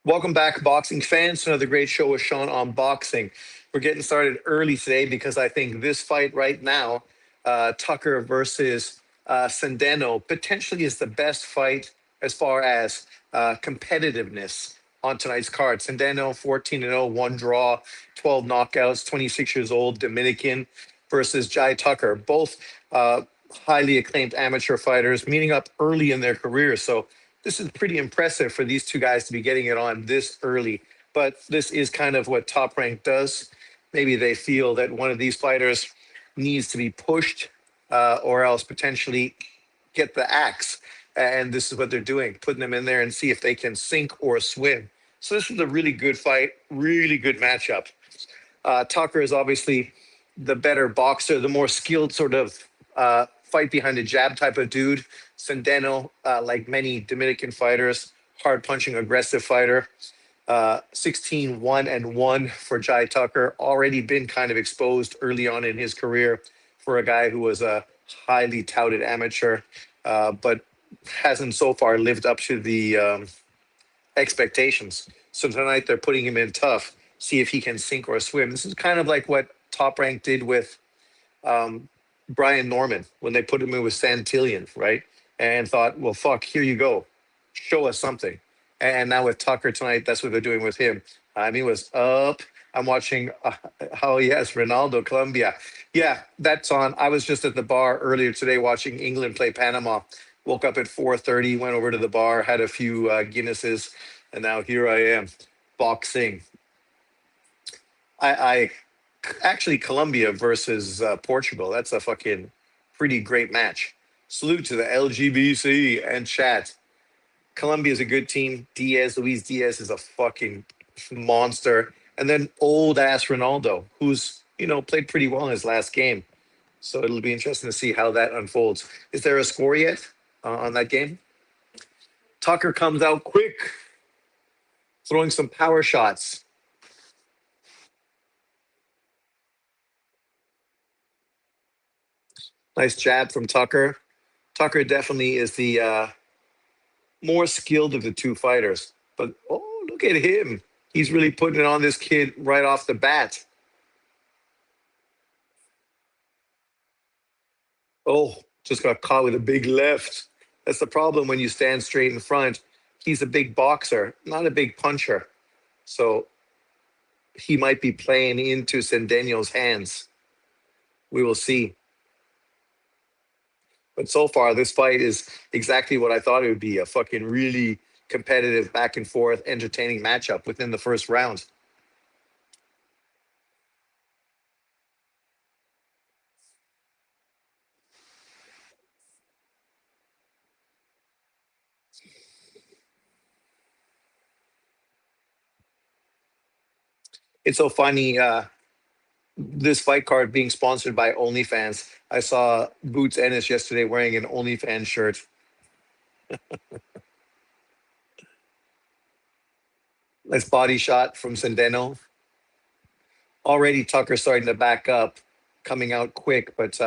Welcome back, boxing fans, to another great show with Sean on boxing. We're getting started early today because I think this fight right now, Tucker versus Sandeno, potentially is the best fight as far as competitiveness on tonight's card. Sandeno, 14-0, one draw, 12 knockouts, 26 years old, Dominican, versus Jai Tucker, both highly acclaimed amateur fighters, meeting up early in their careers. So this is pretty impressive for these two guys to be getting it on this early. But this is kind of what Top Rank does. Maybe they feel that one of these fighters needs to be pushed or else potentially get the axe. And this is what they're doing, putting them in there and see if they can sink or swim. So this is a really good fight, really good matchup. Tucker is obviously the better boxer, the more skilled sort of fight behind the jab type of dude. Sandeno, like many Dominican fighters, hard punching, aggressive fighter. 16-1-1 for Jai Tucker. Already been kind of exposed early on in his career for a guy who was a highly touted amateur, but hasn't so far lived up to the expectations. So tonight they're putting him in tough, see if he can sink or swim. This is kind of like what Top Rank did with Brian Norman when they put him in with Santillan, right? And thought, well, fuck, here you go. Show us something. And now with Tucker tonight, that's what they're doing with him. He was up. I'm watching, oh, yes, Ronaldo, Colombia. Yeah, that's on. I was just at the bar earlier today watching England play Panama. Woke up at 4:30, went over to the bar, had a few Guinnesses, and now here I am, boxing. I actually Colombia versus Portugal. That's a fucking pretty great match. Salute to the LGBC and chat. Colombia is a good team. Luis Diaz is a fucking monster. And then old ass Ronaldo, who's played pretty well in his last game. So it'll be interesting to see how that unfolds. Is there a score yet on that game? Tucker comes out quick, throwing some power shots. Nice jab from Tucker. Tucker definitely is the more skilled of the two fighters. But oh, look at him. He's really putting it on this kid right off the bat. Oh, just got caught with a big left. That's the problem when you stand straight in front. He's a big boxer, not a big puncher. So he might be playing into Centennial's hands. We will see. But so far, this fight is exactly what I thought it would be, a fucking really competitive, back and forth, entertaining matchup within the first round. It's so funny, this fight card being sponsored by OnlyFans. I saw Boots Ennis yesterday wearing an OnlyFans shirt. Nice body shot from Sendeno. Already Tucker starting to back up, coming out quick, but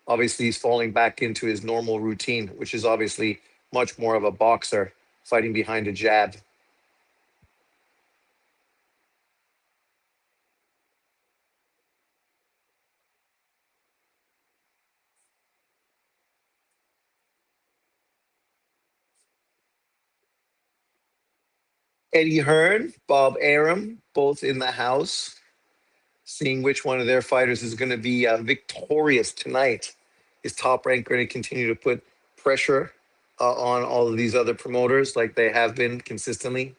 obviously he's falling back into his normal routine, which is obviously much more of a boxer fighting behind a jab. Eddie Hearn, Bob Arum, both in the house, seeing which one of their fighters is going to be victorious tonight. Is Top Rank going to continue to put pressure on all of these other promoters like they have been consistently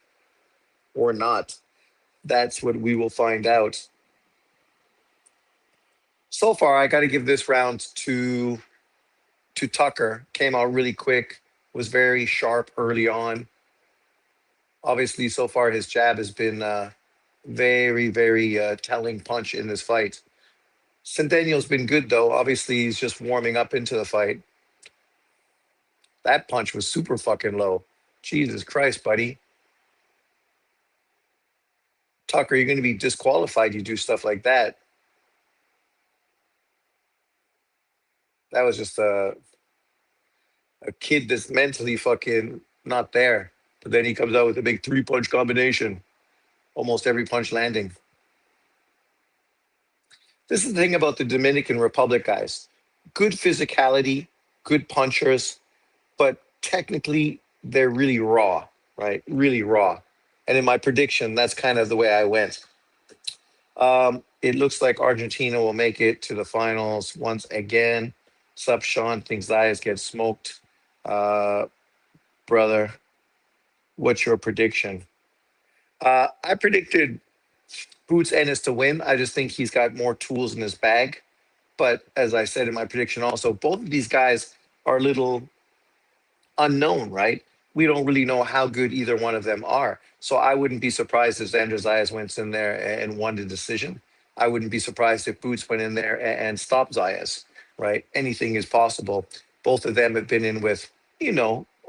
or not? That's what we will find out. So far, I got to give this round to Tucker. Came out really quick, was very sharp early on. Obviously, so far his jab has been very, very telling punch in this fight. Centennial's been good though. Obviously, he's just warming up into the fight. That punch was super fucking low. Jesus Christ, buddy. Tucker, you're going to be disqualified. You do stuff like that. That was just a kid that's mentally fucking not there. But then he comes out with a big three punch combination, almost every punch landing. This is the thing about the Dominican Republic guys. Good physicality, good punchers, but technically they're really raw, right? Really raw. And in my prediction, that's kind of the way I went. It looks like Argentina will make it to the finals once again. Sup, Sean? Thinks Zayas get smoked. Uh, brother, what's your prediction? I predicted Boots Ennis to win. I just think he's got more tools in his bag. But as I said in my prediction, also, both of these guys are a little unknown, right? We don't really know how good either one of them are. So I wouldn't be surprised if Xander Zayas went in there and won the decision. I wouldn't be surprised if Boots went in there and stopped Zayas, right? Anything is possible. Both of them have been in with,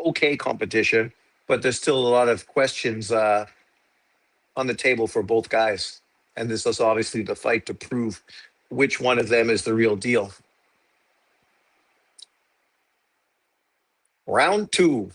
okay competition, but there's still a lot of questions on the table for both guys. And this is obviously the fight to prove which one of them is the real deal. Round two.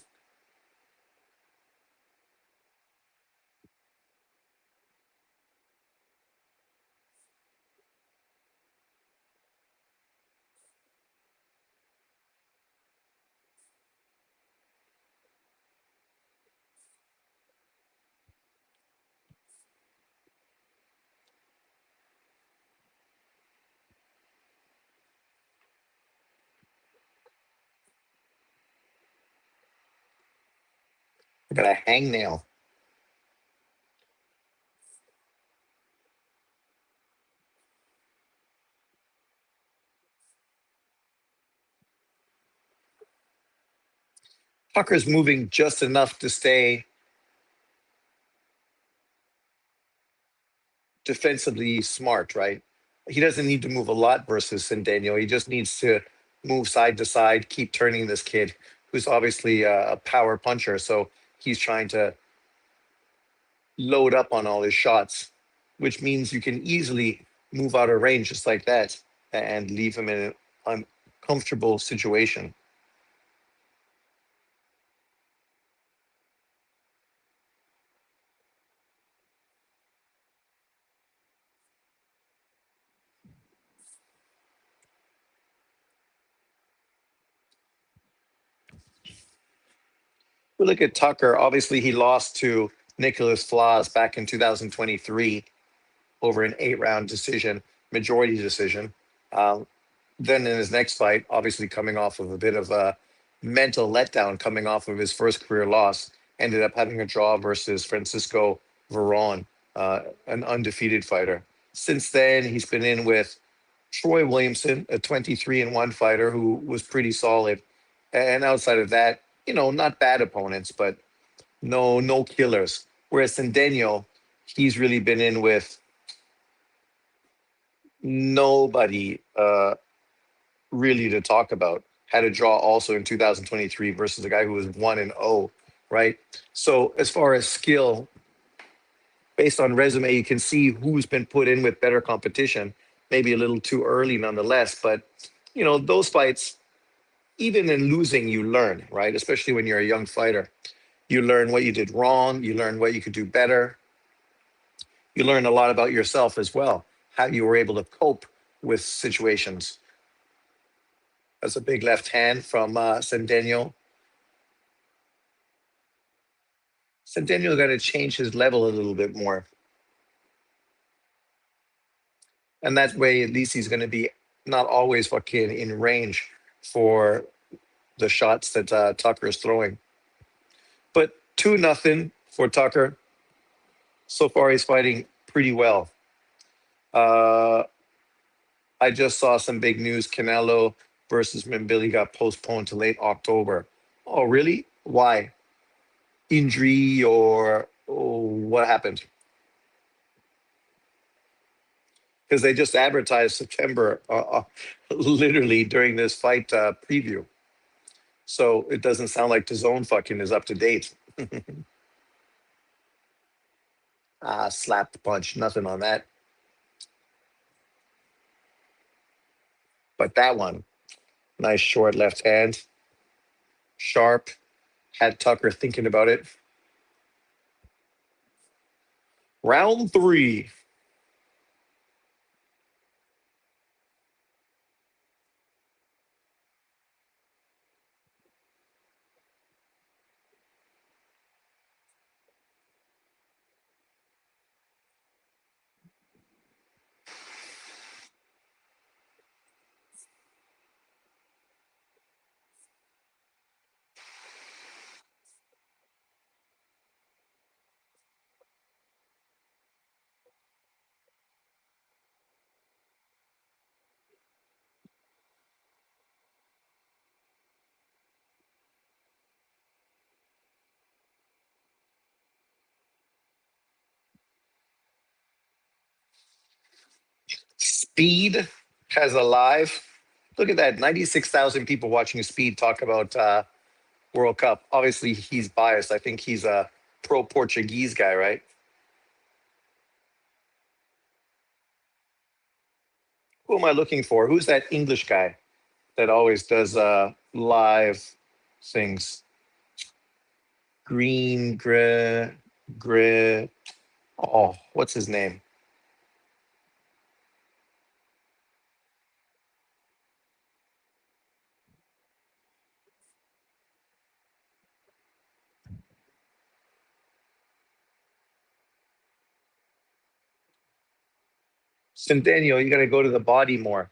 I got a hangnail. Tucker's moving just enough to stay defensively smart, right? He doesn't need to move a lot versus Centennial. He just needs to move side to side, keep turning this kid, who's obviously a power puncher. So he's trying to load up on all his shots, which means you can easily move out of range just like that and leave him in an uncomfortable situation. We look at Tucker. Obviously, he lost to Nicholas Flaws back in 2023 over an 8-round decision, majority decision. Um, then in his next fight, obviously coming off of a bit of a mental letdown, coming off of his first career loss, ended up having a draw versus Francisco Veron, an undefeated fighter. Since then, he's been in with Troy Williamson, a 23-1 fighter who was pretty solid. And outside of that, not bad opponents, but no killers. Whereas Centennial, he's really been in with nobody really to talk about. Had a draw also in 2023 versus a guy who was 1-0, right? So as far as skill, based on resume, you can see who's been put in with better competition. Maybe a little too early, nonetheless. But those fights, even in losing, you learn, right? Especially when you're a young fighter, you learn what you did wrong. You learn what you could do better. You learn a lot about yourself as well, how you were able to cope with situations. That's a big left hand from Centennial. Centennial got to change his level a little bit more. And that way, at least he's going to be not always fucking in range for the shots that Tucker is throwing. But 2-0 for Tucker. So far, he's fighting pretty well. Uh, I just saw some big news. Canelo versus Mbili got postponed to late October. Oh, really? Why? Injury or what happened? Because they just advertised September, literally during this fight preview. So it doesn't sound like the zone fucking is up to date. Slap the punch, nothing on that. But that one, nice short left hand, sharp, had Tucker thinking about it. Round three. Speed has a live. Look at that. 96,000 people watching Speed talk about World Cup. Obviously, he's biased. I think he's a pro Portuguese guy, right? Who am I looking for? Who's that English guy that always does live things? Green, grit. Oh, what's his name? Centennial, you got to go to the body more.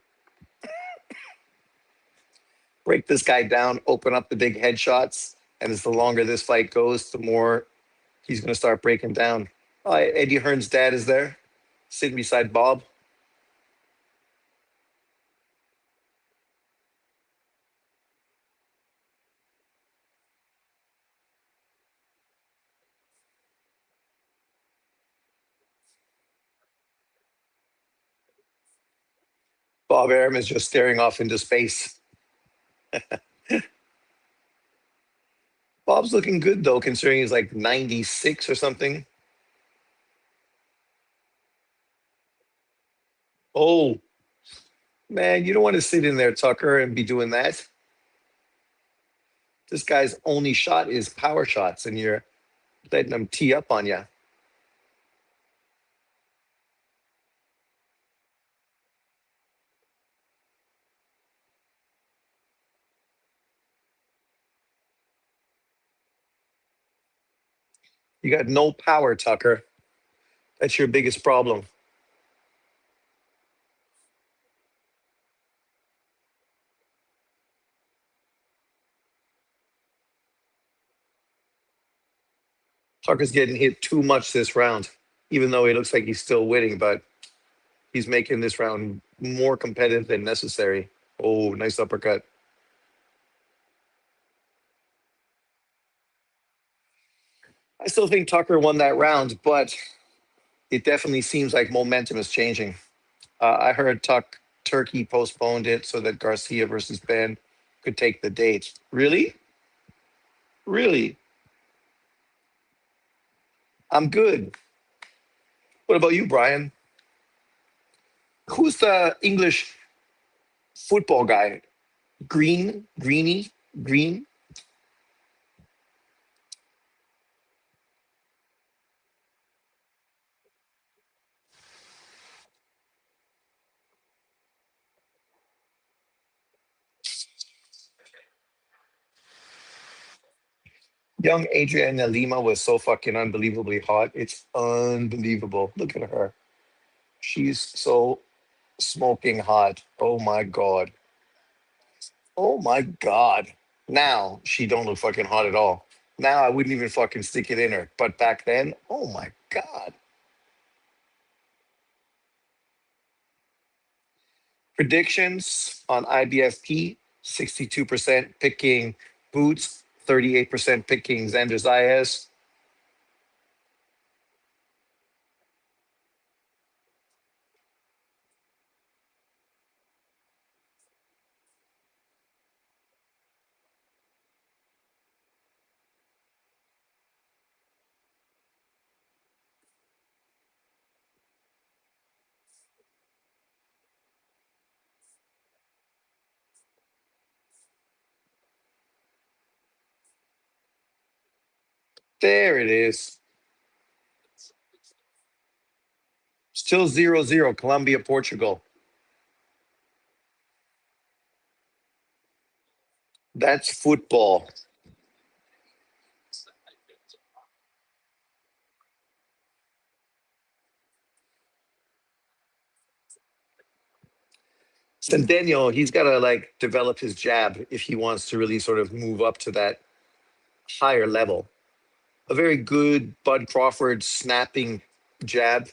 Break this guy down, open up the big headshots. And as the longer this fight goes, the more he's going to start breaking down. Oh, Eddie Hearn's dad is there, sitting beside Bob. Bob Arum is just staring off into space. Bob's looking good, though, considering he's like 96 or something. Oh, man, you don't want to sit in there, Tucker, and be doing that. This guy's only shot is power shots, and you're letting him tee up on you. You got no power, Tucker. That's your biggest problem. Tucker's getting hit too much this round, even though he looks like he's still winning, but he's making this round more competitive than necessary. Oh, nice uppercut. I still think Tucker won that round, but it definitely seems like momentum is changing. I heard Turkey postponed it so that Garcia versus Ben could take the date. Really? Really? I'm good. What about you, Brian? Who's the English football guy? Greeny, Green. Young Adriana Lima was so fucking unbelievably hot. It's unbelievable. Look at her. She's so smoking hot. Oh my god. Oh my god. Now she don't look fucking hot at all. Now I wouldn't even fucking stick it in her. But back then, oh my god. Predictions on IBFP: 62% picking Boots, 38% picking Xander Zayas. There it is. Still 0-0. Colombia, Portugal. That's football. Centennial, he's got to like develop his jab if he wants to really sort of move up to that higher level. A very good Bud Crawford snapping jab,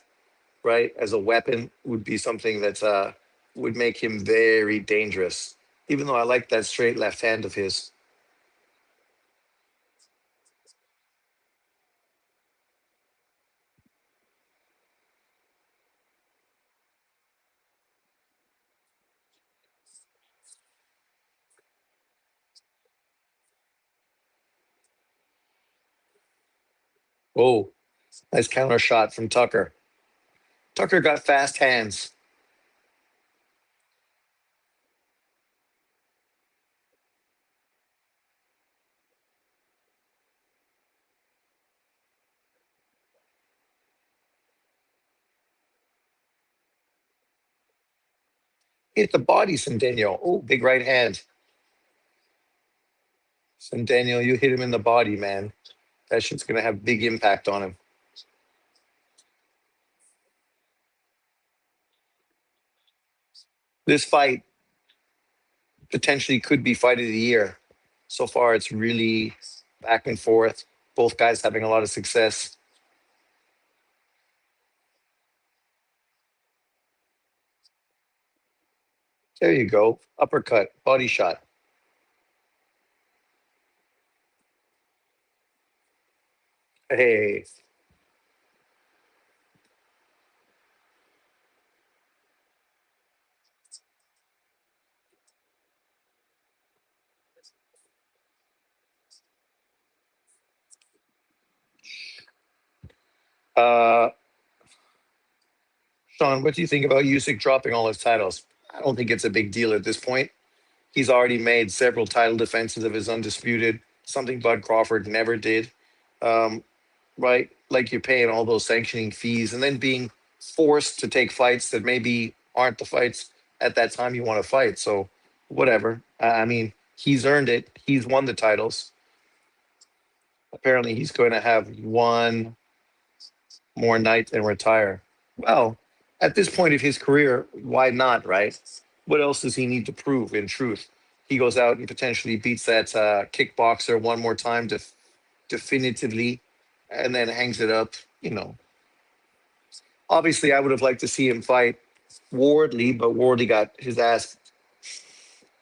right, as a weapon would be something that would make him very dangerous. Even though I like that straight left hand of his. Oh, nice counter shot from Tucker. Tucker got fast hands. Hit the body, Centennial. Oh, big right hand. Centennial, you hit him in the body, man. That shit's gonna have big impact on him. This fight potentially could be fight of the year. So far, it's really back and forth. Both guys having a lot of success. There you go. Uppercut, body shot. Hey, uh, Sean, what do you think about Usyk dropping all his titles? I don't think it's a big deal at this point. He's already made several title defenses of his undisputed, something Bud Crawford never did. Um, right? Like you're paying all those sanctioning fees and then being forced to take fights that maybe aren't the fights at that time you want to fight. So, whatever. I mean, he's earned it. He's won the titles. Apparently, he's going to have one more night and retire. Well, at this point of his career, why not, right? What else does he need to prove in truth? He goes out and potentially beats that kickboxer one more time definitively and then hangs it up. You know, obviously, I would have liked to see him fight Wardley, but Wardley got his ass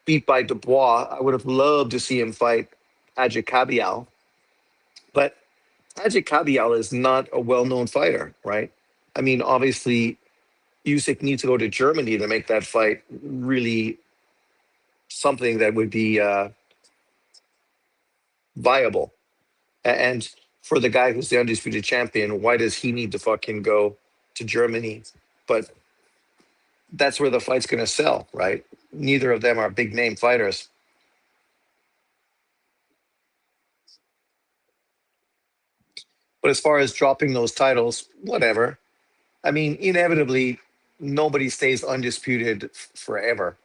beat by Dubois. I would have loved to see him fight Ajit Kabial, but Ajit Kabial is not a well-known fighter, right? I mean, obviously, Usyk needs to go to Germany to make that fight really something that would be viable. And for the guy who's the undisputed champion, why does he need to fucking go to Germany? But that's where the fight's going to sell, right? Neither of them are big name fighters. But as far as dropping those titles, whatever. I mean, inevitably, nobody stays undisputed forever.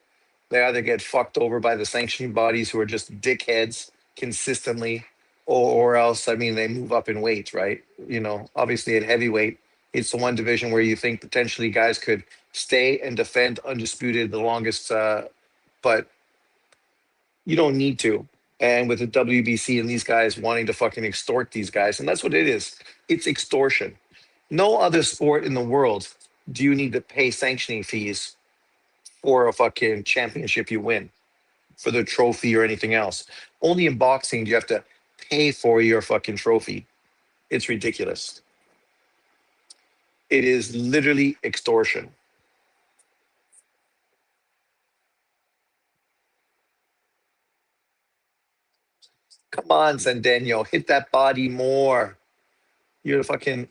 They either get fucked over by the sanctioning bodies who are just dickheads consistently, or else, I mean, they move up in weight, right? You know, obviously at heavyweight, it's the one division where you think potentially guys could stay and defend undisputed the longest, but you don't need to. And with the WBC and these guys wanting to fucking extort these guys, and that's what it is. It's extortion. No other sport in the world do you need to pay sanctioning fees for a fucking championship you win, for the trophy or anything else. Only in boxing do you have to pay for your fucking trophy. It's ridiculous. It is literally extortion. Come on, Sandeno, hit that body more. You're fucking.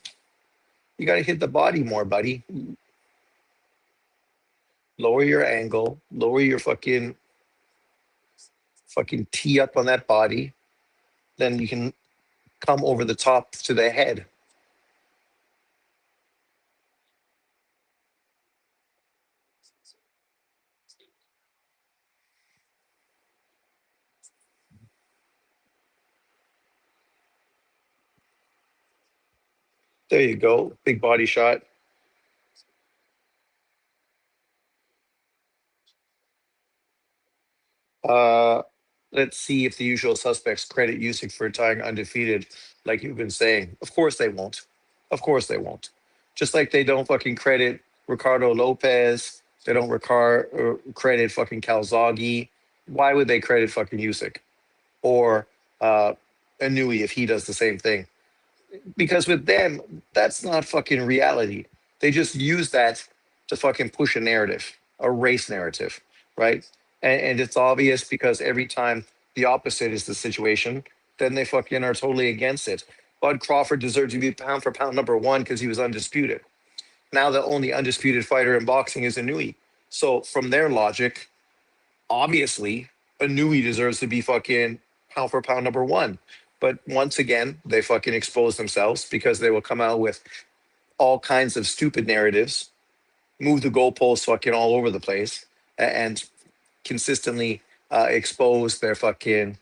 You got to hit the body more, buddy. Lower your angle. Lower your fucking tee up on that body. Then you can come over the top to the head. There you go. Big body shot. Uh, let's see if the usual suspects credit Usyk for tying undefeated, like you've been saying. Of course they won't. Of course they won't. Just like they don't fucking credit Ricardo Lopez. They don't credit fucking Calzaghe. Why would they credit fucking Usyk or uh, Anui if he does the same thing? Because with them, that's not fucking reality. They just use that to fucking push a narrative, a race narrative, right? And it's obvious because every time the opposite is the situation, then they fucking are totally against it. Bud Crawford deserved to be pound for pound number one because he was undisputed. Now the only undisputed fighter in boxing is Inui. So from their logic, obviously Inui deserves to be fucking pound for pound number one. But once again, they fucking expose themselves because they will come out with all kinds of stupid narratives, move the goalposts fucking all over the place, and consistently expose their fucking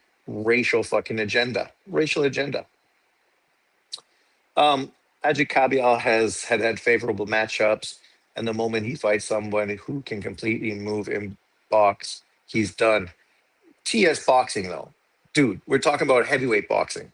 racial agenda. Um, Ajit Kabial has had favorable matchups, and the moment he fights someone who can completely move in box, he's done. TS boxing though, dude, we're talking about heavyweight boxing.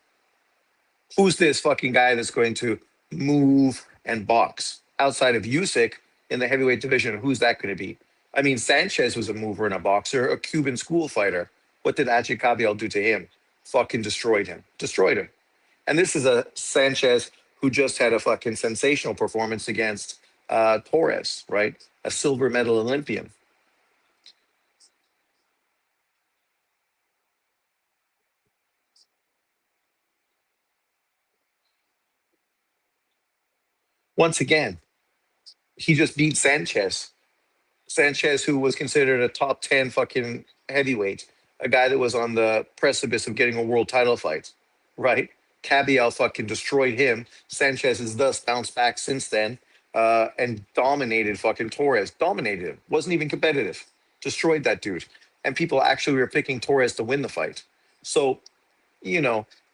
Who's this fucking guy that's going to move and box outside of Usyk in the heavyweight division? Who's that going to be? I mean, Sanchez was a mover and a boxer, a Cuban school fighter. What did Ajit Kabial do to him? Fucking destroyed him. Destroyed him. And this is a Sanchez who just had a fucking sensational performance against Torres, right? A silver medal Olympian. Once again, he just beat Sanchez. Sanchez, who was considered a top 10 fucking heavyweight, a guy that was on the precipice of getting a world title fight, right? Cabial fucking destroyed him. Sanchez has thus bounced back since then and dominated fucking Torres. Dominated him. Wasn't even competitive. Destroyed that dude. And people actually were picking Torres to win the fight. So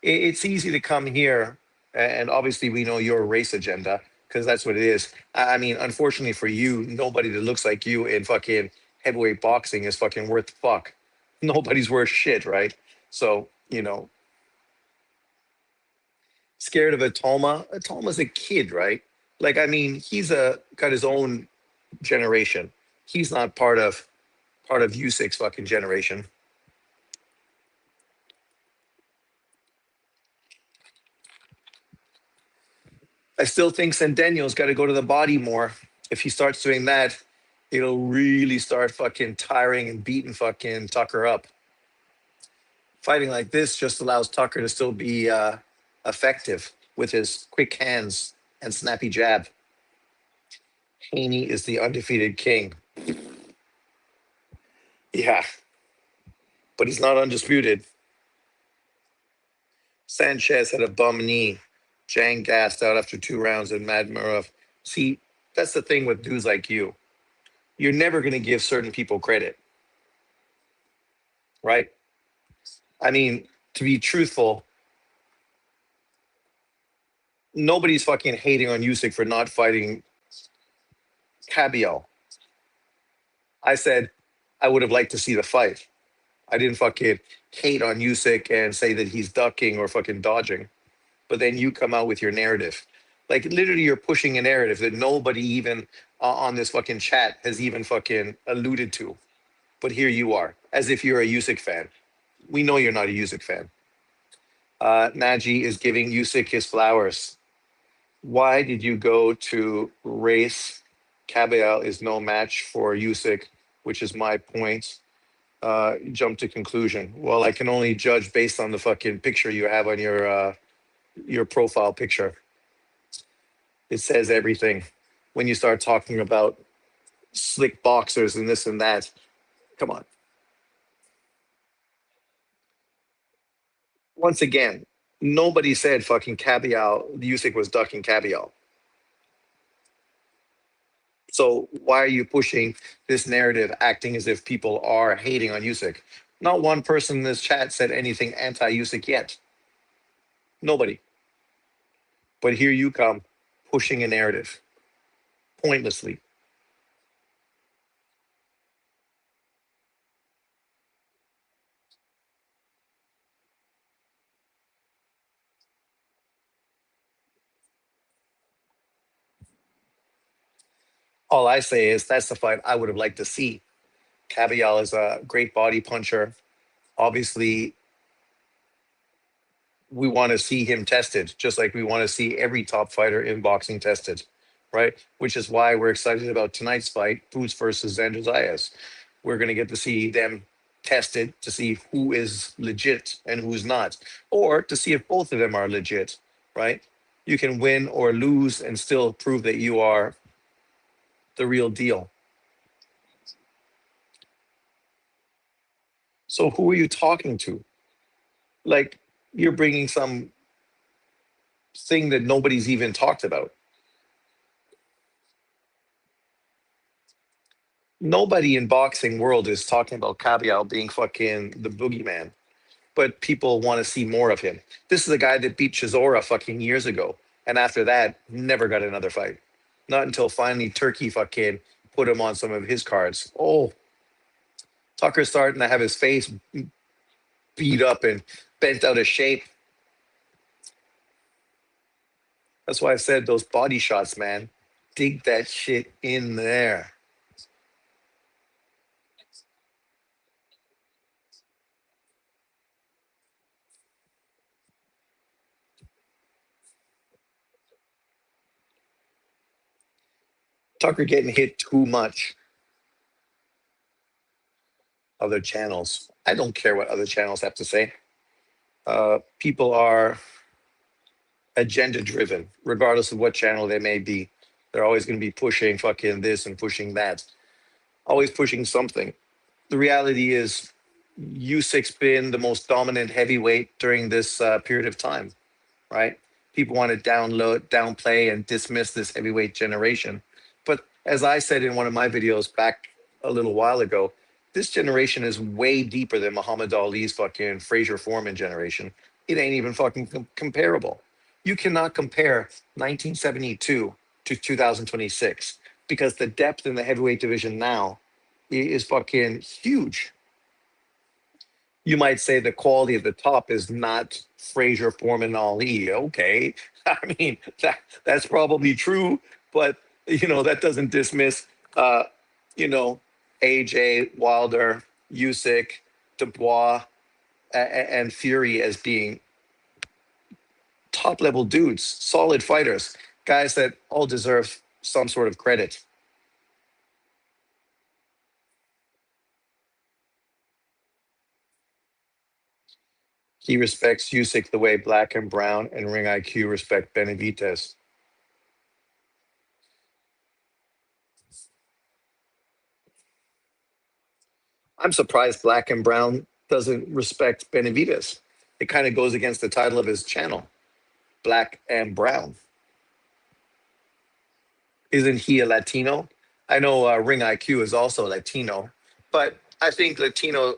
it's easy to come here, and obviously we know your race agenda because that's what it is. I mean, unfortunately for you, nobody that looks like you in fucking heavyweight boxing is fucking worth the fuck. Nobody's worth shit, right? So, scared of Atoma. Atoma's a kid, right? Like, I mean, he's got his own generation. He's not part of U6 fucking generation. I still think Centennial's got to go to the body more. If he starts doing that, it'll really start fucking tiring and beating fucking Tucker up. Fighting like this just allows Tucker to still be effective with his quick hands and snappy jab. Haney is the undefeated king. Yeah, but he's not undisputed. Sanchez had a bum knee. Jang gassed out after 2 rounds and Madmarov. See, that's the thing with dudes like you. You're never going to give certain people credit, right? I mean, to be truthful, nobody's fucking hating on Usyk for not fighting Cabial. I said I would have liked to see the fight. I didn't fucking hate on Usyk and say that he's ducking or fucking dodging. But then you come out with your narrative. Like literally, you're pushing a narrative that nobody even on this fucking chat has even fucking alluded to. But here you are, as if you're a Usyk fan. We know you're not a Usyk fan. Naji is giving Usyk his flowers. Why did you go to race? Cabial is no match for Usyk, which is my point. Jump to conclusion. Well, I can only judge based on the fucking picture you have on your profile picture. It says everything. When you start talking about slick boxers and this and that, come on. Once again, nobody said fucking Cabial. Usyk was ducking Cabial. So why are you pushing this narrative, acting as if people are hating on Usyk? Not one person in this chat said anything anti-Usyk yet. Nobody. But here you come. pushing a narrative pointlessly. All I say is that's the fight I would have liked to see. Cavial is a great body puncher. Obviously, we want to see him tested, just like we want to see every top fighter in boxing tested, right? Which is why we're excited about tonight's fight, Boots versus Xander Zayas. We're going to get to see them tested to see who is legit and who's not, or to see if both of them are legit, right? You can win or lose and still prove that you are the real deal. So who are you talking to? Like, you're bringing some thing that nobody's even talked about. Nobody in boxing world is talking about Cavial being fucking the boogeyman, but people want to see more of him. This is a guy that beat Chisora fucking years ago, and after that, never got another fight. Not until finally Turkey fucking put him on some of his cards. Oh, Tucker's starting to have his face beat up and bent out of shape. That's why I said those body shots, man. Dig that shit in there. Tucker getting hit too much. Other channels. I don't care what other channels have to say. People are agenda driven, regardless of what channel they may be. They're always going to be pushing fucking this and pushing that, always pushing something. The reality is, Usyk's been the most dominant heavyweight during this period of time, right? People want to downplay, and dismiss this heavyweight generation. But as I said in one of my videos back a little while ago, this generation is way deeper than Muhammad Ali's fucking Frazier Foreman generation. It ain't even fucking comparable. You cannot compare 1972 to 2026 because the depth in the heavyweight division now is fucking huge. You might say the quality at the top is not Frazier, Foreman, Ali. Okay, I mean that's probably true, but that doesn't dismiss, uh, you know, AJ, Wilder, Usyk, Dubois, and Fury as being top level dudes, solid fighters, guys that all deserve some sort of credit. He respects Usyk the way Black and Brown and Ring IQ respect Benavides. I'm surprised Black and Brown doesn't respect Benavides. It kind of goes against the title of his channel, Black and Brown. Isn't he a Latino? I know Ring IQ is also Latino, but I think Latino.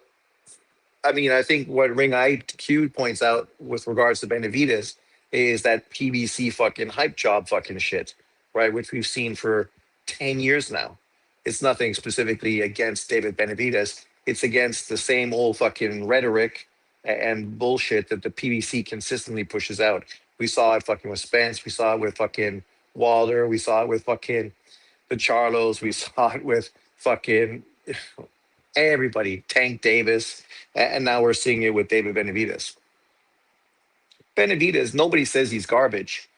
I mean, I think what Ring IQ points out with regards to Benavides is that PBC fucking hype job fucking shit, right? Which we've seen for 10 years now. It's nothing specifically against David Benavides. It's against the same old fucking rhetoric and bullshit that the PBC consistently pushes out. We saw it fucking with Spence. We saw it with fucking Wilder. We saw it with fucking the Charlos. We saw it with fucking everybody, Tank Davis, and now we're seeing it with David Benavides. Benavides, nobody says he's garbage.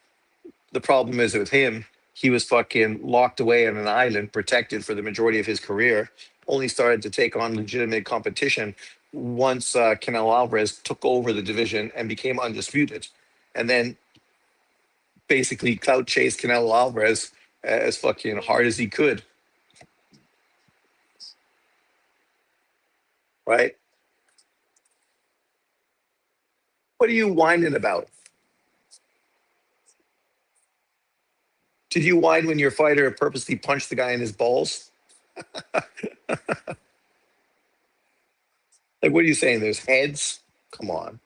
The problem is with him, he was fucking locked away on an island, protected for the majority of his career. Only started to take on legitimate competition once Canelo Alvarez took over the division and became undisputed, and then basically clout chased Canelo Alvarez as fucking hard as he could. Right? What are you whining about? Did you whine when your fighter purposely punched the guy in his balls? Like, what are you saying? There's heads? Come on.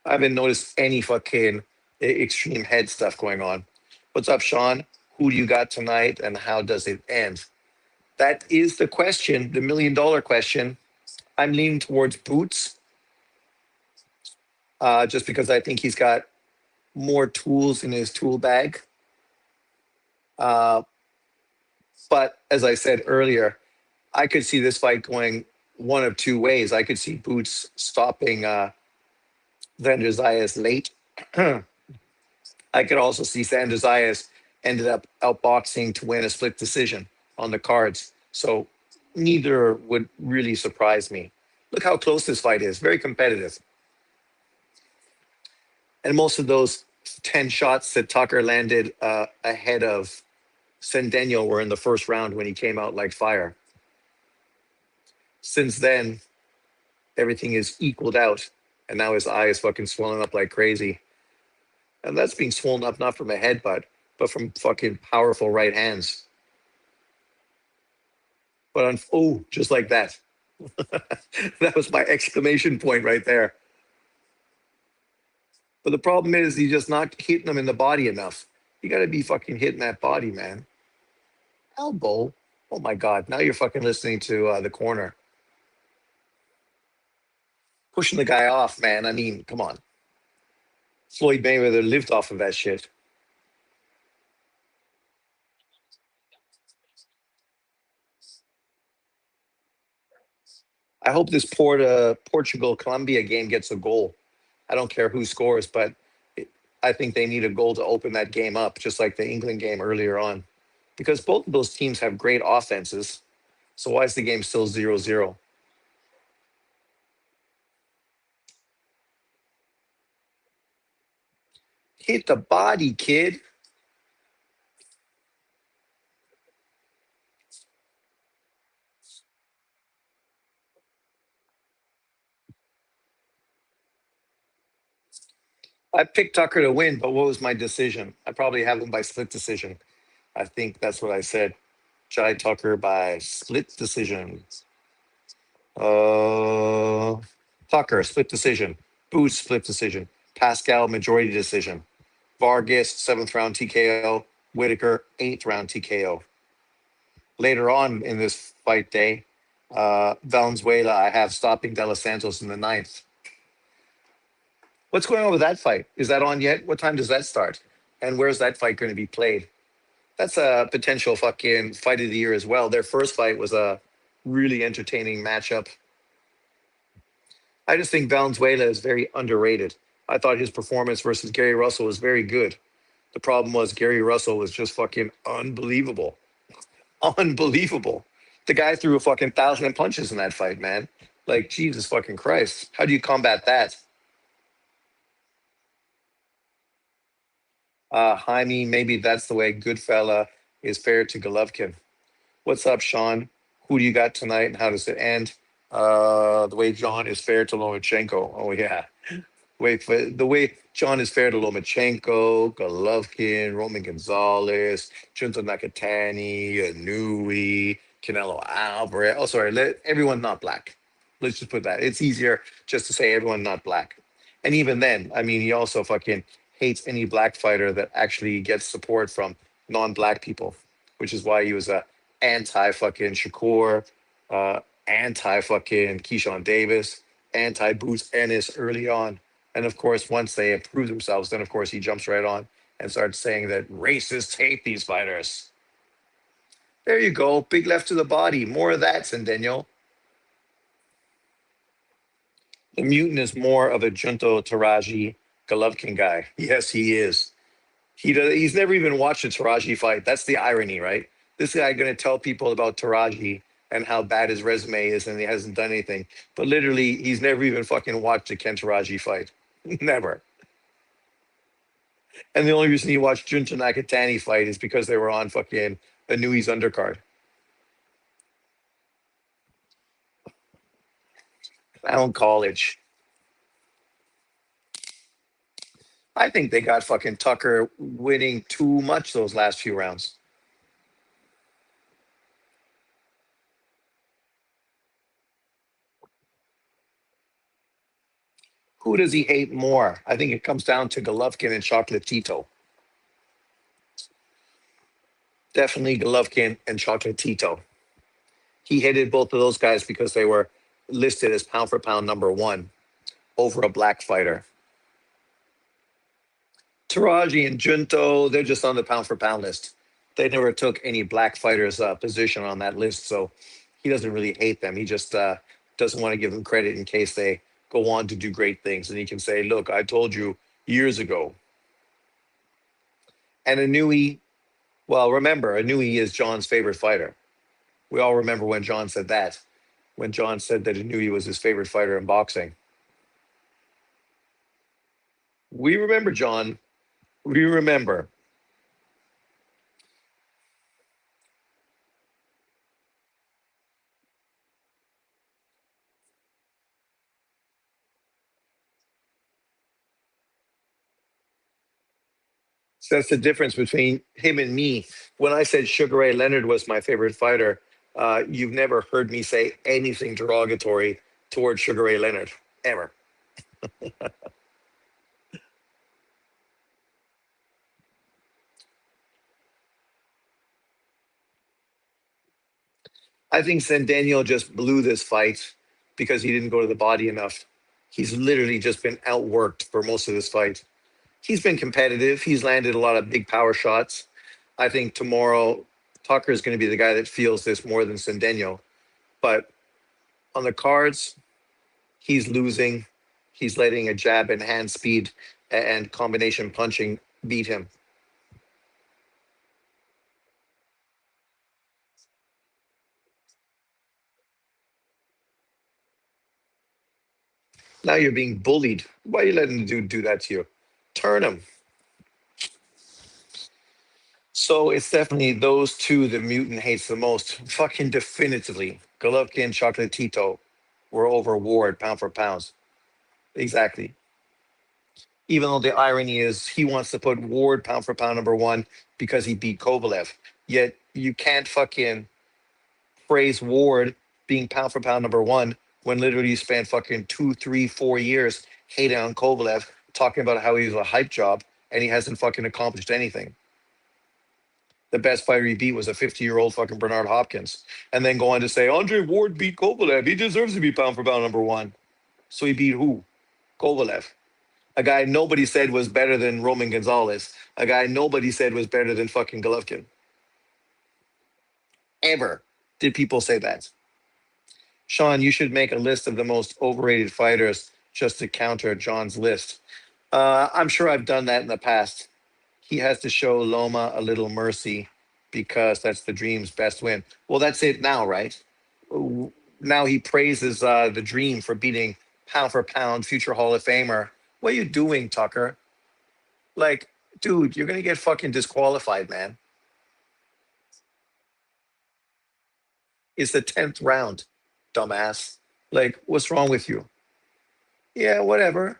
I haven't noticed any fucking extreme head stuff going on. What's up, Sean? Who do you got tonight, and how does it end? That is the question, the $1 million question. I'm leaning towards Boots, just because I think he's got more tools in his tool bag. Uh, but as I said earlier, I could see this fight going one of two ways. I could see Boots stopping Vander Zayas late. I could also see Vander Zayas ended up outboxing to win a split decision on the cards. So neither would really surprise me. Look how close this fight is. Very competitive. And most of those 10 shots that Tucker landed ahead of Centennial were in the first round when he came out like fire. Since then, everything is equaled out. And now his eye is fucking swelling up like crazy. And that's being swollen up not from a headbutt, but from fucking powerful right hands. But oh, just like that. That was my exclamation point right there. But the problem is he's just not hitting them in the body enough. You got to be fucking hitting that body, man. Elbow. Oh my God. Now you're fucking listening to the corner. Pushing the guy off, man. I mean, come on. Floyd Mayweather lived off of that shit. I hope this Portugal Colombia game gets a goal. I don't care who scores, but I think they need a goal to open that game up, just like the England game earlier on, because both of those teams have great offenses. So why is the game still 0-0? Hit the body, kid. I picked Tucker to win, but what was my decision? I probably have him by split decision. I think that's what I said. Jai Tucker by split decision. Uh, Tucker, split decision. Booth, split decision. Pascal, majority decision. Vargas, seventh round TKO. Whitaker, eighth round TKO. Later on in this fight day, Valenzuela, I have stopping De Los Santos in the ninth. What's going on with that fight? Is that on yet? What time does that start? And where's that fight going to be played? That's a potential fucking fight of the year as well. Their first fight was a really entertaining matchup. I just think Valenzuela is very underrated. I thought his performance versus Gary Russell was very good. The problem was Gary Russell was just fucking unbelievable. Unbelievable. The guy threw a fucking 1,000 punches in that fight, man. Like, Jesus fucking Christ. How do you combat that? Jaime, maybe that's the way Goodfella is fair to Golovkin. What's up, Sean? Who do you got tonight and how does it end? The way John is fair to Lomachenko. Oh, yeah. Wait for the way John is fair to Lomachenko, Golovkin, Roman Gonzalez, Junto Nakatani, Anui, Canelo Alvarez. Oh, sorry, let everyone not black. Let's just put that. It's easier just to say everyone not black. And even then, I mean, he also fucking hates any black fighter that actually gets support from non-black people, which is why he was a anti fucking Shakur, anti fucking Keyshawn Davis, anti Boots Ennis early on. And of course, once they prove themselves, then of course he jumps right on and starts saying that racists hate these fighters. There you go. Big left to the body. More of that, Centennial. The mutant is more of a Junto Taraji Golovkin guy. Yes, he is. He's never even watched a Taraji fight. That's the irony, right? This guy going to tell people about Taraji and how bad his resume is and he hasn't done anything. But literally, he's never even fucking watched a Ken Taraji fight. Never. And the only reason he watched Junta Nakatani fight is because they were on fucking Anui's undercard. Clown College. I think they got fucking Tucker winning too much those last few rounds. Who does he hate more? I think it comes down to Golovkin and Chocolate Tito. Definitely Golovkin and Chocolatito. He hated both of those guys because they were listed as pound for pound number one over a black fighter. Taraji and Junto, they're just on the pound for pound list. They never took any black fighters' position on that list, so he doesn't really hate them. He just doesn't want to give them credit in case they go on to do great things. And he can say, "Look, I told you years ago." And Inui, well, remember, Inui is John's favorite fighter. We all remember when John said that, when John said that Inui was his favorite fighter in boxing. We remember, John. We remember. So that's the difference between him and me. When I said Sugar Ray Leonard was my favorite fighter, you've never heard me say anything derogatory towards Sugar Ray Leonard, ever. I think Daniel just blew this fight because he didn't go to the body enough. He's literally just been outworked for most of this fight. He's been competitive. He's landed a lot of big power shots. I think tomorrow Tucker is going to be the guy that feels this more than Daniel. But on the cards, he's losing. He's letting a jab and hand speed and combination punching beat him. Now you're being bullied. Why are you letting the dude do that to you? Turn him. So it's definitely those two the mutant hates the most. Fucking definitively. Golovkin and Chocolatito were over Ward pound for pounds. Exactly. Even though the irony is he wants to put Ward pound for pound number one because he beat Kovalev. Yet you can't fucking praise Ward being pound for pound number one when literally you spent fucking 2, 3, 4 years hating on Kovalev, talking about how he's a hype job and he hasn't fucking accomplished anything. The best fighter he beat was a 50-year-old fucking Bernard Hopkins. And then go on to say, Andre Ward beat Kovalev. He deserves to be pound for pound number one. So he beat who? Kovalev. A guy nobody said was better than Roman Gonzalez. A guy nobody said was better than fucking Golovkin. Ever did people say that. Sean, you should make a list of the most overrated fighters just to counter John's list. I'm sure I've done that in the past. He has to show Loma a little mercy because that's the dream's best win. Well, that's it now, right? Now he praises the dream for beating pound for pound future Hall of Famer. What are you doing, Tucker? Like, dude, you're gonna get fucking disqualified, man. It's the 10th round, dumbass. Like, what's wrong with you? Yeah, whatever.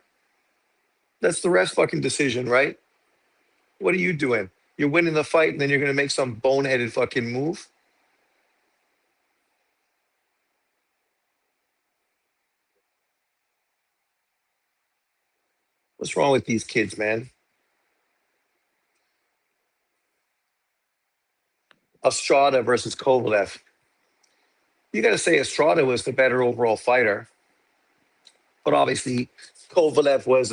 That's the ref's fucking decision, right? What are you doing? You're winning the fight and then you're gonna make some boneheaded fucking move? What's wrong with these kids, man? Estrada versus Kovalev. You got to say Estrada was the better overall fighter, but obviously Kovalev was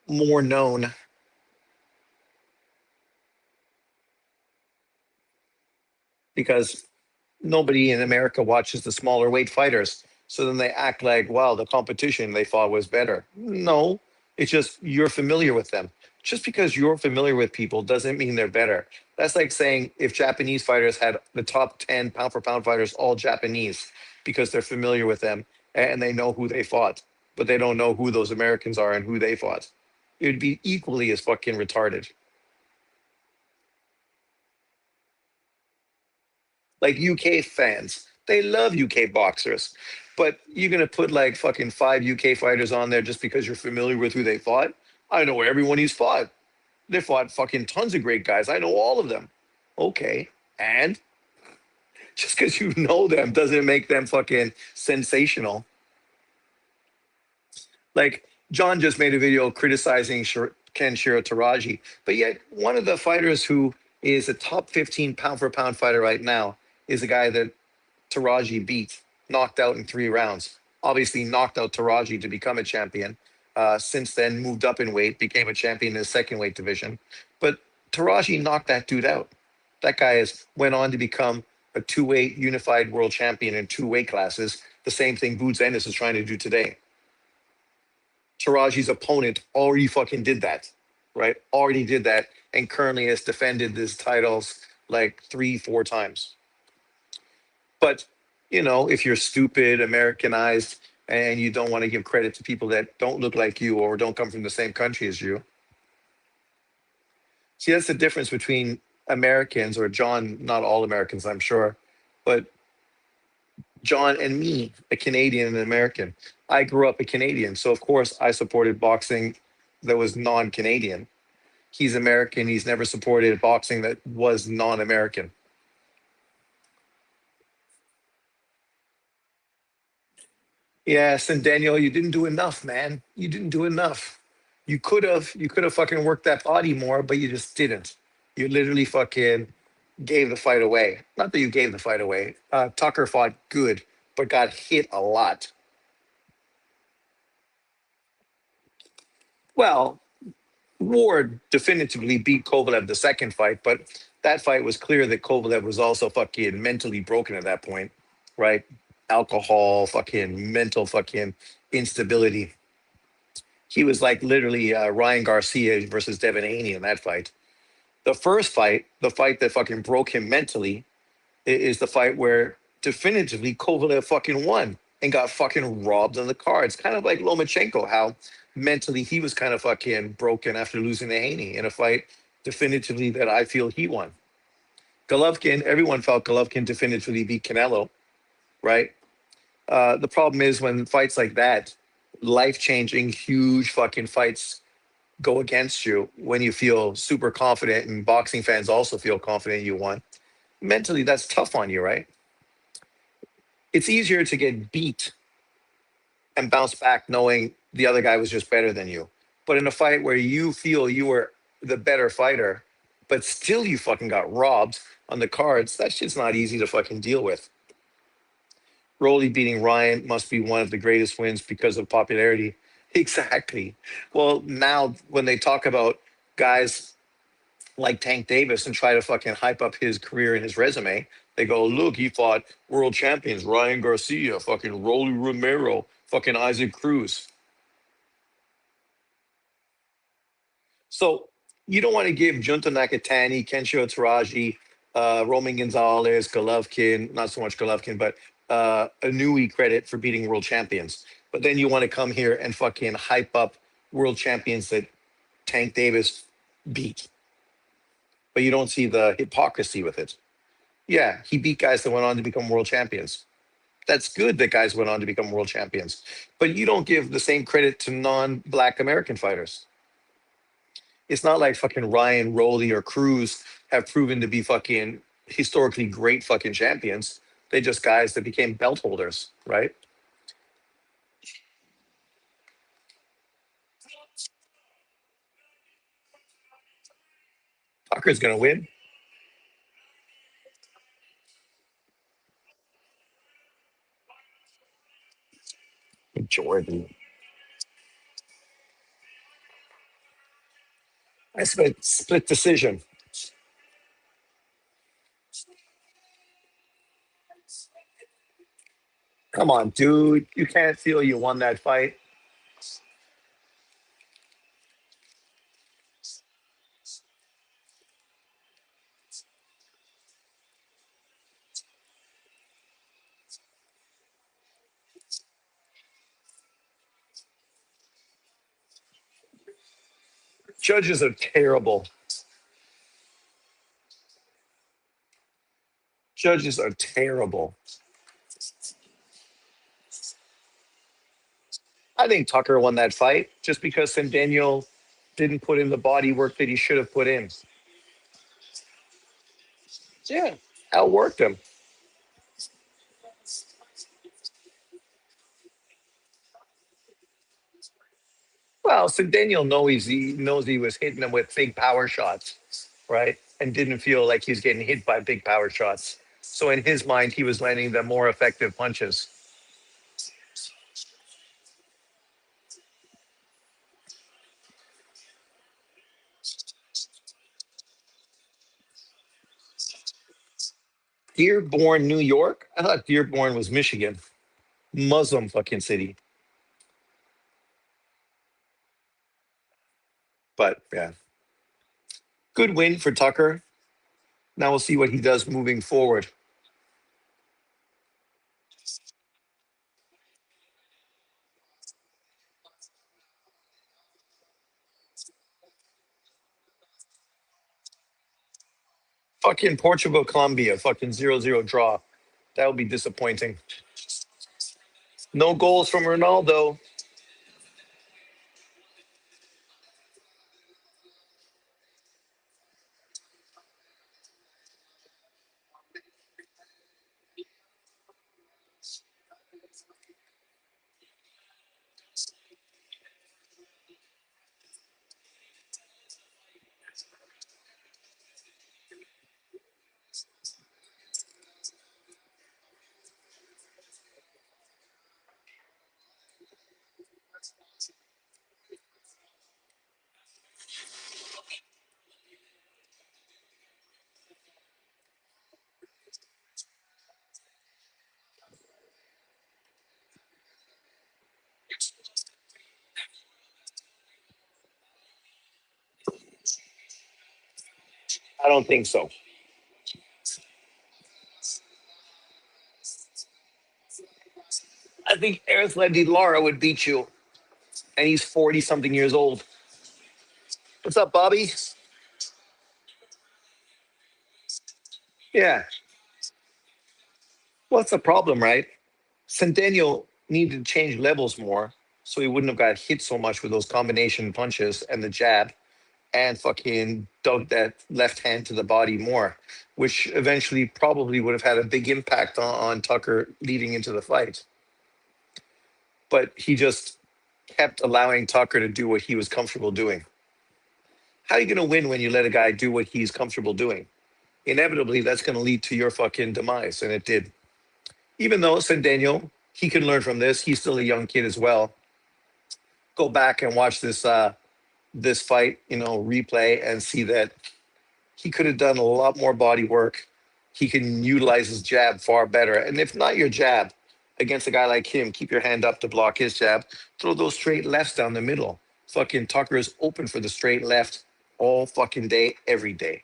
more known because nobody in America watches the smaller weight fighters. So then they act like, wow, the competition they fought was better. No, it's just you're familiar with them. Just because you're familiar with people doesn't mean they're better. That's like saying if Japanese fighters had the top 10 pound for pound fighters all Japanese because they're familiar with them and they know who they fought, but they don't know who those Americans are and who they fought. It would be equally as fucking retarded. Like UK fans, they love UK boxers. But you're gonna put like fucking five UK fighters on there just because you're familiar with who they fought? I know everyone he's fought. They fought fucking tons of great guys. I know all of them. Okay. And just because you know them doesn't make them fucking sensational. Like John just made a video criticizing Ken Shiro Taraji, but yet one of the fighters who is a top 15 pound for pound fighter right now is a guy that Taraji beat, knocked out in 3 rounds. Obviously, knocked out Taraji to become a champion. Since then, moved up in weight, became a champion in the second weight division. But Taraji knocked that dude out. That guy has went on to become a two-weight unified world champion in two weight classes. The same thing Boots Ennis is trying to do today. Taraji's opponent already fucking did that, right? Already did that, and currently has defended his titles like 3, 4 times. But if you're stupid, Americanized, and you don't want to give credit to people that don't look like you or don't come from the same country as you, see that's the difference between Americans or John. Not all Americans, I'm sure, but John and me, a Canadian and an American. I grew up a Canadian, so of course I supported boxing that was non-Canadian. He's American. He's never supported boxing that was non-American. Yes, and Daniel, you didn't do enough, man. You didn't do enough. You could have fucking worked that body more, but you just didn't. You literally fucking gave the fight away. Not that you gave the fight away. Tucker fought good, but got hit a lot. Well, Ward definitively beat Kovalev the second fight, but that fight was clear that Kovalev was also fucking mentally broken at that point, right? Alcohol, fucking mental fucking instability. He was like literally Ryan Garcia versus Devin Haney in that fight. The first fight, the fight that fucking broke him mentally, is the fight where definitively Kovalev fucking won and got fucking robbed on the cards. Kind of like Lomachenko, how mentally he was kind of fucking broken after losing to Haney in a fight definitively that I feel he won. Golovkin, everyone felt Golovkin definitively beat Canelo, right? The problem is when fights like that, life changing, huge fucking fights go against you when you feel super confident and boxing fans also feel confident you won. Mentally, that's tough on you, right? It's easier to get beat and bounce back knowing the other guy was just better than you. But in a fight where you feel you were the better fighter, but still you fucking got robbed on the cards, that shit's not easy to fucking deal with. Rolly beating Ryan must be one of the greatest wins because of popularity. Exactly. Well, now when they talk about guys like Tank Davis and try to fucking hype up his career and his resume, they go, look, he fought world champions Ryan Garcia, fucking Rolly Romero, fucking Isaac Cruz. So you don't want to give Junta Nakatani, Kenshiro Taraji, Roman Gonzalez, Golovkin, not so much Golovkin, but Anui credit for beating world champions. But then you want to come here and fucking hype up world champions that Tank Davis beat. But you don't see the hypocrisy with it. Yeah, he beat guys that went on to become world champions. That's good that guys went on to become world champions. But you don't give the same credit to non-black American fighters. It's not like fucking Ryan, Rowley, or Cruz have proven to be fucking historically great fucking champions. They just guys that became belt holders, right? Tucker's gonna win. Jordan. I split decision. Come on, dude. You can't feel you won that fight. Judges are terrible. Judges are terrible. I think Tucker won that fight just because Daniel didn't put in the body work that he should have put in. Yeah, outworked him. Well, Daniel knows he was hitting him with big power shots. right? And didn't feel like he was getting hit by big power shots. So in his mind, he was landing the more effective punches. Dearborn, New York? I thought Dearborn was Michigan. Muslim fucking city. But yeah, good win for Tucker. Now we'll see what he does moving forward. Fucking Portugal, Colombia, fucking 0-0 draw. That would be disappointing. No goals from Ronaldo. I don't think so. I think Earth Lara would beat you, and he's 40 something years old. What's up, Bobby? Yeah. What's the problem, right? Centennial needed to change levels more so he wouldn't have got hit so much with those combination punches and the jab and fucking dug that left hand to the body more, which eventually probably would have had a big impact on Tucker leading into the fight. But he just kept allowing Tucker to do what he was comfortable doing. How are you going to win when you let a guy do what he's comfortable doing? Inevitably, that's going to lead to your fucking demise. And it did. Even though Daniel, he can learn from this. He's still a young kid as well. Go back and watch this fight, replay and see that he could have done a lot more body work. He can utilize his jab far better. And if not your jab against a guy like him, keep your hand up to block his jab. Throw those straight lefts down the middle. Fucking Tucker is open for the straight left all fucking day, every day.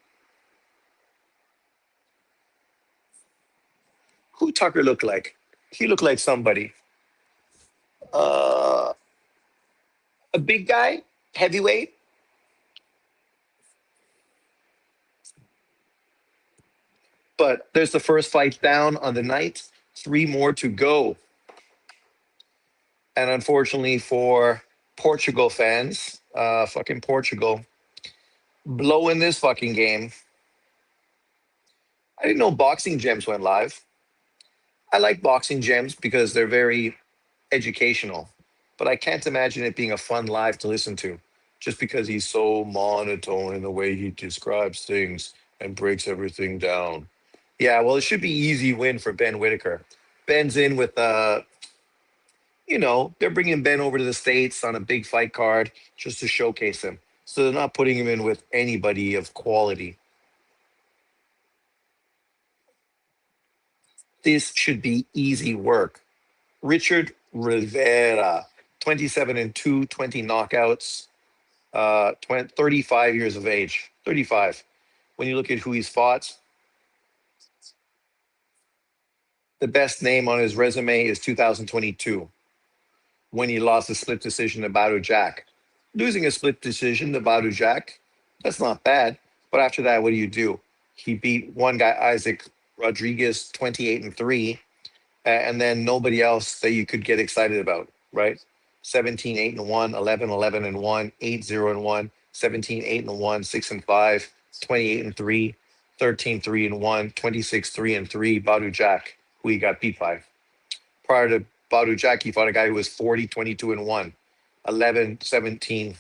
Who Tucker looked like? He looked like somebody. Uh, a big guy, heavyweight. But there's the first fight down on the night. Three more to go. And unfortunately for Portugal fans, fucking Portugal, blowing this fucking game. I didn't know Boxing Gems went live. I like Boxing Gems because they're very educational, but I can't imagine it being a fun live to listen to just because he's so monotone in the way he describes things and breaks everything down. Yeah, well, it should be easy win for Ben Whitaker. Ben's in with they're bringing Ben over to the States on a big fight card just to showcase him. So they're not putting him in with anybody of quality. This should be easy work. Richard Rivera, 27 and 2, 20 knockouts, 35 years of age. 35. When you look at who he's fought, the best name on his resume is 2022 when he lost a split decision to Badu Jack. Losing a split decision to Badu Jack, that's not bad. But after that, what do? He beat one guy, Isaac Rodriguez, 28 and 3, and then nobody else that you could get excited about, right? 17, 8 and 1, 11, 11 and 1, 8, 0 and 1, 17, 8 and 1, 6 and 5, 28 and 3, 13, 3 and 1, 26, 3 and 3, Badu Jack, who he got beat by. Prior to Badu Jack, he fought a guy who was 40, 22 and 1, 11, 17,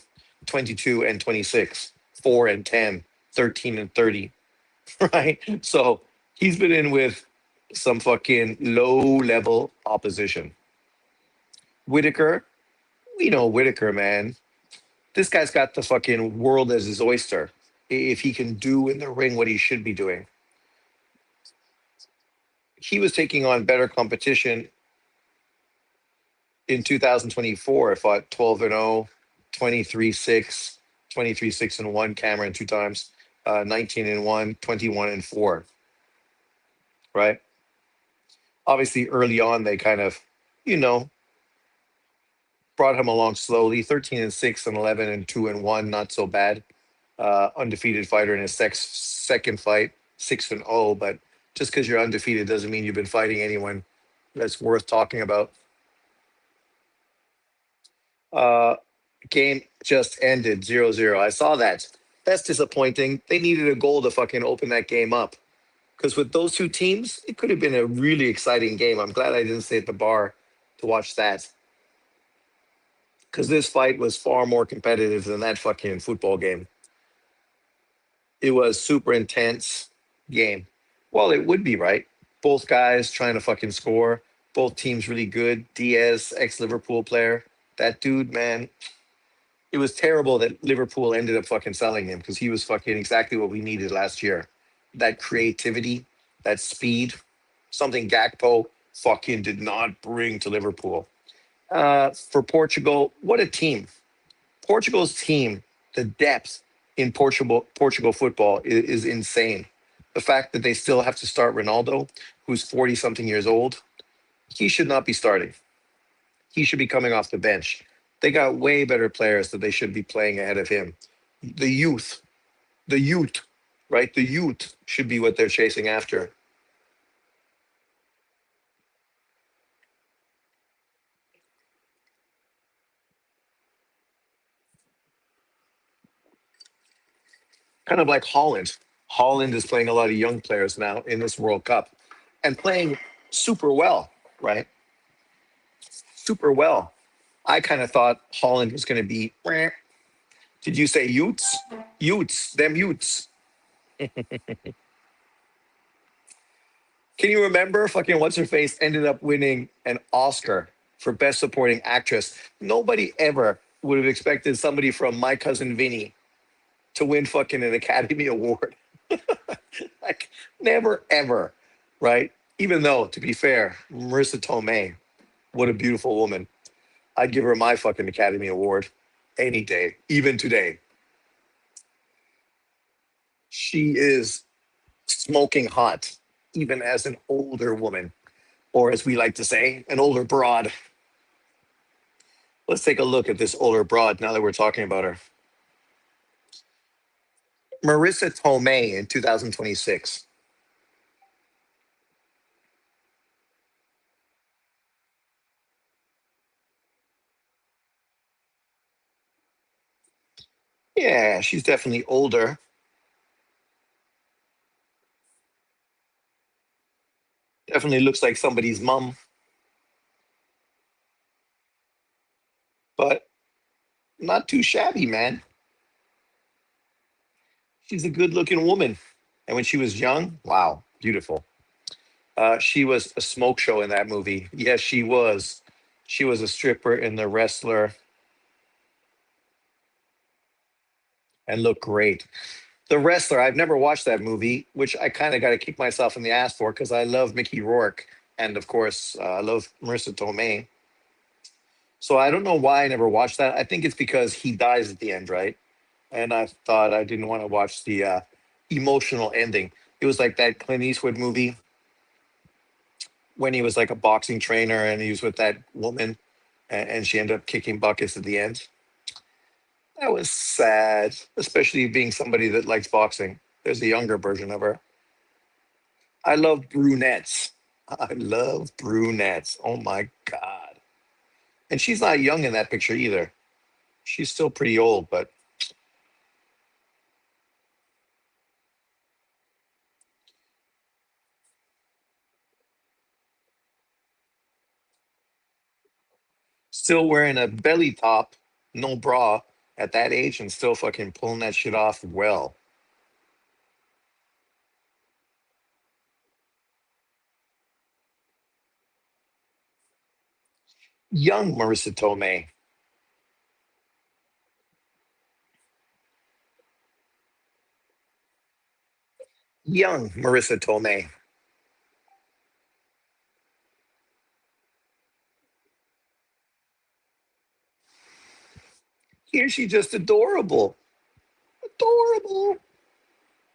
22 and 26, 4 and 10, 13-30, right? So he's been in with some fucking low level opposition. Whitaker, we know Whitaker, man. This guy's got the fucking world as his oyster. If he can do in the ring what he should be doing, he was taking on better competition in 2024. I fought 12-0, 23-6, 23-6-1, Cameron two times, 19-1, 21-4, right? Obviously, early on, they kind of, you know, brought him along slowly. 13-6 and 11-2-1, not so bad. Undefeated fighter in his second fight, 6-0. But just because you're undefeated doesn't mean you've been fighting anyone that's worth talking about. Uh, Game just ended 0-0. I saw that. That's disappointing. They needed a goal to fucking open that game up. Because with those two teams, it could have been a really exciting game. I'm glad I didn't stay at the bar to watch that. Because this fight was far more competitive than that fucking football game. It was super intense game. Well, it would be, right. Both guys trying to fucking score. Both teams really good. Diaz, ex-Liverpool player. That dude, man, it was terrible that Liverpool ended up fucking selling him because he was fucking exactly what we needed last year. That creativity, that speed, something Gakpo fucking did not bring to Liverpool. For Portugal, what a team. Portugal's team, the depth in Portugal football is insane. The fact that they still have to start Ronaldo, who's 40 something years old, he should not be starting. He should be coming off the bench. They got way better players that they should be playing ahead of him. The youth, the youth, right? The youth should be what they're chasing after. Kind of like Holland. Holland is playing a lot of young players now in this World Cup and playing super well, right? Super well. I kind of thought Holland was going to be. Did you say Utes? Utes, them Utes. Can you remember fucking what's her face ended up winning an Oscar for Best Supporting Actress? Nobody ever would have expected somebody from My Cousin Vinny to win fucking an Academy Award. Like, never ever, right? Even though, to be fair, Marissa Tomei, what a beautiful woman. I'd give her my fucking Academy Award any day, even today. She is smoking hot, even as an older woman, or as we like to say, an older broad. Let's take a look at this older broad now that we're talking about her. Marissa Tomei in 2026. Yeah, she's definitely older. Definitely looks like somebody's mom, but not too shabby, man. She's a good looking woman. And when she was young, wow, beautiful. She was a smoke show in that movie. Yes, she was. She was a stripper in The Wrestler and looked great. The Wrestler, I've never watched that movie, which I kind of got to kick myself in the ass for because I love Mickey Rourke. And of course, I love Marissa Tomei. So I don't know why I never watched that. I think it's because he dies at the end, right? And I thought I didn't want to watch the emotional ending. It was like that Clint Eastwood movie when he was like a boxing trainer and he was with that woman and she ended up kicking buckets at the end. That was sad, especially being somebody that likes boxing. There's a younger version of her. I love brunettes. I love brunettes. Oh my God. And she's not young in that picture either. She's still pretty old, but still wearing a belly top, no bra at that age and still fucking pulling that shit off well. Young Marissa Tomei. Young Marissa Tomei. Here she's just adorable. Adorable.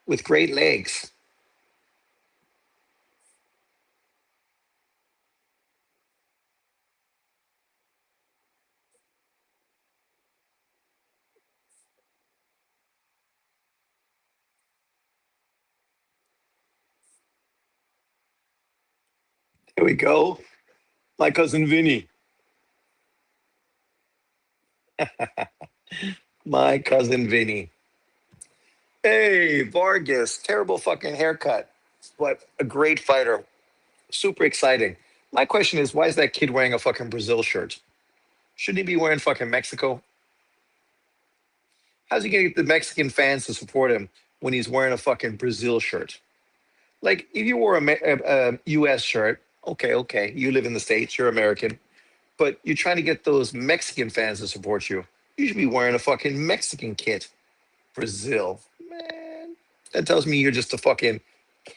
With great legs. Here we go. My cousin Vinny. My cousin Vinny. Hey, Vargas. Terrible fucking haircut. But a great fighter. Super exciting. My question is, why is that kid wearing a fucking Brazil shirt? Shouldn't he be wearing fucking Mexico? How's he gonna get the Mexican fans to support him when he's wearing a fucking Brazil shirt? Like, if you wore a U.S. shirt, okay, okay, you live in the States, you're American, but you're trying to get those Mexican fans to support you. You should be wearing a fucking Mexican kit. Brazil, man, that tells me you're just a fucking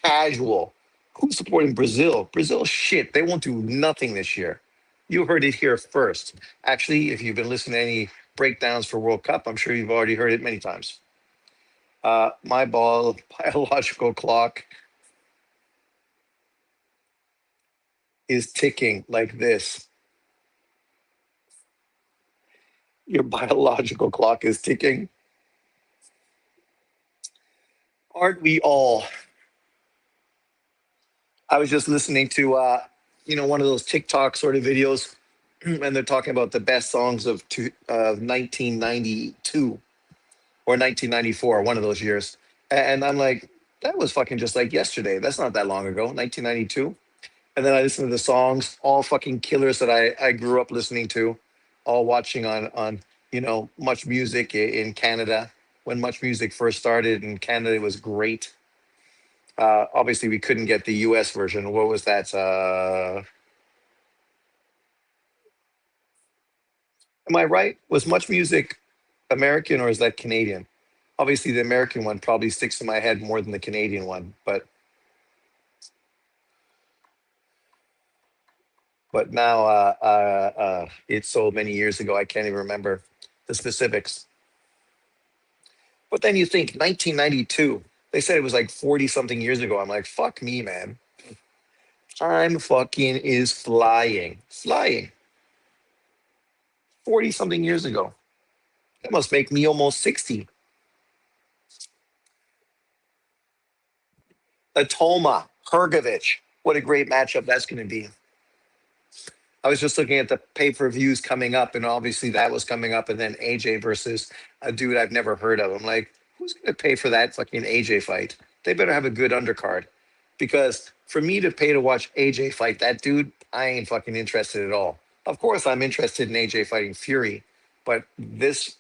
casual. Who's supporting Brazil? Brazil, shit, they won't do nothing this year. You heard it here first. Actually, if you've been listening to any breakdowns for World Cup, I'm sure you've already heard it many times. My ball biological clock is ticking like this. Your biological clock is ticking. Aren't we all? I was just listening to one of those TikTok sort of videos, and they're talking about the best songs of 1992 or 1994, one of those years. And I'm like, that was fucking just like yesterday. That's not that long ago, 1992. And then I listened to the songs, all fucking killers that I grew up listening to, all watching on Much Music in Canada. When Much Music first started in Canada, it was great. Obviously, we couldn't get the U.S. version. What was that? Am I right? Was Much Music American or is that Canadian? Obviously, the American one probably sticks in my head more than the Canadian one, but now it's so many years ago I can't even remember the specifics. But then you think 1992. They said it was like 40 something years ago. I'm like, fuck me, man. Time fucking is flying, flying. 40 something years ago. That must make me almost 60. Atoma, Hergovich. What a great matchup that's going to be. I was just looking at the pay-per-views coming up, and obviously that was coming up, and then AJ versus a dude I've never heard of. I'm like, who's going to pay for that fucking AJ fight? They better have a good undercard, because for me to pay to watch AJ fight that dude, I ain't fucking interested at all. Of course, I'm interested in AJ fighting Fury, but this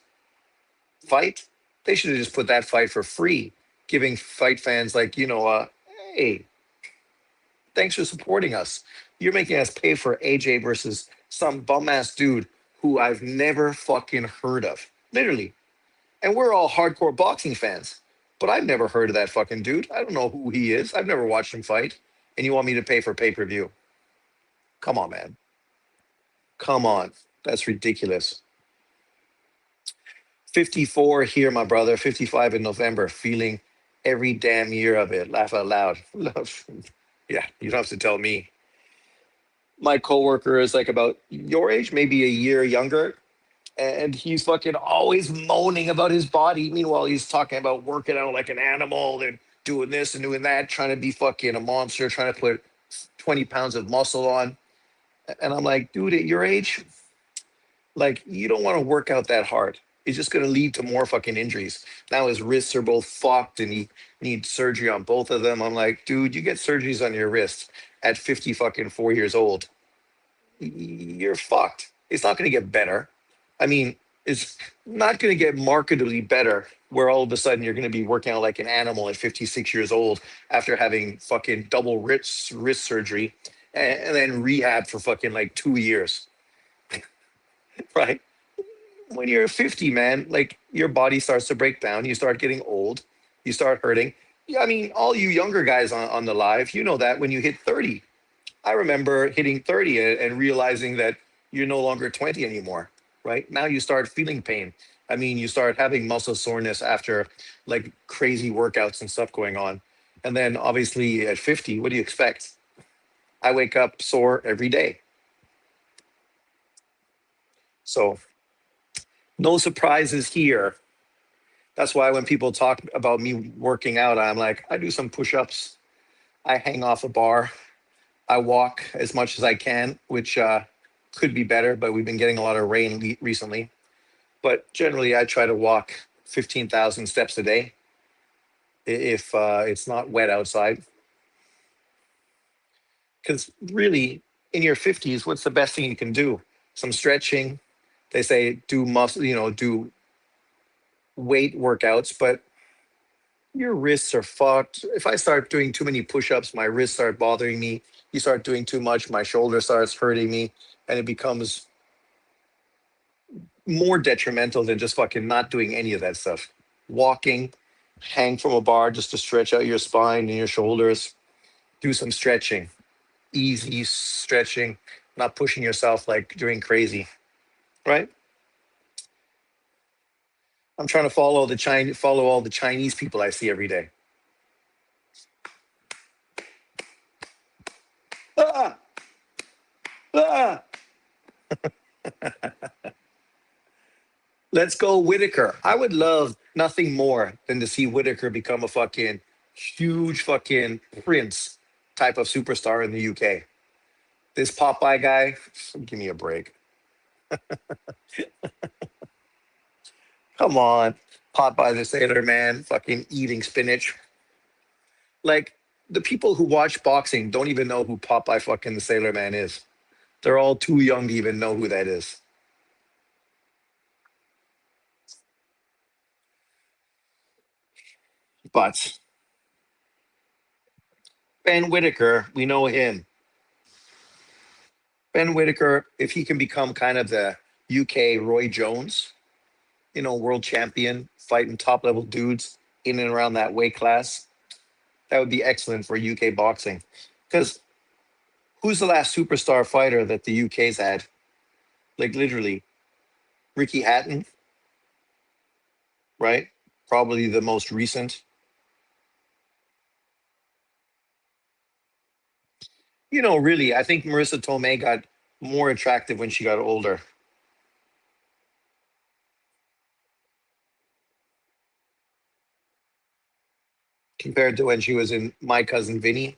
fight, they should have just put that fight for free, giving fight fans like, hey, thanks for supporting us. You're making us pay for AJ versus some bum ass dude who I've never fucking heard of. Literally. And we're all hardcore boxing fans. But I've never heard of that fucking dude. I don't know who he is. I've never watched him fight. And you want me to pay for pay-per-view? Come on, man. Come on. That's ridiculous. 54 here, my brother. 55 in November. Feeling every damn year of it. Laugh out loud. Yeah, you don't have to tell me. My coworker is like about your age, maybe a year younger, and he's fucking always moaning about his body. Meanwhile, he's talking about working out like an animal and doing this and doing that, trying to be fucking a monster, trying to put 20 pounds of muscle on. And I'm like, dude, at your age, like, you don't want to work out that hard. It's just going to lead to more fucking injuries. Now his wrists are both fucked and he needs surgery on both of them. I'm like, dude, you get surgeries on your wrists at 50 fucking 4 years old. You're fucked. It's not going to get better. I mean, it's not going to get markedly better where all of a sudden you're going to be working out like an animal at 56 years old after having fucking double wrist surgery and then rehab for fucking like 2 years. right? When you're 50, man, like your body starts to break down. You start getting old. You start hurting. Yeah, I mean, all you younger guys on the live, you know that when you hit 30. I remember hitting 30 and realizing that you're no longer 20 anymore, right? Now you start feeling pain. I mean, you start having muscle soreness after like crazy workouts and stuff going on. And then obviously at 50, what do you expect? I wake up sore every day. So no surprises here. That's why when people talk about me working out, I'm like, I do some push ups, I hang off a bar, I walk as much as I can, which could be better, but we've been getting a lot of rain recently. But generally, I try to walk 15,000 steps a day if it's not wet outside. Because really, in your 50s, what's the best thing you can do? Some stretching. They say do muscle, do weight workouts, but your wrists are fucked. If I start doing too many push-ups, my wrists start bothering me. You start doing too much, my shoulder starts hurting me, and it becomes more detrimental than just fucking not doing any of that stuff. Walking, hang from a bar just to stretch out your spine and your shoulders. Do some stretching, easy stretching, not pushing yourself like doing crazy, right? I'm trying to follow all the Chinese people I see every day. Ah, ah. Let's go Whitaker. I would love nothing more than to see Whitaker become a fucking huge fucking prince type of superstar in the UK. This Popeye guy, give me a break. Come on. Popeye the Sailor Man, fucking eating spinach. Like, the people who watch boxing don't even know who Popeye fucking the Sailor Man is. They're all too young to even know who that is. But Ben Whitaker, we know him. Ben Whitaker, if he can become kind of the UK Roy Jones, world champion, fighting top level dudes in and around that weight class, that would be excellent for UK boxing. Because who's the last superstar fighter that the UK's had? Like literally, Ricky Hatton, right? Probably the most recent. Really, I think Marissa Tomei got more attractive when she got older compared to when she was in My Cousin Vinny.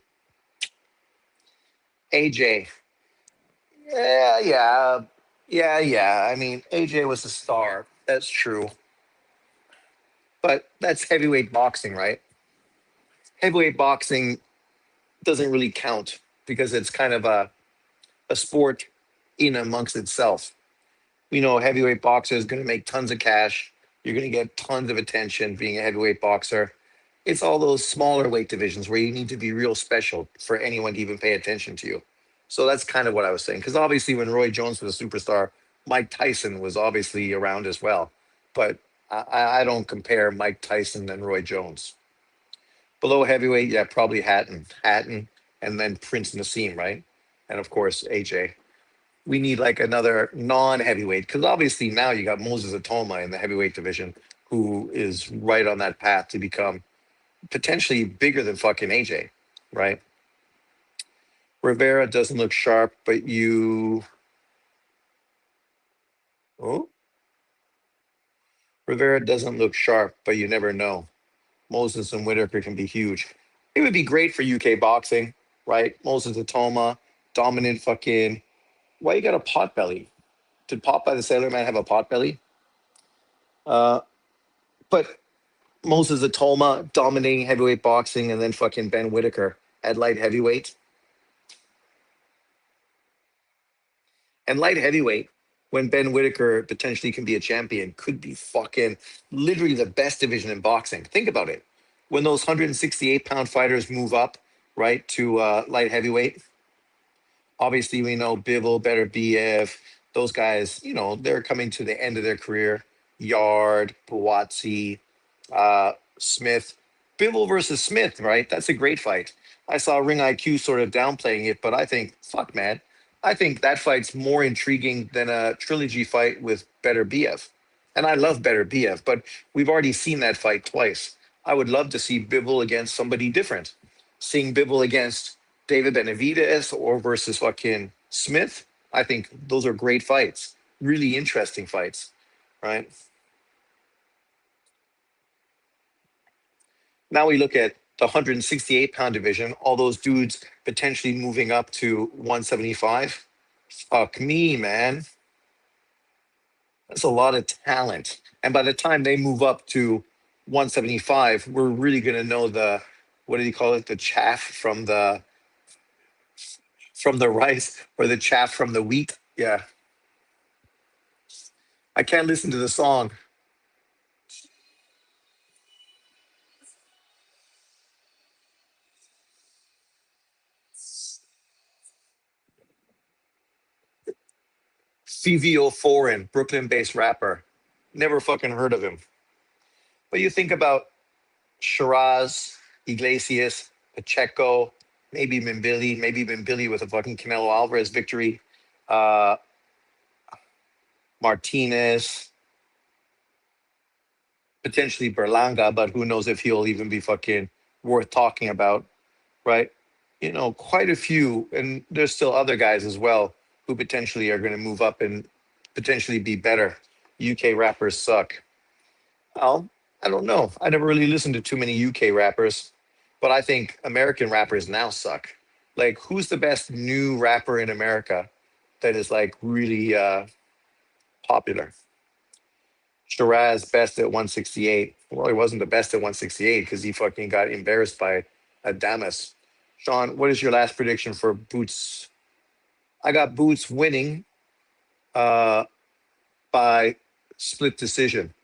AJ, yeah, yeah, yeah. I mean, AJ was a star. That's true. But that's heavyweight boxing, right? Heavyweight boxing doesn't really count because it's kind of a sport in amongst itself. A heavyweight boxer is going to make tons of cash. You're going to get tons of attention being a heavyweight boxer. It's all those smaller weight divisions where you need to be real special for anyone to even pay attention to you. So that's kind of what I was saying. Because obviously, when Roy Jones was a superstar, Mike Tyson was obviously around as well. But I don't compare Mike Tyson and Roy Jones. Below heavyweight, yeah, probably Hatton, and then Prince Nassim, right? And of course, AJ. We need like another non-heavyweight because obviously now you got Moses Atoma in the heavyweight division, who is right on that path to become potentially bigger than fucking AJ, right? Rivera doesn't look sharp, but oh, Rivera doesn't look sharp, but you never know. Moses and Whitaker can be huge. It would be great for UK boxing, right? Moses Atoma, dominant fucking. Why you got a pot belly? Did Popeye the Sailor Man have a pot belly? Uh, but Moses Atoma dominating heavyweight boxing, and then fucking Ben Whitaker at light heavyweight. And light heavyweight, when Ben Whitaker potentially can be a champion, could be fucking literally the best division in boxing. Think about it. When those 168-pound fighters move up, right, to light heavyweight, obviously we know Bivol, Better BF, Those guys, they're coming to the end of their career. Yard, Buatsi, Smith, Bivol versus Smith, right? That's a great fight. I saw Ring IQ sort of downplaying it, but I think, fuck, man, I think that fight's more intriguing than a trilogy fight with Better BF. And I love Better BF, but we've already seen that fight twice. I would love to see Bivol against somebody different. Seeing Bivol against David Benavidez or versus fucking Smith, I think those are great fights, really interesting fights, right? Now we look at the 168-pound division, all those dudes potentially moving up to 175. Fuck me, man. That's a lot of talent. And by the time they move up to 175, we're really going to know the, what do you call it? The chaff from the rice or the chaff from the wheat. Yeah. I can't listen to the song. CVO Foreign, Brooklyn-based rapper. Never fucking heard of him. But you think about Shiraz, Iglesias, Pacheco, maybe even Billy with a fucking Canelo Alvarez victory, uh, Martinez, potentially Berlanga, but who knows if he'll even be fucking worth talking about, right? Quite a few, and there's still other guys as well who potentially are going to move up and potentially be better. UK rappers suck. Well, I don't know. I never really listened to too many UK rappers, but I think American rappers now suck. Like, who's the best new rapper in America that is like really popular? Shiraz best at 168. Well, he wasn't the best at 168 because he fucking got embarrassed by Adamas. Sean, what is your last prediction for Boots? I got Boots winning uh, by split decision,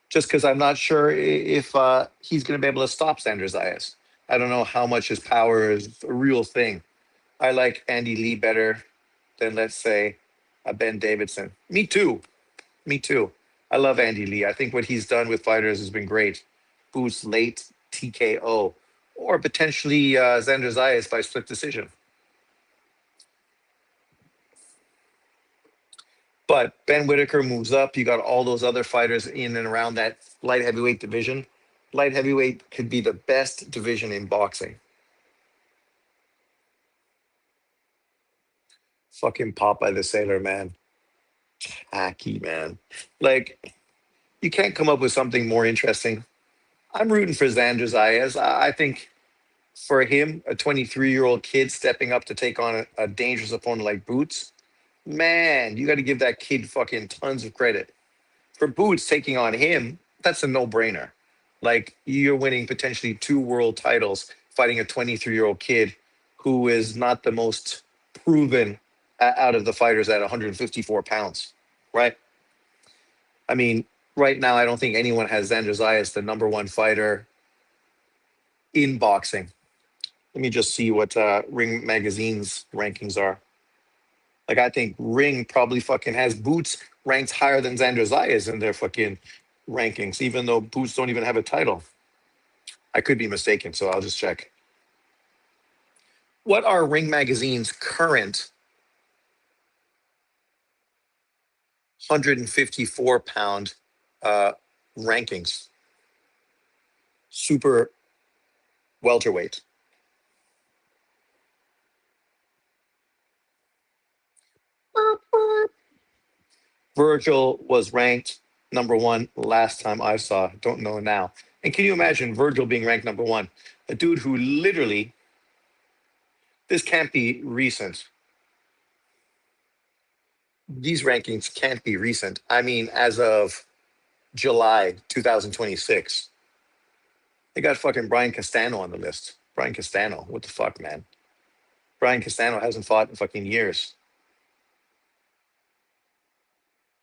just because I'm not sure if he's going to be able to stop Sanders Zayas. I don't know how much his power is a real thing. I like Andy Lee better than, let's say, a Ben Davidson. Me too. Me too. I love Andy Lee. I think what he's done with fighters has been great. Boots late TKO or potentially Xander Zayas by split decision. But Ben Whitaker moves up. You got all those other fighters in and around that light heavyweight division. Light heavyweight could be the best division in boxing. Fucking Popeye the Sailor, man. Tacky, man. Like, you can't come up with something more interesting. I'm rooting for Xander Zayas. I think for him, a 23-year-old kid stepping up to take on a dangerous opponent like Boots, man, you got to give that kid fucking tons of credit. For Boots taking on him, that's a no-brainer. Like, you're winning potentially two world titles fighting a 23-year-old kid who is not the most proven out of the fighters at 154 pounds, right? I mean, right now, I don't think anyone has Xander Zayas the number one fighter in boxing. Let me just see what Ring Magazine's rankings are. Like, I think Ring probably fucking has Boots ranked higher than Xander Zayas in their fucking rankings, even though Boots don't even have a title. I could be mistaken, so I'll just check. What are Ring Magazine's current 154-pound rankings? Super welterweight. Virgil was ranked number one last time I saw. Don't know now. And can you imagine Virgil being ranked number one? A dude who literally, this can't be recent. These rankings can't be recent. I mean, as of July 2026, they got fucking Brian Castano on the list. Brian Castano, what the fuck, man? Brian Castano hasn't fought in fucking years.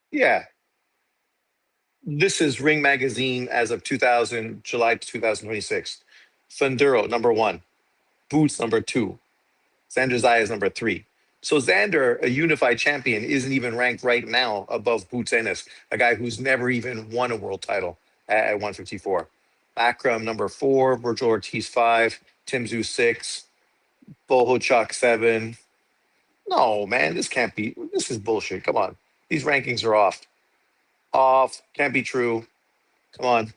Yeah, this is Ring Magazine as of 2000, July 2026. Funduro, number one. Boots, number two. Xander Zayas, number three. So Xander, a unified champion, isn't even ranked right now above Boots Ennis, a guy who's never even won a world title at 154. Akram number four, Virgil Ortiz five, Tim Tszyu six, Bohochuk seven. No, man, this can't be. This is bullshit. Come on, these rankings are off. Off. Can't be true. Come on.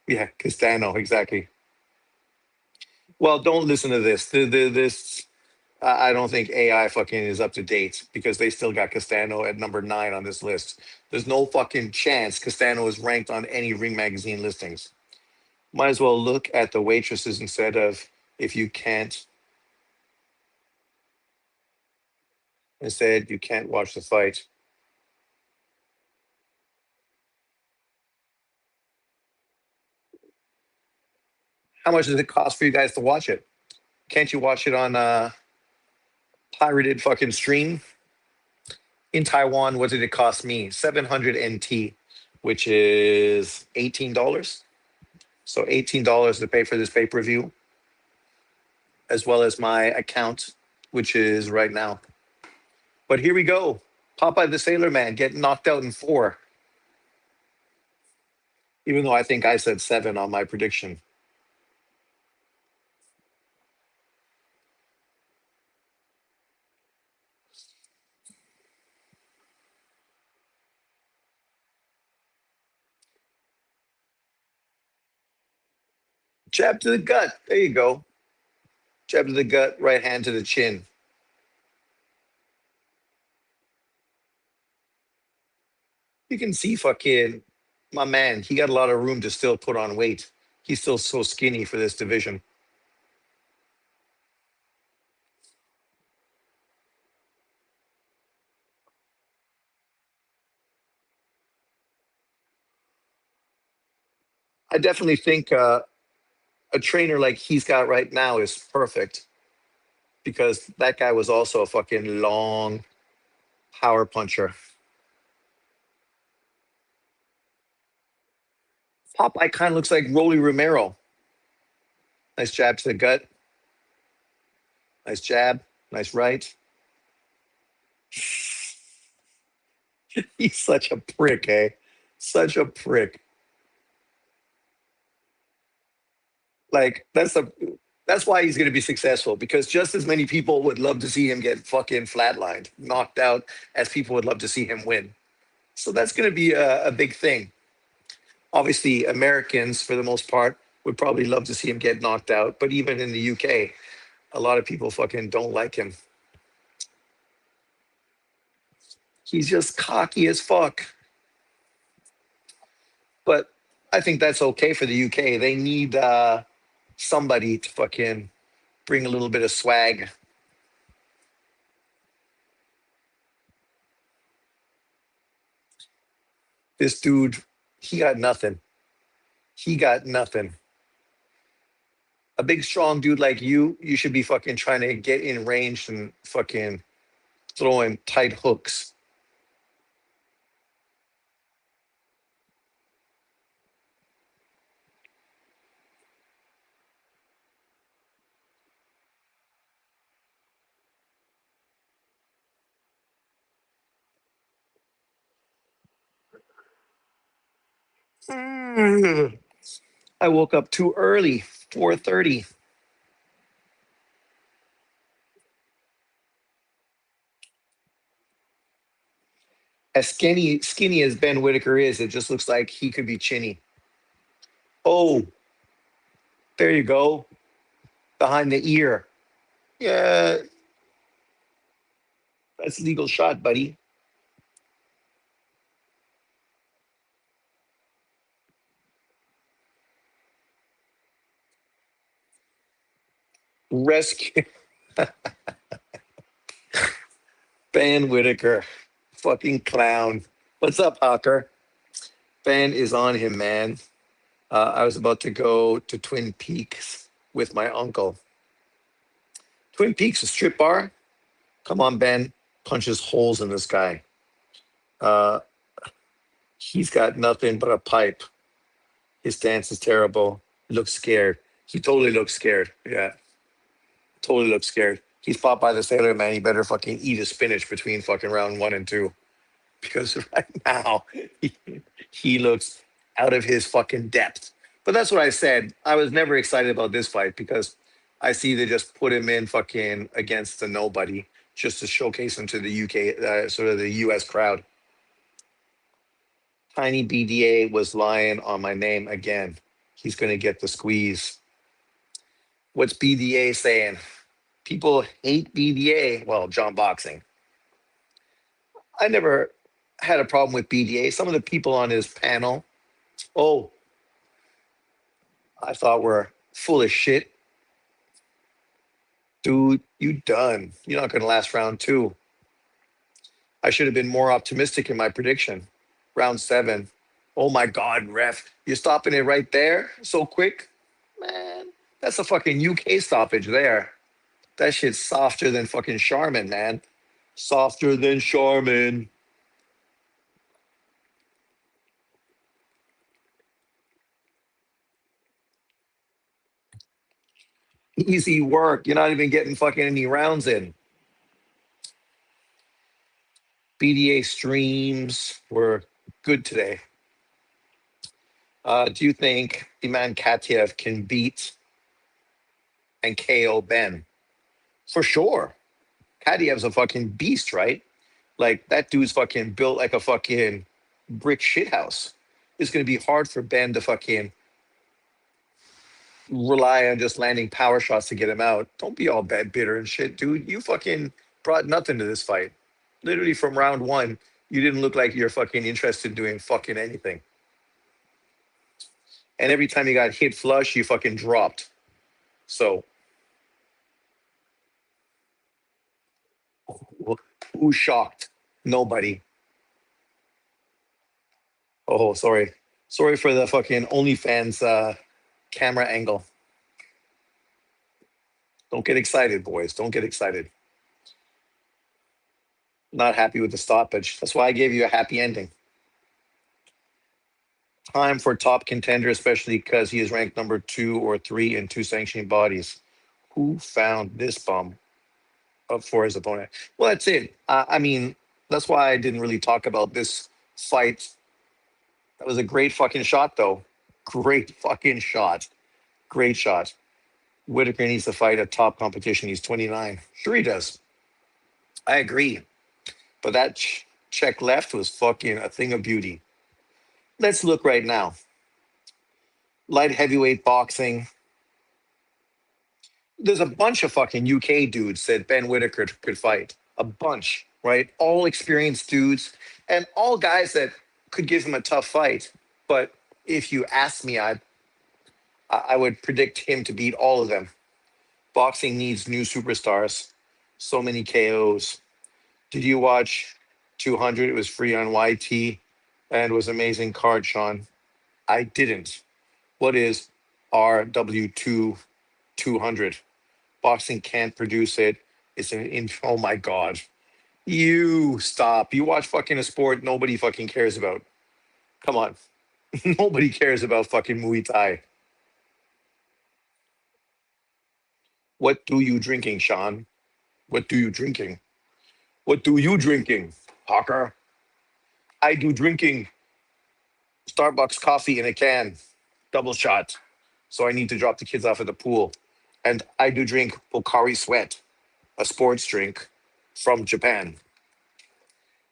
Yeah, Castano, exactly. Well, don't listen to this. This I don't think AI fucking is up to date because they still got Castano at number nine on this list. There's no fucking chance Castano is ranked on any Ring Magazine listings. Might as well look at the waitresses instead of if you can't. Instead, you can't watch the fight. How much does it cost for you guys to watch it? Can't you watch it on pirated fucking stream? In Taiwan, what did it cost me? 700 NT, which is $18. So $18 to pay for this pay-per-view, as well as my account, which is right now. But here we go. Popeye the Sailor Man getting knocked out in four, even though I think I said seven on my prediction. Jab to the gut. There you go. Jab to the gut, right hand to the chin. You can see fucking my man. He got a lot of room to still put on weight. He's still so skinny for this division. I definitely think a trainer like he's got right now is perfect because that guy was also a fucking long power puncher. Popeye kind of looks like Rolly Romero. Nice jab to the gut. Nice jab. Nice right. He's such a prick, eh? Such a prick. Like that's why he's going to be successful because just as many people would love to see him get fucking flatlined, knocked out, as people would love to see him win. So that's going to be a big thing. Obviously, Americans, for the most part, would probably love to see him get knocked out. But even in the UK, a lot of people fucking don't like him. He's just cocky as fuck. But I think that's okay for the UK. They need somebody to fucking bring a little bit of swag. This dude, he got nothing. He got nothing. A big, strong dude like you should be fucking trying to get in range and fucking throwing tight hooks. Mm. I woke up too early, 4:30. As skinny as Ben Whitaker is, it just looks like he could be chinny. Oh, there you go. Behind the ear. Yeah, that's a legal shot, buddy. Rescue Ben Whitaker. Fucking clown. What's up, Hawker? Ben is on him, man. I was about to go to Twin Peaks with my uncle. Twin Peaks, a strip bar? Come on, Ben. Punches holes in this guy. Uh, he's got nothing but a pipe. His stance is terrible. He looks scared. He totally looks scared. Yeah, totally looks scared. He's fought by the Sailor Man. He better fucking eat his spinach between fucking round one and two because right now he, he looks out of his fucking depth. But that's what I said. I was never excited about this fight because I see they just put him in fucking against the nobody just to showcase him to the UK, sort of the US crowd. Tiny BDA was lying on my name again. He's going to get the squeeze. What's BDA saying? People hate BDA. Well, John Boxing. I never had a problem with BDA. Some of the people on his panel, oh, I thought were full of shit. Dude, you done. You're not going to last round two. I should have been more optimistic in my prediction. Round seven. Oh my God, ref. You're stopping it right there so quick? Man, that's a fucking UK stoppage there. That shit's softer than fucking Charmin, man. Softer than Charmin. Easy work. You're not even getting fucking any rounds in. BDA streams were good today. Do you think Iman Katiev can beat and KO Ben? For sure. Kadiev's a fucking beast, right? Like that dude's fucking built like a fucking brick shithouse. It's gonna be hard for Ben to fucking rely on just landing power shots to get him out. Don't be all bad, bitter and shit, dude. You fucking brought nothing to this fight. Literally from round one, you didn't look like you're fucking interested in doing fucking anything. And every time you got hit flush, you fucking dropped. So who's shocked? Nobody. Oh, sorry. Sorry for the fucking OnlyFans camera angle. Don't get excited, boys. Don't get excited. Not happy with the stoppage. That's why I gave you a happy ending. Time for top contender, especially because he is ranked number 2 or 3 in 2 sanctioning bodies. Who found this bum up for his opponent? Well, that's it. I mean, that's why I didn't really talk about this fight. That was a great fucking shot, though. Great fucking shot. Great shot. Whitaker needs to fight at top competition. He's 29. Sure, he does. I agree. But that check left was fucking a thing of beauty. Let's look right now. Light heavyweight boxing. There's a bunch of fucking UK dudes that Ben Whitaker could fight. A bunch, right? All experienced dudes and all guys that could give him a tough fight. But if you ask me, I would predict him to beat all of them. Boxing needs new superstars. So many KOs. Did you watch 200? It was free on YT and was amazing card, Sean. I didn't. What is RW2 200? Boxing can't produce it. It's oh my God. You stop. You watch fucking a sport nobody fucking cares about. Come on. Nobody cares about fucking Muay Thai. What do you drinking, Sean? What do you drinking? What do you drinking, Hawker? I do drinking Starbucks coffee in a can, double shot. So I need to drop the kids off at the pool. And I do drink Pocari Sweat, a sports drink from Japan,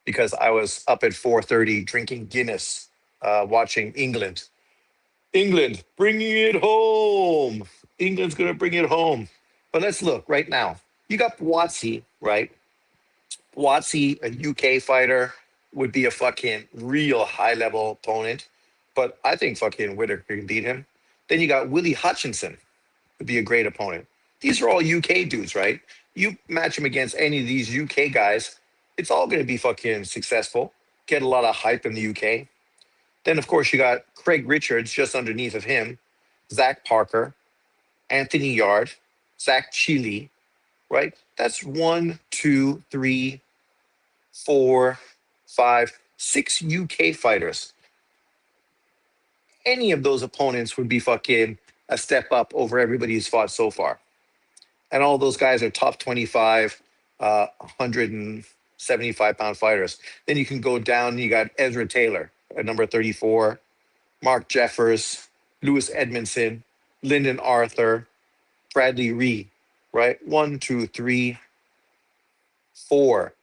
because I was up at 4:30 drinking Guinness, watching England. England, bringing it home. England's going to bring it home. But let's look right now. You got Watsy, right? Watsy, a UK fighter, would be a fucking real high level opponent. But I think fucking Whitaker can beat him. Then you got Willie Hutchinson, would be a great opponent. These are all UK dudes, right? You match him against any of these UK guys, it's all going to be fucking successful. Get a lot of hype in the UK. Then, of course, you got Craig Richards just underneath of him, Zach Parker, Anthony Yard, Zach Chile, right? That's 1, 2, 3, 4, 5, 6 UK fighters. Any of those opponents would be fucking a step up over everybody who's fought so far. And all those guys are top 25, 175-pound fighters. Then you can go down, you got Ezra Taylor at number 34, Mark Jeffers, Lewis Edmondson, Lyndon Arthur, Bradley Ree, right? One, two, three, four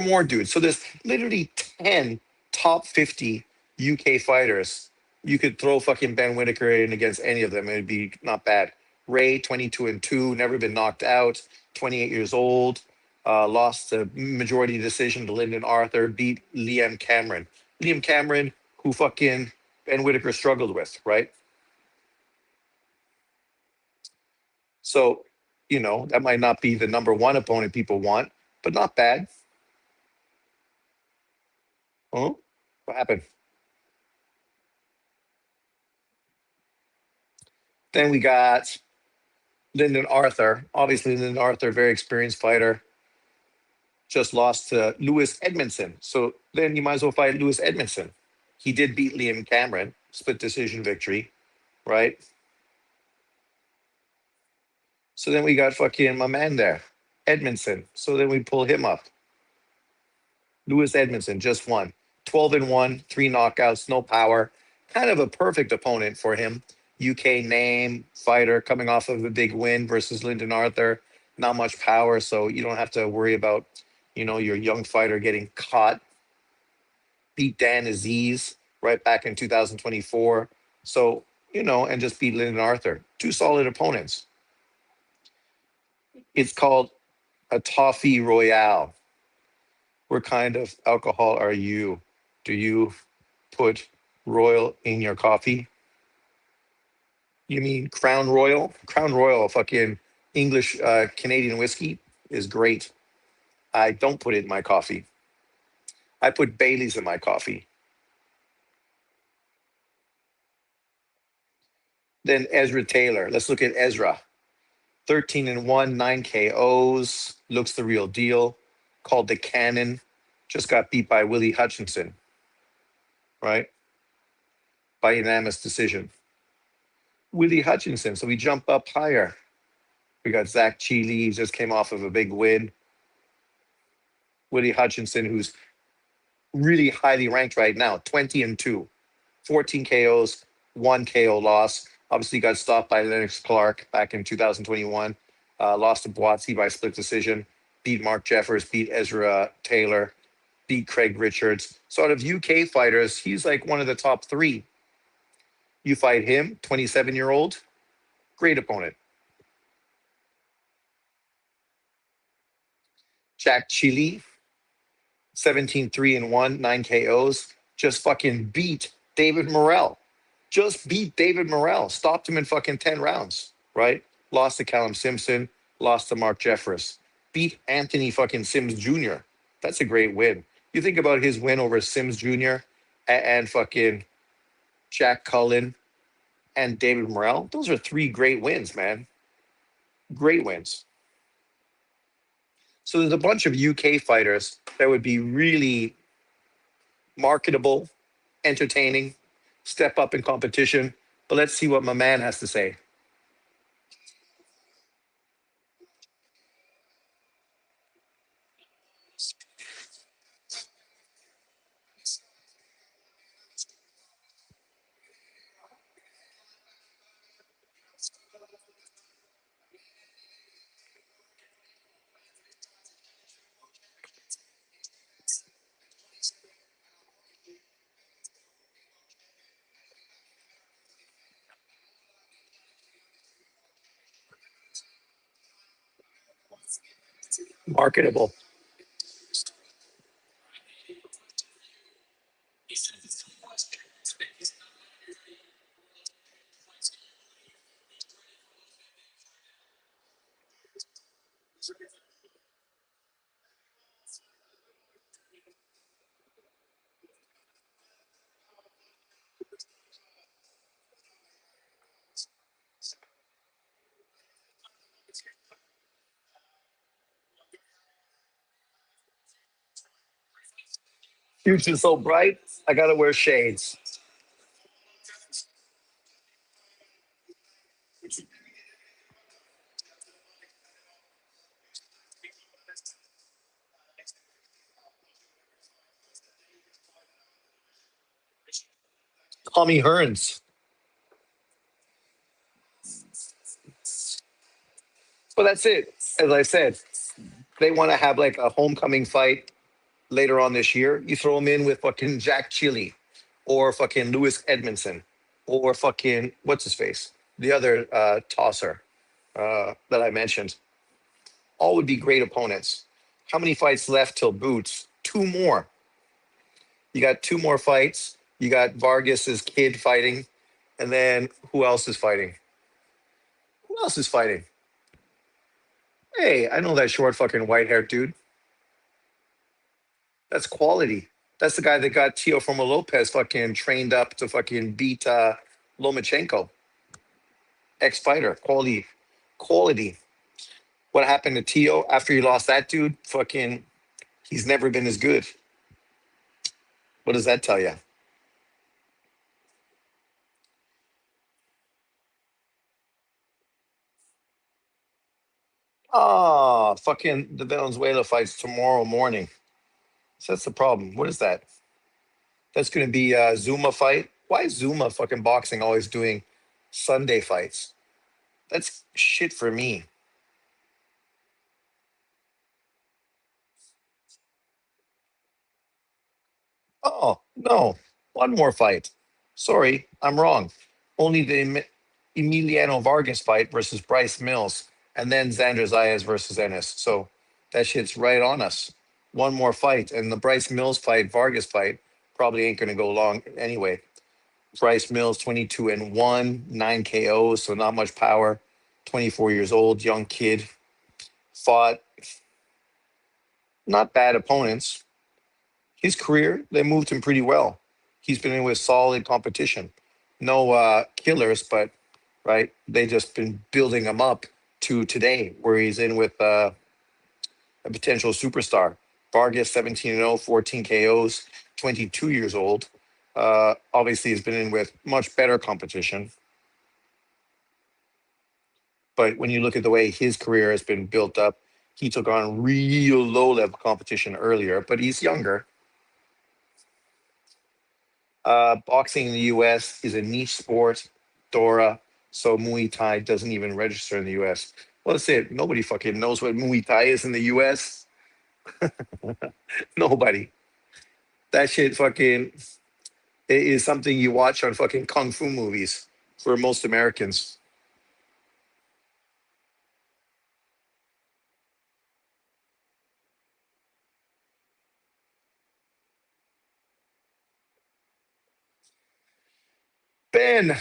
more dudes. So there's literally 10 top 50 UK fighters. You could throw fucking Ben Whitaker in against any of them. It'd be not bad. Ray, 22 and 2, never been knocked out, 28 years old, lost the majority decision to Lyndon Arthur, beat Liam Cameron. Liam Cameron, who fucking Ben Whitaker struggled with, right? So, that might not be the number one opponent people want, but not bad. Oh, what happened? Then we got Lyndon Arthur. Obviously, Lyndon Arthur, very experienced fighter, just lost to Lewis Edmondson. So then you might as well fight Lewis Edmondson. He did beat Liam Cameron, split decision victory, right? So then we got fucking my man there, Edmondson. So then we pull him up. Lewis Edmondson just won 12 and 1, three knockouts, no power. Kind of a perfect opponent for him. UK name, fighter coming off of a big win versus Lyndon Arthur. Not much power, so you don't have to worry about, your young fighter getting caught. Beat Dan Aziz right back in 2024. So, and just beat Lyndon Arthur. Two solid opponents. It's called a toffee royale. What kind of alcohol are you? Do you put Royal in your coffee? You mean Crown Royal? Crown Royal, fucking English Canadian whiskey, is great. I don't put it in my coffee. I put Bailey's in my coffee. Then Ezra Taylor. Let's look at Ezra. 13 and 1, 9 KOs. Looks the real deal. Called the Cannon. Just got beat by Willie Hutchinson, right? By unanimous decision. Willie Hutchinson. So we jump up higher. We got Zach Cheely. He just came off of a big win. Willie Hutchinson, who's really highly ranked right now, 20 and 2, 14 KOs, 1 KO loss. Obviously got stopped by Lennox Clark back in 2021. Lost to Boatsy by split decision. Beat Mark Jeffers, beat Ezra Taylor, beat Craig Richards. So out of UK fighters, he's like one of the top three. You fight him, 27-year-old, great opponent. Jack Chili, 17-3 and 1, 9 KOs. Just fucking beat David Morrell. Just beat David Morrell. Stopped him in fucking 10 rounds, right? Lost to Callum Simpson. Lost to Mark Jeffers. Beat Anthony fucking Sims Jr. That's a great win. You think about his win over Sims Jr. and fucking Jack Cullen and David Morrell. Those are three great wins, man. Great wins. So there's a bunch of UK fighters that would be really marketable, entertaining, step up in competition. But let's see what my man has to say. Marketable. Future's so bright, I gotta wear shades. Tommy Hearns. But that's it. As I said, they want to have like a homecoming fight later on this year. You throw him in with fucking Jack Chili or fucking Lewis Edmondson or fucking what's his face, the other tosser that I mentioned. All would be great opponents. How many fights left till Boots? Two more. You got two more fights. You got Vargas's kid fighting, and then who else is fighting? Who else is fighting? Hey, I know that short fucking white haired dude. That's quality. That's the guy that got Teofimo Lopez fucking trained up to fucking beat Lomachenko, ex fighter. Quality, quality. What happened to Teo after he lost that dude? Fucking, he's never been as good. What does that tell you? Ah, fucking the Venezuela fights tomorrow morning. So that's the problem. What is that? That's going to be a Zuma fight. Why is Zuma fucking boxing always doing Sunday fights? That's shit for me. Oh, no. One more fight. Sorry, I'm wrong. Only the Emiliano Vargas fight versus Bryce Mills, and then Xander Zayas versus Ennis. So that shit's right on us. One more fight. And the Bryce Mills fight, Vargas fight, probably ain't going to go long anyway. Bryce Mills, 22 and 1, 9 KOs, so not much power. 24 years old, young kid. Fought not bad opponents. His career, they moved him pretty well. He's been in with solid competition. No killers, but right, they just been building him up to today, where he's in with a potential superstar. Vargas, 17 and 0, 14 KOs, 22 years old. Obviously, has been in with much better competition. But when you look at the way his career has been built up, he took on real low level competition earlier, but he's younger. Boxing in the US is a niche sport, Dora, so Muay Thai doesn't even register in the US. Well, that's it. Nobody fucking knows what Muay Thai is in the US. Nobody. That shit fucking is something you watch on fucking kung fu movies for most Americans. Ben,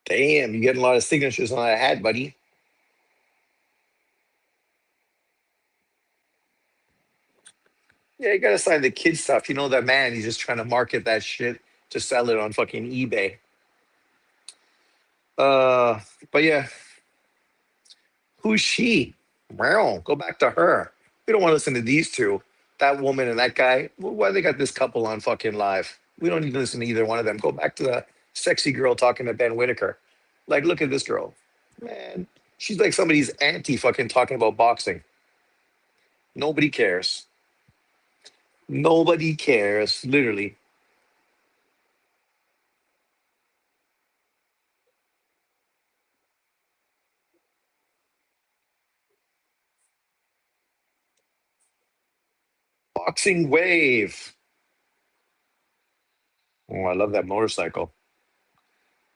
damn, you getting a lot of signatures on that hat, buddy. Yeah, you gotta sign the kid stuff. You know that man, he's just trying to market that shit to sell it on fucking eBay. Uh, but yeah, who's she? Well, go back to her. We don't want to listen to these two. That woman and that guy. Why they got this couple on fucking live? We don't need to listen to either one of them. Go back to the sexy girl talking to Ben Whitaker. Like, look at this girl. Man, she's like somebody's auntie fucking talking about boxing. Nobody cares. Nobody cares. Literally. Boxing wave. Oh, I love that motorcycle.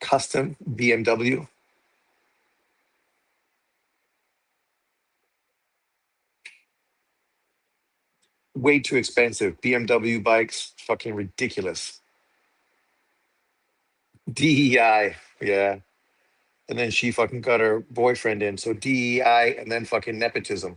Custom BMW. Way too expensive. BMW bikes, fucking ridiculous. DEI. Yeah. And then she fucking got her boyfriend in. So DEI and then fucking nepotism.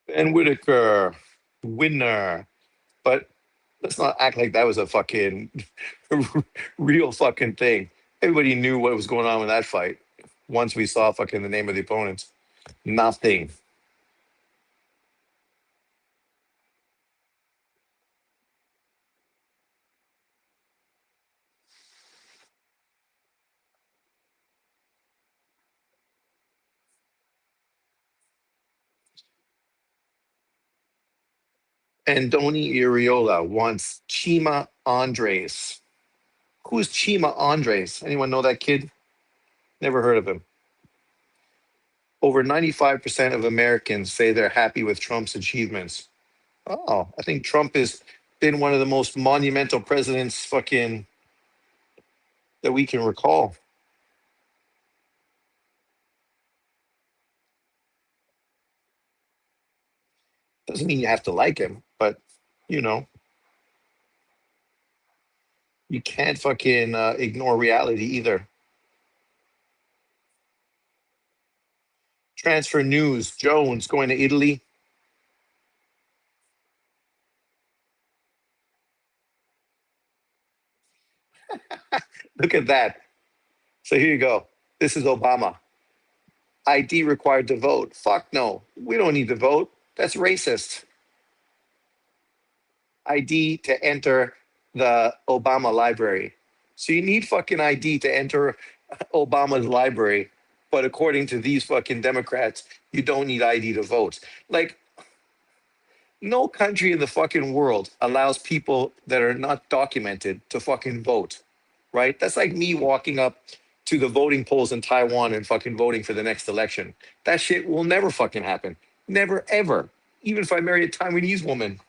Ben Whitaker, winner. But Let's not act like that was a fucking real fucking thing. Everybody knew what was going on with that fight. Once we saw fucking the name of the opponents, nothing. Andoni Iriola wants Chima Andres. Who's Chima Andres? Anyone know that kid? Never heard of him. Over 95% of Americans say they're happy with Trump's achievements. Oh, I think Trump has been one of the most monumental presidents fucking that we can recall. Doesn't mean you have to like him, but you know, you can't fucking ignore reality either. Transfer news: Jones going to Italy. Look at that. So here you go. This is Obama. ID required to vote. Fuck no. We don't need to vote. That's racist. ID to enter the Obama library. So you need fucking ID to enter Obama's library. But according to these fucking Democrats, you don't need ID to vote. Like, no country in the fucking world allows people that are not documented to fucking vote, right? That's like me walking up to the voting polls in Taiwan and fucking voting for the next election. That shit will never fucking happen. Never, ever. Even if I marry a Taiwanese woman,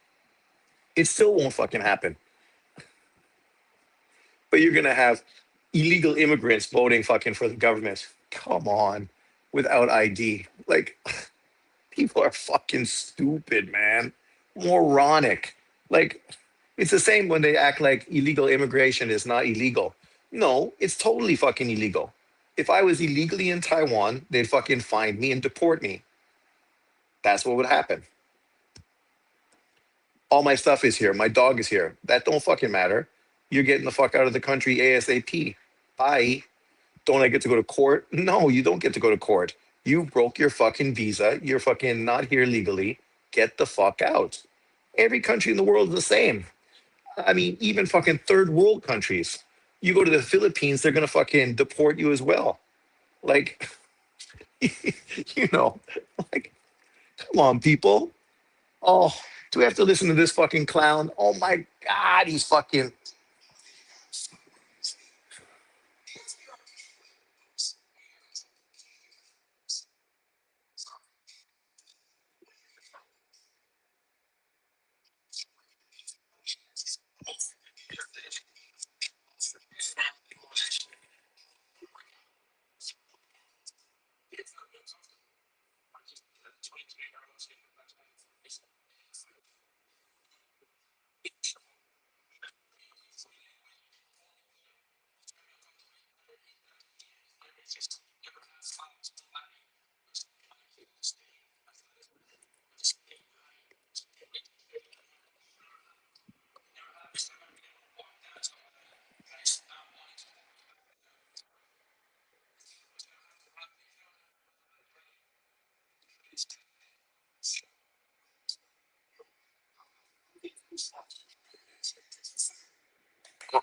it still won't fucking happen. But you're gonna have illegal immigrants voting fucking for the government. Come on, without ID. Like, people are fucking stupid, man. Moronic. Like, it's the same when they act like illegal immigration is not illegal. No, it's totally fucking illegal. If I was illegally in Taiwan, they'd fucking find me and deport me. That's what would happen. All my stuff is here. My dog is here. That don't fucking matter. You're getting the fuck out of the country ASAP. Bye. Don't I get to go to court? No, you don't get to go to court. You broke your fucking visa. You're fucking not here legally. Get the fuck out. Every country in the world is the same. I mean, even fucking third world countries. You go to the Philippines, they're gonna fucking deport you as well. Like, you know, like, come on, people. Oh, do we have to listen to this fucking clown? Oh my God, he's fucking.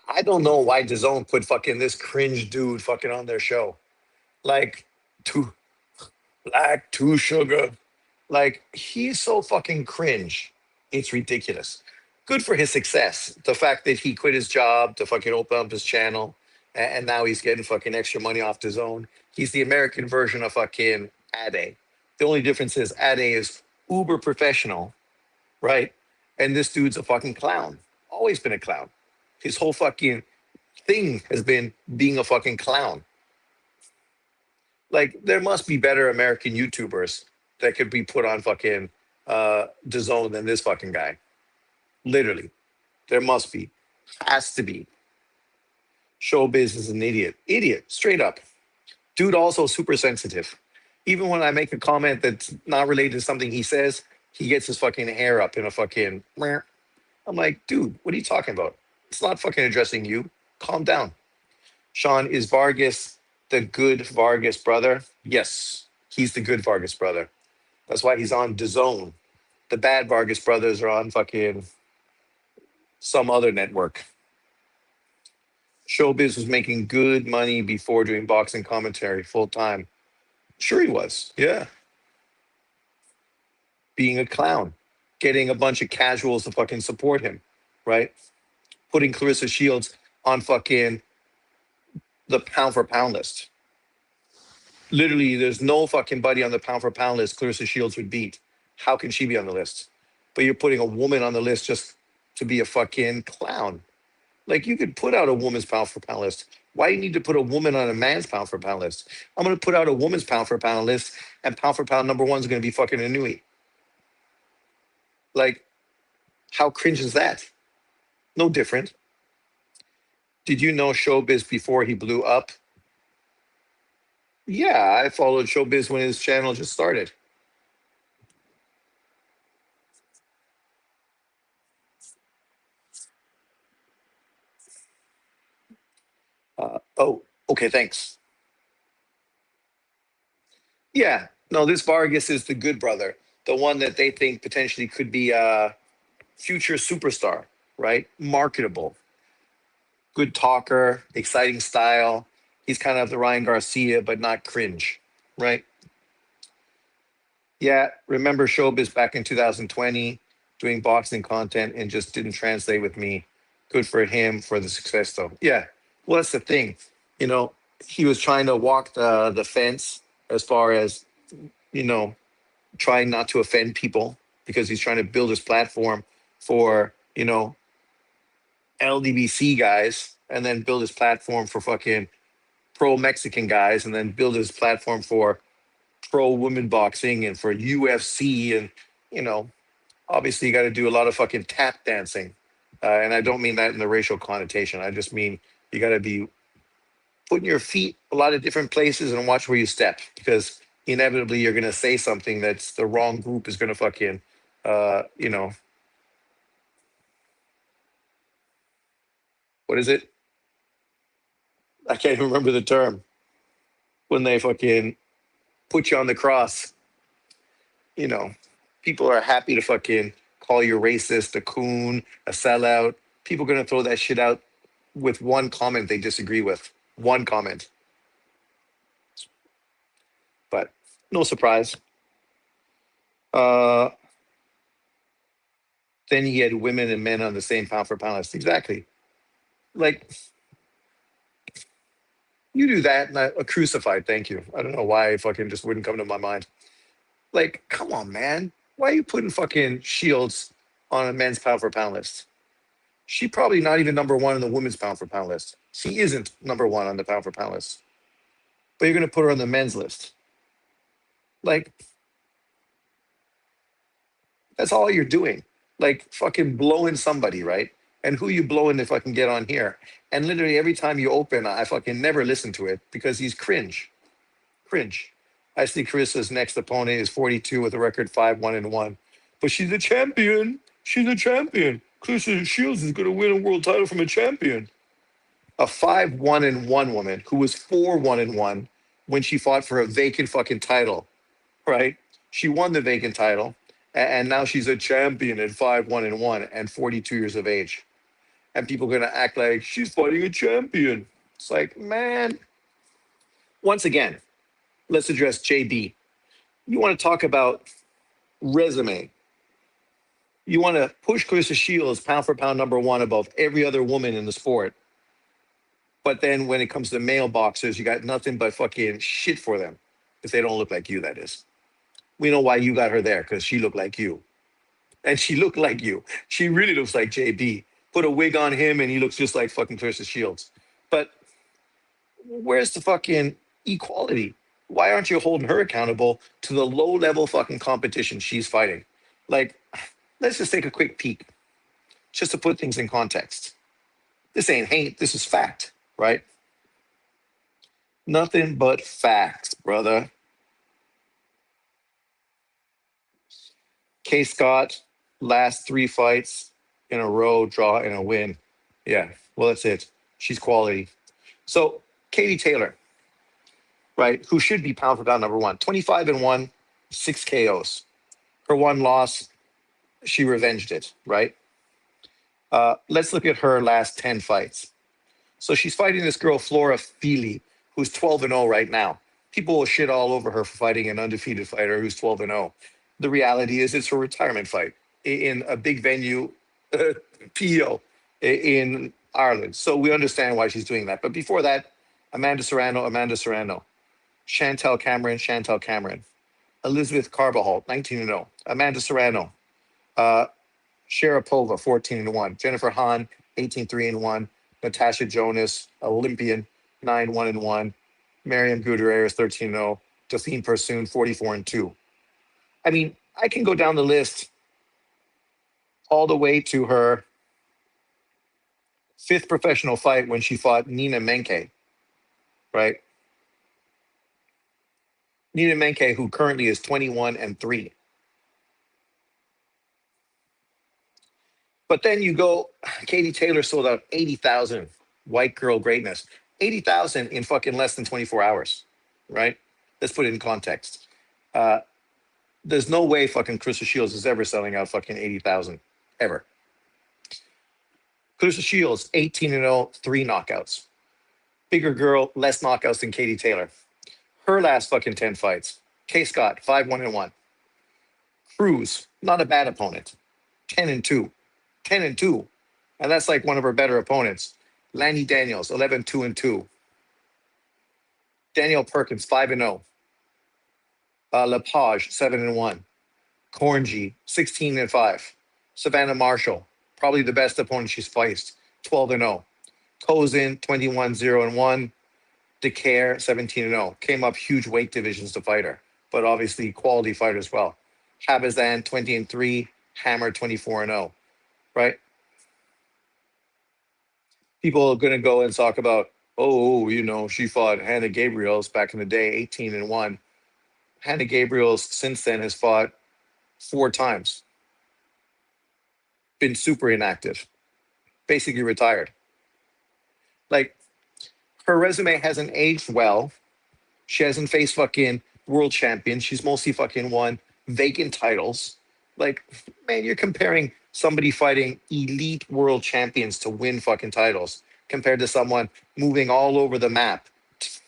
I don't know why DAZN put fucking this cringe dude fucking on their show. Like, too black, too sugar. Like, he's so fucking cringe. It's ridiculous. Good for his success. The fact that he quit his job to fucking open up his channel and now he's getting fucking extra money off his own. He's the American version of fucking Ade. The only difference is Ade is uber professional, right? And this dude's a fucking clown. Always been a clown. His whole fucking thing has been being a fucking clown. Like, there must be better American YouTubers that could be put on fucking DAZN than this fucking guy. Literally, there must be, has to be. Showbiz is an idiot, straight up. Dude, also super sensitive. Even when I make a comment that's not related to something he says, he gets his fucking hair up in a fucking. I'm like, dude, what are you talking about? It's not fucking addressing you. Calm down. Sean, is Vargas the good Vargas brother? Yes, he's the good Vargas brother. That's why he's on DAZN. The bad Vargas brothers are on fucking some other network. Showbiz was making good money before doing boxing commentary full time. Sure, he was. Yeah. Being a clown, getting a bunch of casuals to fucking support him, right? Putting Clarissa Shields on fucking the pound for pound list. Literally, there's no fucking buddy on the pound for pound list Clarissa Shields would beat. How can she be on the list? But you're putting a woman on the list just to be a fucking clown. Like, you could put out a woman's pound for pound list. Why do you need to put a woman on a man's pound for pound list? I'm going to put out a woman's pound for pound list, and pound for pound number one is going to be fucking Inui. Like, how cringe is that? No different. Did you know Showbiz before he blew up? Yeah, I followed Showbiz when his channel just started. Oh, okay, thanks. Yeah, no, this Vargas is the good brother, the one that they think potentially could be a future superstar, right? Marketable, good talker, exciting style. He's kind of the Ryan Garcia, but not cringe, right? Yeah, remember Showbiz back in 2020 doing boxing content and just didn't translate with me. Good for him for the success, though. Yeah, well, that's the thing. You know, he was trying to walk the fence as far as, you know, trying not to offend people because he's trying to build his platform for, LDBC guys, and then build his platform for fucking pro Mexican guys, and then build his platform for pro women boxing and for UFC. And, you know, obviously you got to do a lot of fucking tap dancing. And I don't mean that in the racial connotation. I just mean you got to be putting your feet a lot of different places and watch where you step, because inevitably you're going to say something that's the wrong group is going to fucking, you know, what is it? I can't even remember the term when they fucking put you on the cross. You know, people are happy to fucking call you racist, a coon, a sellout. People going to throw that shit out with one comment they disagree with. One comment. But no surprise. Uh, then you get women and men on the same pound for pound list. Exactly. Like, you do that and a crucified, thank you. I don't know why it fucking just wouldn't come to my mind. Like, come on, man. Why are you putting fucking Shields on a men's pound for pound list? She probably not even number one on the women's pound for pound list. She isn't number one on the pound for pound list. But you're gonna put her on the men's list. Like, that's all you're doing. Like, fucking blowing somebody, right? And who you blowing if I can get on here? And literally every time you open, I fucking never listen to it because he's cringe. Cringe. I see Carissa's next opponent is 42 with a record 5-1-1. But she's a champion. She's a champion. Clarissa Shields is gonna win a world title from a champion. A 5-1-1 woman who was 4-1-1 when she fought for a vacant fucking title, right? She won the vacant title, and now she's a champion at 5-1-1 and 42 years of age. And people are gonna act like she's fighting a champion. It's like, man. Once again, let's address JB. You want to talk about resume? You want to push Clarissa Shields pound for pound number one above every other woman in the sport. But then when it comes to male boxers, you got nothing but fucking shit for them. If they don't look like you, that is. We know why you got her there, because she looked like you. And she looked like you. She really looks like JB. Put a wig on him and he looks just like fucking Clarissa Shields. But where's the fucking equality? Why aren't you holding her accountable to the low level fucking competition she's fighting? Like, let's just take a quick peek, just to put things in context. This ain't hate, this is fact, right? Nothing but facts, brother. K. Scott, last three fights in a row, draw, and a win. Yeah, well, that's it. She's quality. So Katie Taylor, right, who should be pound for pound number one, 25-1, 6 KOs. Her one loss, she revenged it, right? Let's look at her last 10 fights. So she's fighting this girl, Flora Feely, who's 12-0 right now. People will shit all over her for fighting an undefeated fighter who's 12-0. The reality is it's her retirement fight in a big venue, PO, in Ireland. So we understand why she's doing that. But before that, Amanda Serrano, Chantel Cameron, Elizabeth Carbajal, 19-0, Amanda Serrano, uh, Sharapova, 14-1, Jennifer Hahn, 18-3-1, Natasha Jonas, Olympian, 9-1-1, Mariam Gutierrez, 13-0, Delphine Persoon, 44-2. I mean, I can go down the list all the way to her fifth professional fight when she fought Nina Menke, right? Nina Menke, who currently is 21-3. But then you go, Katie Taylor sold out 80,000 white girl greatness, 80,000 in fucking less than 24 hours, right? Let's put it in context. Uh, there's no way fucking Clarissa Shields is ever selling out fucking 80,000, ever. Clarissa Shields, 18-0, 3 knockouts. Bigger girl, less knockouts than Katie Taylor. Her last fucking 10 fights. Kay Scott, 5-1-1. Cruz, not a bad opponent, 10-2. 10-2. And that's like one of her better opponents. Lanny Daniels, 11-2-2. Danielle Perkins, 5-0. Lepage, 7-1. Corngy, 16-5. Savannah Marshall, probably the best opponent she's faced, 12-0. Kozin, 21-0-1. DeCare, 17-0. Came up huge weight divisions to fight her, but obviously quality fighter as well. Habazan, 20-3. Hammer, 24-0. Right? People are going to go and talk about, oh, she fought Hannah Gabriels back in the day, 18-1. Hannah Gabriels since then has fought 4 times, been super inactive, basically retired. Like, her resume hasn't aged well. She hasn't faced fucking world champions. She's mostly fucking won vacant titles. Like, man, you're comparing somebody fighting elite world champions to win fucking titles compared to someone moving all over the map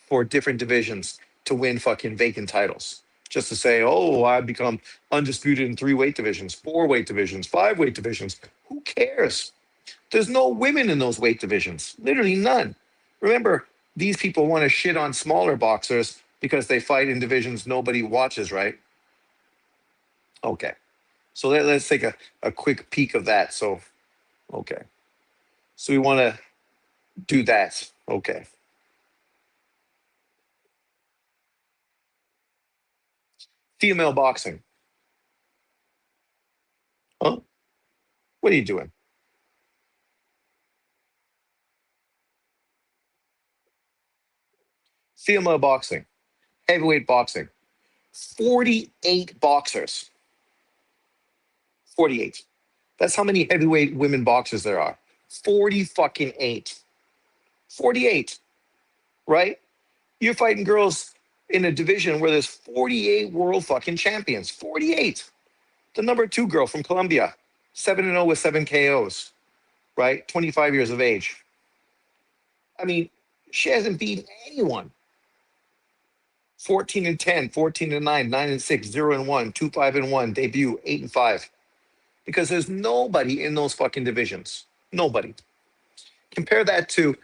for different divisions to win fucking vacant titles. Just to say, oh, I've become undisputed in 3 weight divisions, 4 weight divisions, 5 weight divisions. Who cares? There's no women in those weight divisions, literally none. Remember, these people want to shit on smaller boxers because they fight in divisions nobody watches, right? Okay. So let's take a quick peek of that. So, okay. So we want to do that. Okay. Female boxing. Huh? What are you doing? Female boxing. Heavyweight boxing. 48 boxers. 48. That's how many heavyweight women boxers there are. 40 fucking 8. 48, right? You're fighting girls in a division where there's 48 world fucking champions. 48. The number 2 girl from Colombia, 7-0 with 7 KOs, right? 25 years of age. I mean, she hasn't beaten anyone. 14-10, 14-9, 9-6, 0-1, 2-5-1, debut, 8-5. Because there's nobody in those fucking divisions. Nobody. Compare that to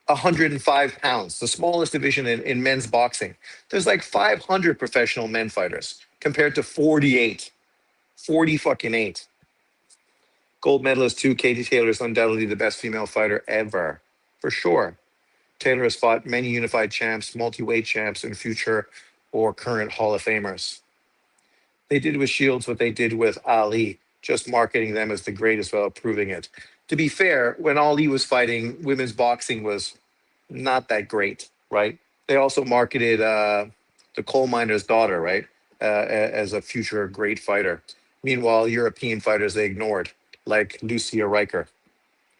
105 pounds, the smallest division in men's boxing. There's like 500 professional men fighters compared to 48. 40 fucking 8. Gold medalist too. Katie Taylor is undoubtedly the best female fighter ever, for sure. Taylor has fought many unified champs, multi-weight champs, and future or current Hall of Famers. They did with Shields what they did with Ali, just marketing them as the greatest without proving it. To be fair, when Ali was fighting, women's boxing was not that great, right? They also marketed the coal miner's daughter, right, as a future great fighter. Meanwhile, European fighters they ignored. like Lucia Riker,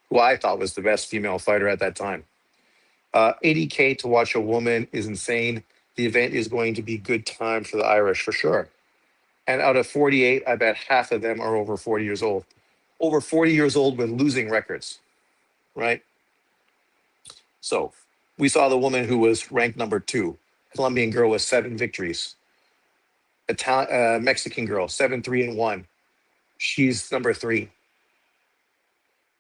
who I thought was the best female fighter at that time. 80K to watch a woman is insane. The event is going to be good time for the Irish for sure. And out of 48, I bet half of them are over 40 years old. Over 40 years old with losing records, right? So we saw the woman who was ranked number two, Colombian girl with 7 victories. Mexican girl, 7-3-1. She's number three.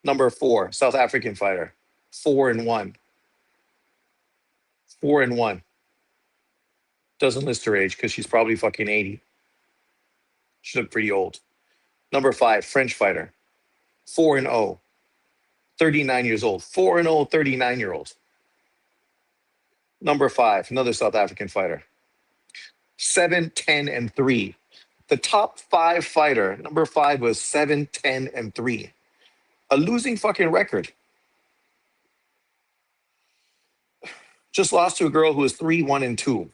Number four, South African fighter, 4-1. 4-1. Doesn't list her age because she's probably fucking 80. She looked pretty old. Number five, French fighter, 4-0. 39 years old. 4-0, 39-year-old. Number five, another South African fighter, 7-10-3. The top five fighter, number five, was 7-10-3. A losing fucking record. Just lost to a girl who was 3-1-2.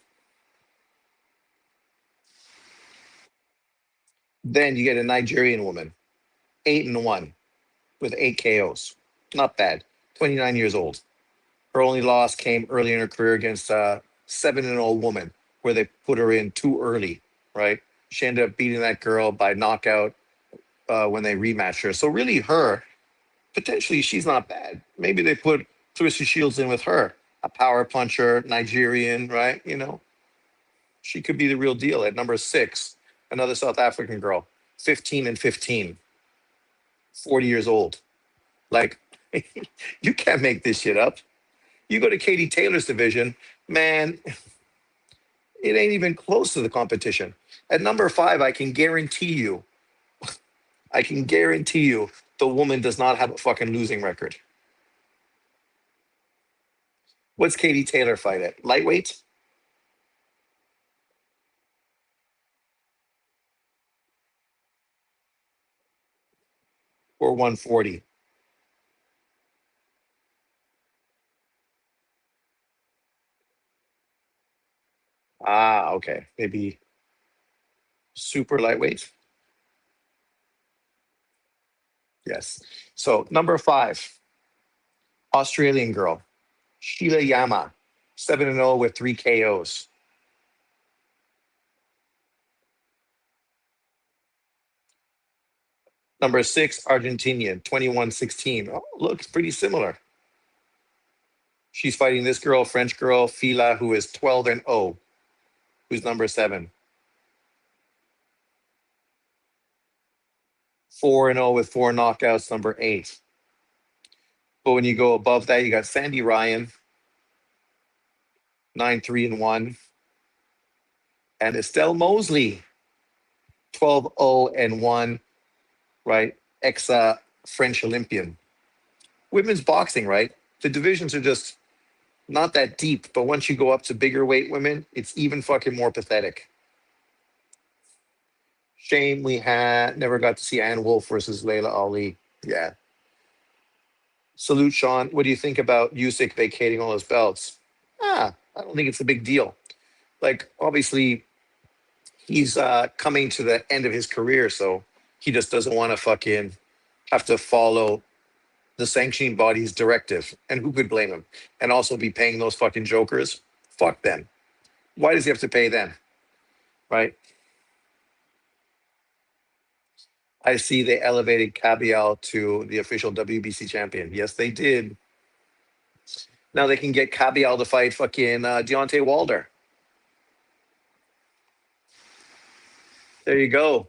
Then you get a Nigerian woman, 8-1 with 8 KOs. Not bad. 29 years old. Her only loss came early in her career against a 7-0 woman, where they put her in too early, right? She ended up beating that girl by knockout when they rematched her. So really, her potentially she's not bad. Maybe they put Clarissa Shields in with her, a power puncher, Nigerian, right? You know, she could be the real deal. At number six, another South African girl, 15-15, 40 years old. Like, you can't make this shit up. You go to Katie Taylor's division, man, it ain't even close to the competition. At number five, I can guarantee you the woman does not have a fucking losing record. What's Katie Taylor fight at? Lightweight? Or 140? Ah, okay. Maybe super lightweight? Yes. So number five, Australian girl, Sheila Yama, 7-0 with 3 KOs. Number six, Argentinian, 21-16. Oh, looks pretty similar. She's fighting this girl, French girl, Fila, who is 12-0, who's number seven. 4-0 with 4 knockouts, number eight. But when you go above that, you got Sandy Ryan, 9-3-1, and Estelle Mosley, 12-0-1, right? Ex French Olympian. Women's boxing, right? The divisions are just not that deep, but once you go up to bigger weight women, it's even fucking more pathetic. Shame we had never got to see Ann Wolf versus Layla Ali. Yeah. Salute, Sean. What do you think about Usyk vacating all his belts? I don't think it's a big deal. Like, obviously, he's coming to the end of his career, so he just doesn't want to fucking have to follow the sanctioning body's directive. And who could blame him? And also be paying those fucking jokers? Fuck them. Why does he have to pay them? Right? I see they elevated Cabial to the official WBC champion. Yes, they did. Now they can get Cabial to fight fucking Deontay Wilder. There you go.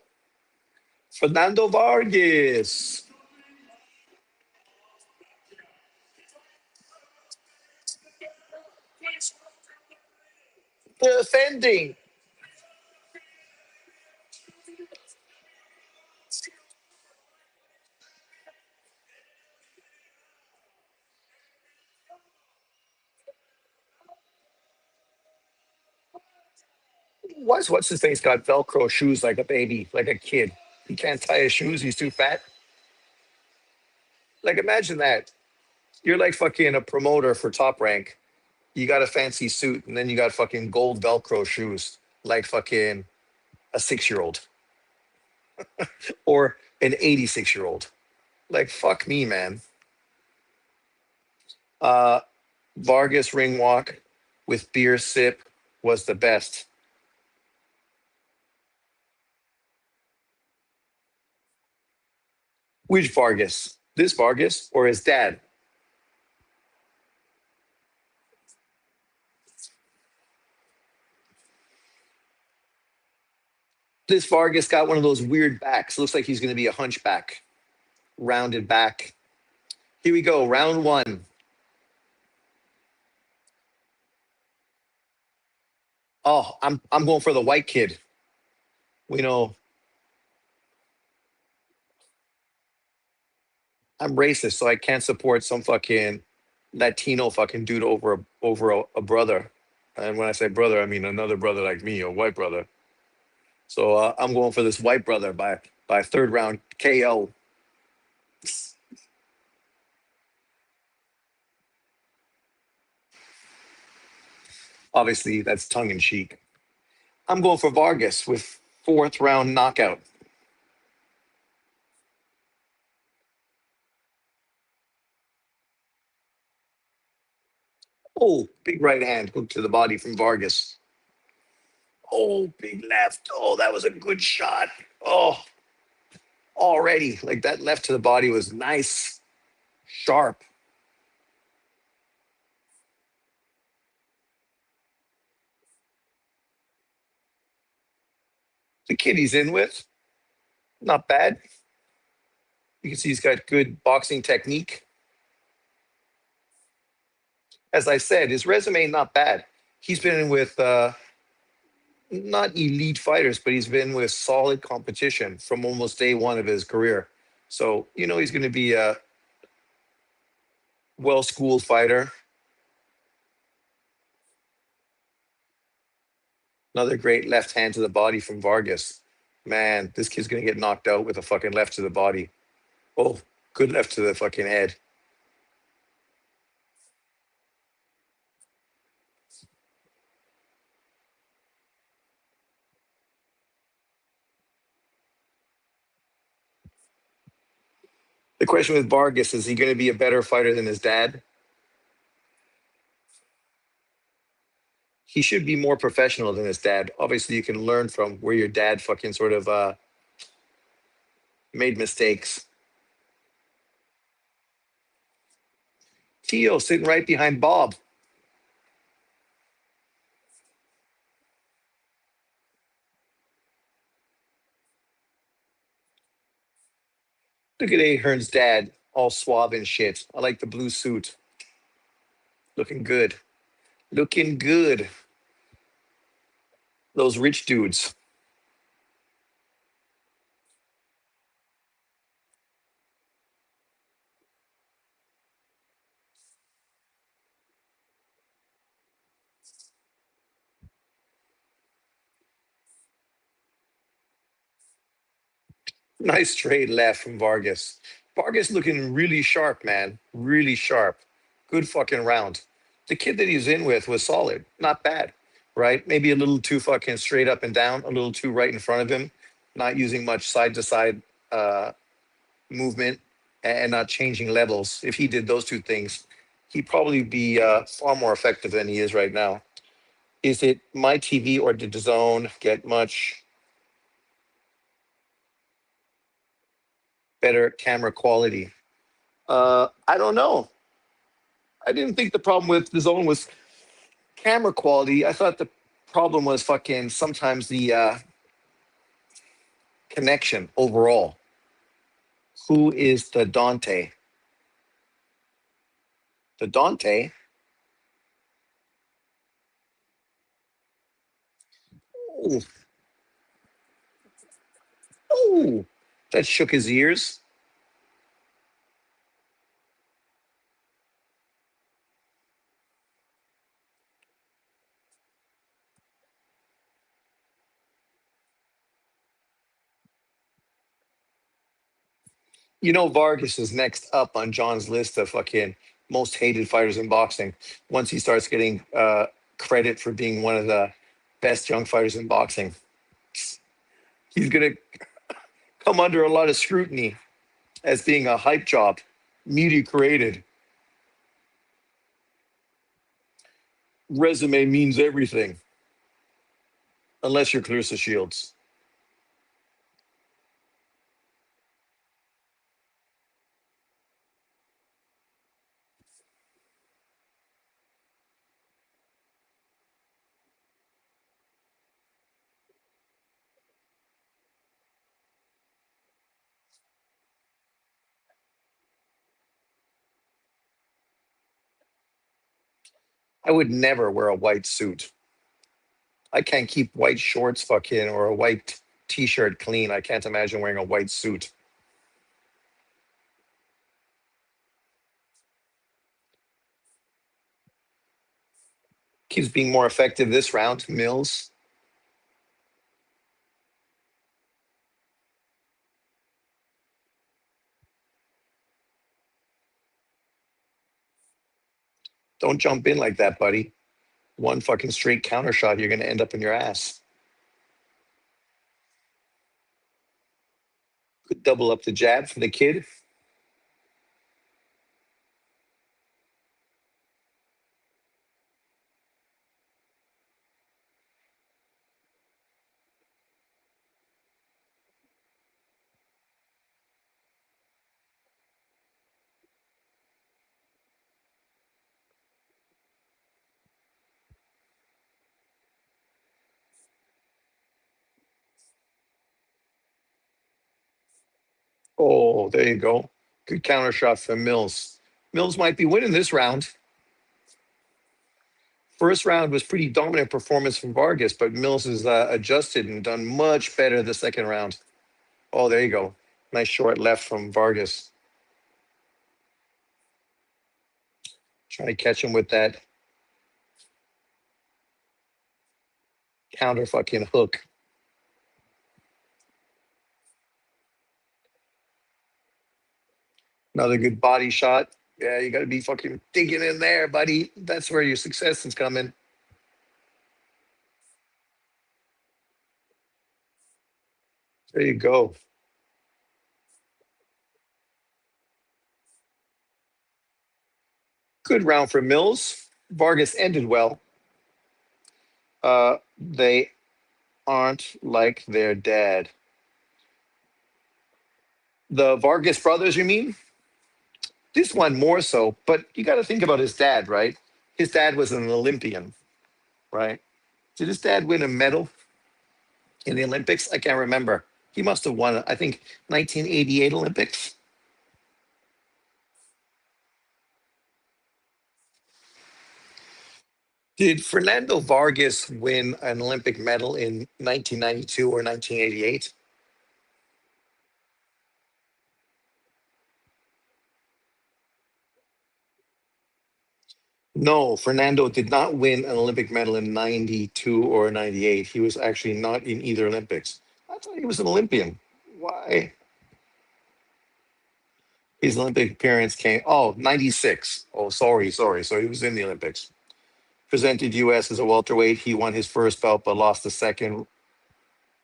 Fernando Vargas. Defending. What's his face got Velcro shoes like a baby, like a kid. He can't tie his shoes. He's too fat. Like, imagine that. You're like fucking a promoter for Top Rank. You got a fancy suit, and then you got fucking gold Velcro shoes, like fucking a 6-year-old or an 86-year-old. Like fuck me, man. Uh, Vargas ring walk with beer sip was the best. Which Vargas? This Vargas or his dad? This Vargas got one of those weird backs. Looks like he's going to be a hunchback, rounded back. Here we go, round one. Oh, I'm going for the white kid. We know I'm racist, so I can't support some fucking Latino fucking dude over a brother. And when I say brother, I mean another brother like me, a white brother. So I'm going for this white brother by third round KO. Obviously, that's tongue in cheek. I'm going for Vargas with fourth round knockout. Oh, big right hand hook to the body from Vargas. Oh, big left. Oh, that was a good shot. Oh, already like that left to the body was nice, sharp. The kid he's in with, not bad. You can see he's got good boxing technique. As I said, his resume not bad. He's been in with not elite fighters, but he's been with solid competition from almost day one of his career. So you know he's going to be a well-schooled fighter. Another great left hand to the body from Vargas. Man, this kid's going to get knocked out with a fucking left to the body. Oh, good left to the fucking head. The question with Vargas is he going to be a better fighter than his dad? He should be more professional than his dad. Obviously, you can learn from where your dad fucking sort of made mistakes. Tio sitting right behind Bob. Look at Ahern's dad, all suave and shit. I like the blue suit. Looking good. Looking good. Those rich dudes. Nice straight left from Vargas. Vargas looking really sharp, man. Really sharp. Good fucking round. The kid that he's in with was solid. Not bad, right? Maybe a little too fucking straight up and down, a little too right in front of him, not using much side to side movement and not changing levels. If he did those two things, he'd probably be far more effective than he is right now. Is it my TV or did the zone get much better camera quality? I don't know. I didn't think the problem with the zone was camera quality. I thought the problem was fucking sometimes the connection overall. Who is the Dante? The Dante? Oh, oh, that shook his ears. You know, Vargas is next up on John's list of fucking most hated fighters in boxing. Once he starts getting credit for being one of the best young fighters in boxing, he's gonna come under a lot of scrutiny. as being a hype job, media created. Resume means everything, unless you're Clarissa Shields. I would never wear a white suit. I can't keep white shorts fucking or a white t-shirt clean. I can't imagine wearing a white suit. Keeps being more effective this round. Mills. Don't jump in like that, buddy. One fucking straight counter shot, you're gonna end up in your ass. Could double up the jab for the kid. Oh, there you go. Good counter shot for Mills. Mills might be winning this round. First round was pretty dominant performance from Vargas, but Mills has adjusted and done much better the second round. Oh, there you go. Nice short left from Vargas. Trying to catch him with that counter fucking hook. Another good body shot. Yeah, you got to be fucking digging in there, buddy. That's where your success is coming. There you go. Good round for Mills. Vargas ended well. They aren't like their dad. The Vargas brothers, you mean? This one more so, but you got to think about his dad, right? His dad was an Olympian, right? Did his dad win a medal in the Olympics? I can't remember. He must have won, I think, 1988 Olympics. Did Fernando Vargas win an Olympic medal in 1992 or 1988? No, Fernando did not win an Olympic medal in 92 or 98. He was actually not in either Olympics. I thought he was an Olympian. Why? His Olympic appearance came, oh, 96. Oh, sorry. So he was in the Olympics. Presented US as a welterweight. He won his first belt, but lost the second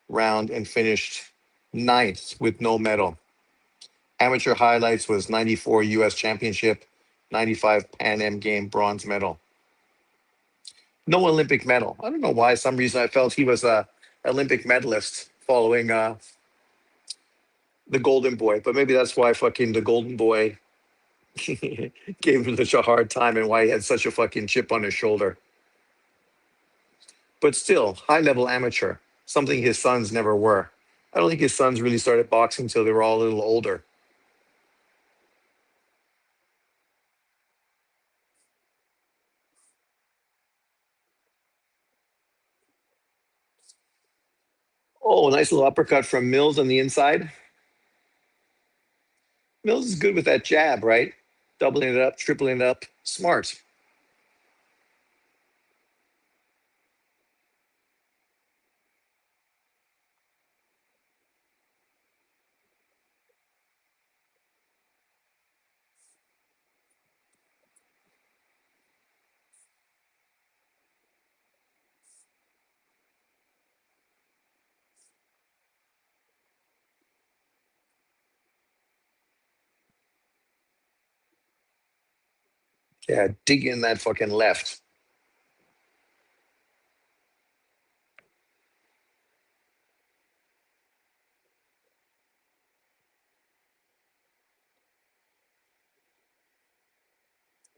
round and finished ninth with no medal. Amateur highlights was 94 US Championship, 95 Pan Am Game bronze medal. No Olympic medal. I don't know why. Some reason I felt he was a Olympic medalist following the Golden Boy, but maybe that's why fucking the Golden Boy gave him such a hard time and why he had such a fucking chip on his shoulder. But still, high level amateur, something his sons never were. I don't think his sons really started boxing until they were all a little older. Oh, nice little uppercut from Mills on the inside. Mills is good with that jab, right? Doubling it up, tripling it up. Smart. Yeah, dig in that fucking left.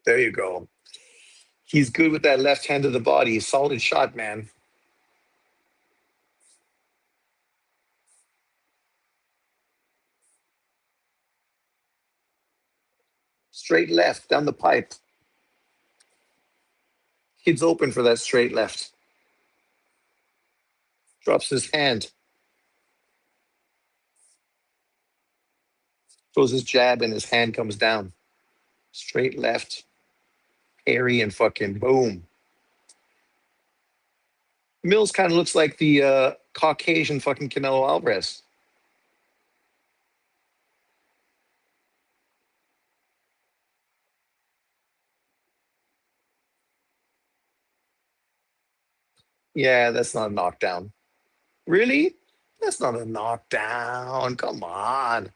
There you go. He's good with that left hand of the body. Solid shot, man. Straight left down the pipe. Kid's open for that straight left. Drops his hand. Throws his jab and his hand comes down. Straight left. Parry and fucking boom. Mills kind of looks like the Caucasian fucking Canelo Alvarez. Yeah, that's not a knockdown. Really? That's not a knockdown. Come on.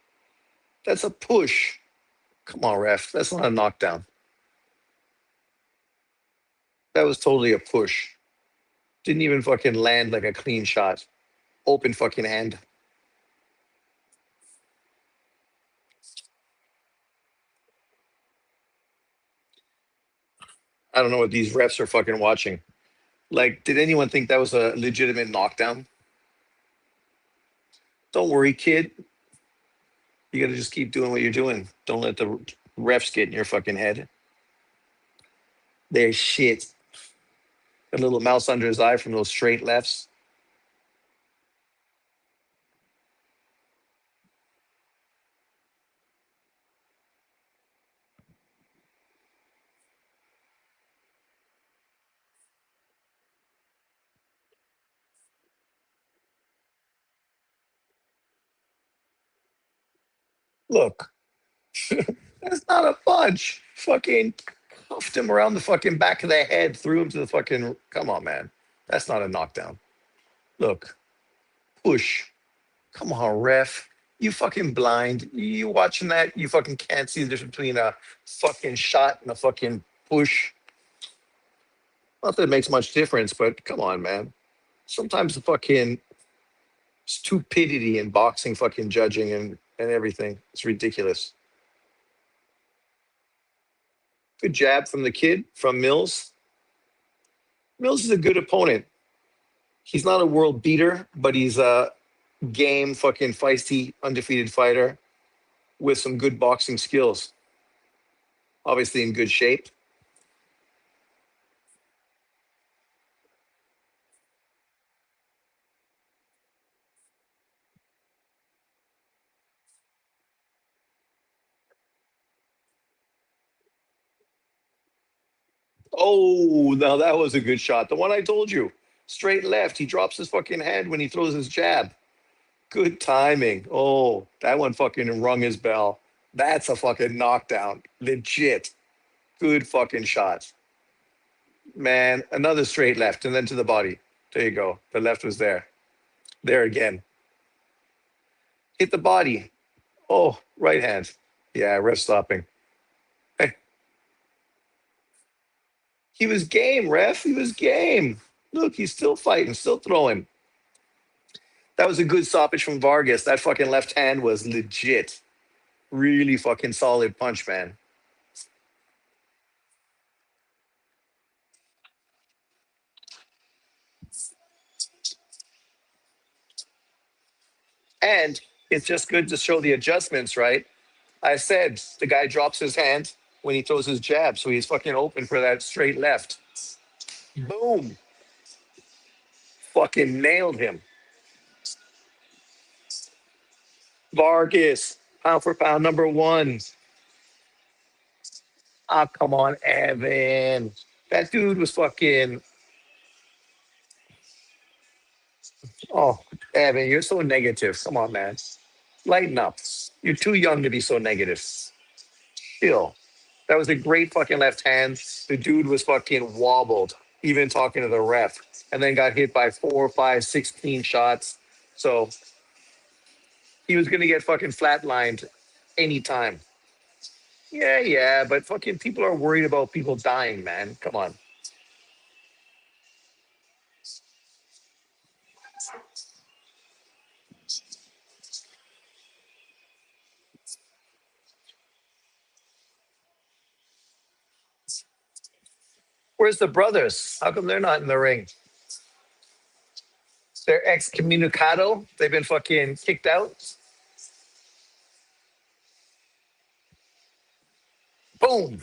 That's a push. Come on, ref. That's not a knockdown. That was totally a push. Didn't even fucking land like a clean shot. Open fucking hand. I don't know what these refs are fucking watching. Like, did anyone think that was a legitimate knockdown? Don't worry, kid. You got to just keep doing what you're doing. Don't let the refs get in your fucking head. There's shit. A little mouse under his eye from those straight lefts. Look, that's not a punch. Fucking cuffed him around the fucking back of the head, threw him to the fucking. Come on, man. That's not a knockdown. Look, push. Come on, ref. You fucking blind. You watching that? You fucking can't see the difference between a fucking shot and a fucking push. Not that it makes much difference, but come on, man. Sometimes the fucking stupidity in boxing, fucking judging and everything. It's ridiculous. Good jab from the kid, from Mills. Mills is a good opponent. He's not a world beater, but he's a game, fucking feisty, undefeated fighter with some good boxing skills. Obviously in good shape. Oh, now that was a good shot. The one I told you. Straight left. He drops his fucking head when he throws his jab. Good timing. Oh, that one fucking rung his bell. That's a fucking knockdown. Legit. Good fucking shot. Man, another straight left and then to the body. There you go. The left was there. There again. Hit the body. Oh, right hand. Yeah, ref stopping. Hey, he was game, ref. He was game. Look, he's still fighting, still throwing. That was a good stoppage from Vargas. That fucking left hand was legit. Really fucking solid punch, man. And it's just good to show the adjustments, right? I said the guy drops his hand when he throws his jab, so he's fucking open for that straight left. Boom. Fucking nailed him. Vargas, pound for pound number one. Ah, come on, Evan. That dude was fucking. Oh, Evan, you're so negative. Come on, man. Lighten up. You're too young to be so negative. Chill. That was a great fucking left hand. The dude was fucking wobbled, even talking to the ref, and then got hit by 4, 5, 6 clean shots. So he was gonna get fucking flatlined anytime. Yeah, yeah, but fucking people are worried about people dying, man. Come on. Where's the brothers? How come they're not in the ring? They're excommunicado. They've been fucking kicked out. Boom.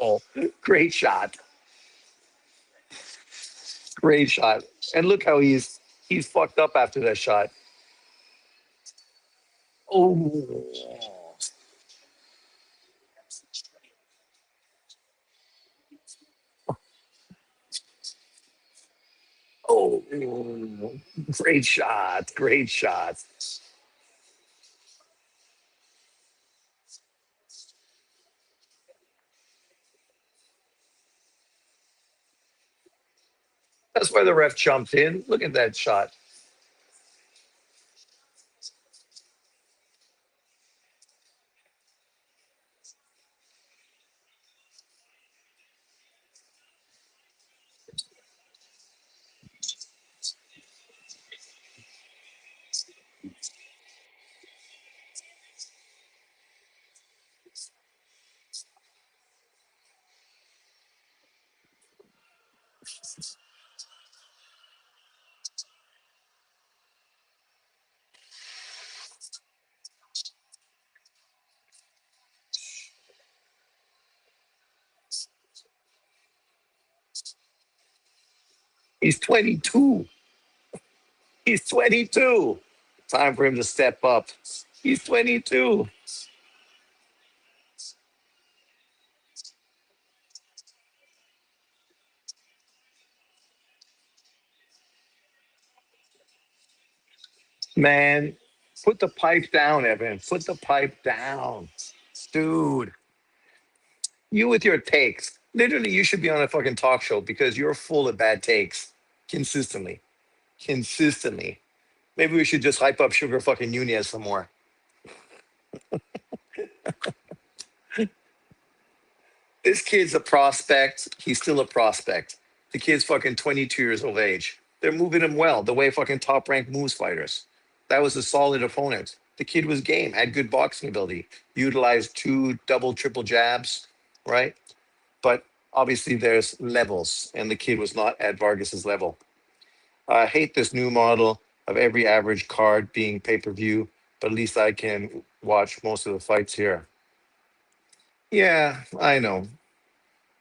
Oh, great shot. Great shot. And look how he's fucked up after that shot. Oh, oh, great shot. Great shot. That's why the ref jumped in. Look at that shot. He's 22. He's 22. Time for him to step up. He's 22. Man, put the pipe down, Evan. Put the pipe down. Dude, you with your takes. Literally, you should be on a fucking talk show because you're full of bad takes consistently. Consistently. Maybe we should just hype up Sugar fucking Nunez some more. This kid's a prospect. He's still a prospect. The kid's fucking 22 years of age. They're moving him well, the way fucking top ranked moves fighters. That was a solid opponent. The kid was game, had good boxing ability, utilized two double, triple jabs, right? But obviously there's levels, and the kid was not at Vargas's level. I hate this new model of every average card being pay per view, but at least I can watch most of the fights here. Yeah, I know.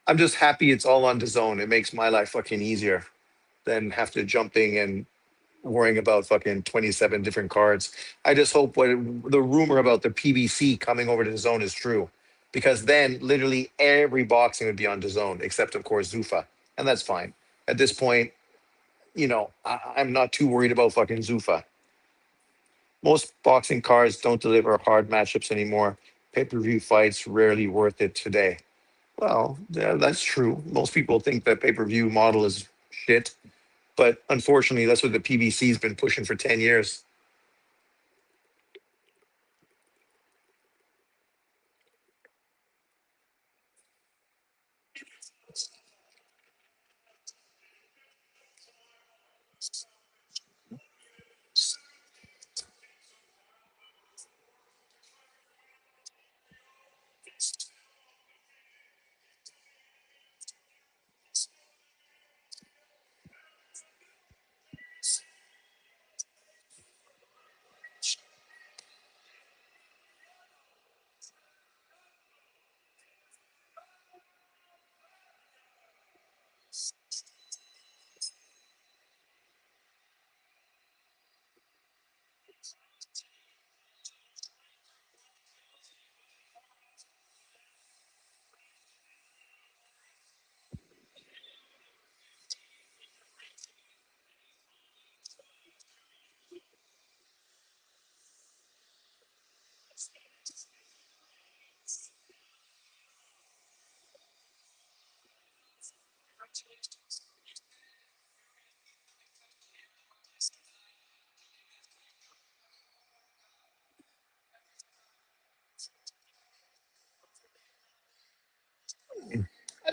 I'm just happy it's all on the zone. It makes my life fucking easier than have to jumping and worrying about fucking 27 different cards. I just hope what the rumor about the PBC coming over to the zone is true. Because then literally every boxing would be on the zone, except of course Zufa. And that's fine. At this point, I'm not too worried about fucking Zufa. Most boxing cards don't deliver hard matchups anymore. Pay-per-view fights rarely worth it today. Well, yeah, that's true. Most people think that pay-per-view model is shit, but unfortunately, that's what the PBC's been pushing for 10 years.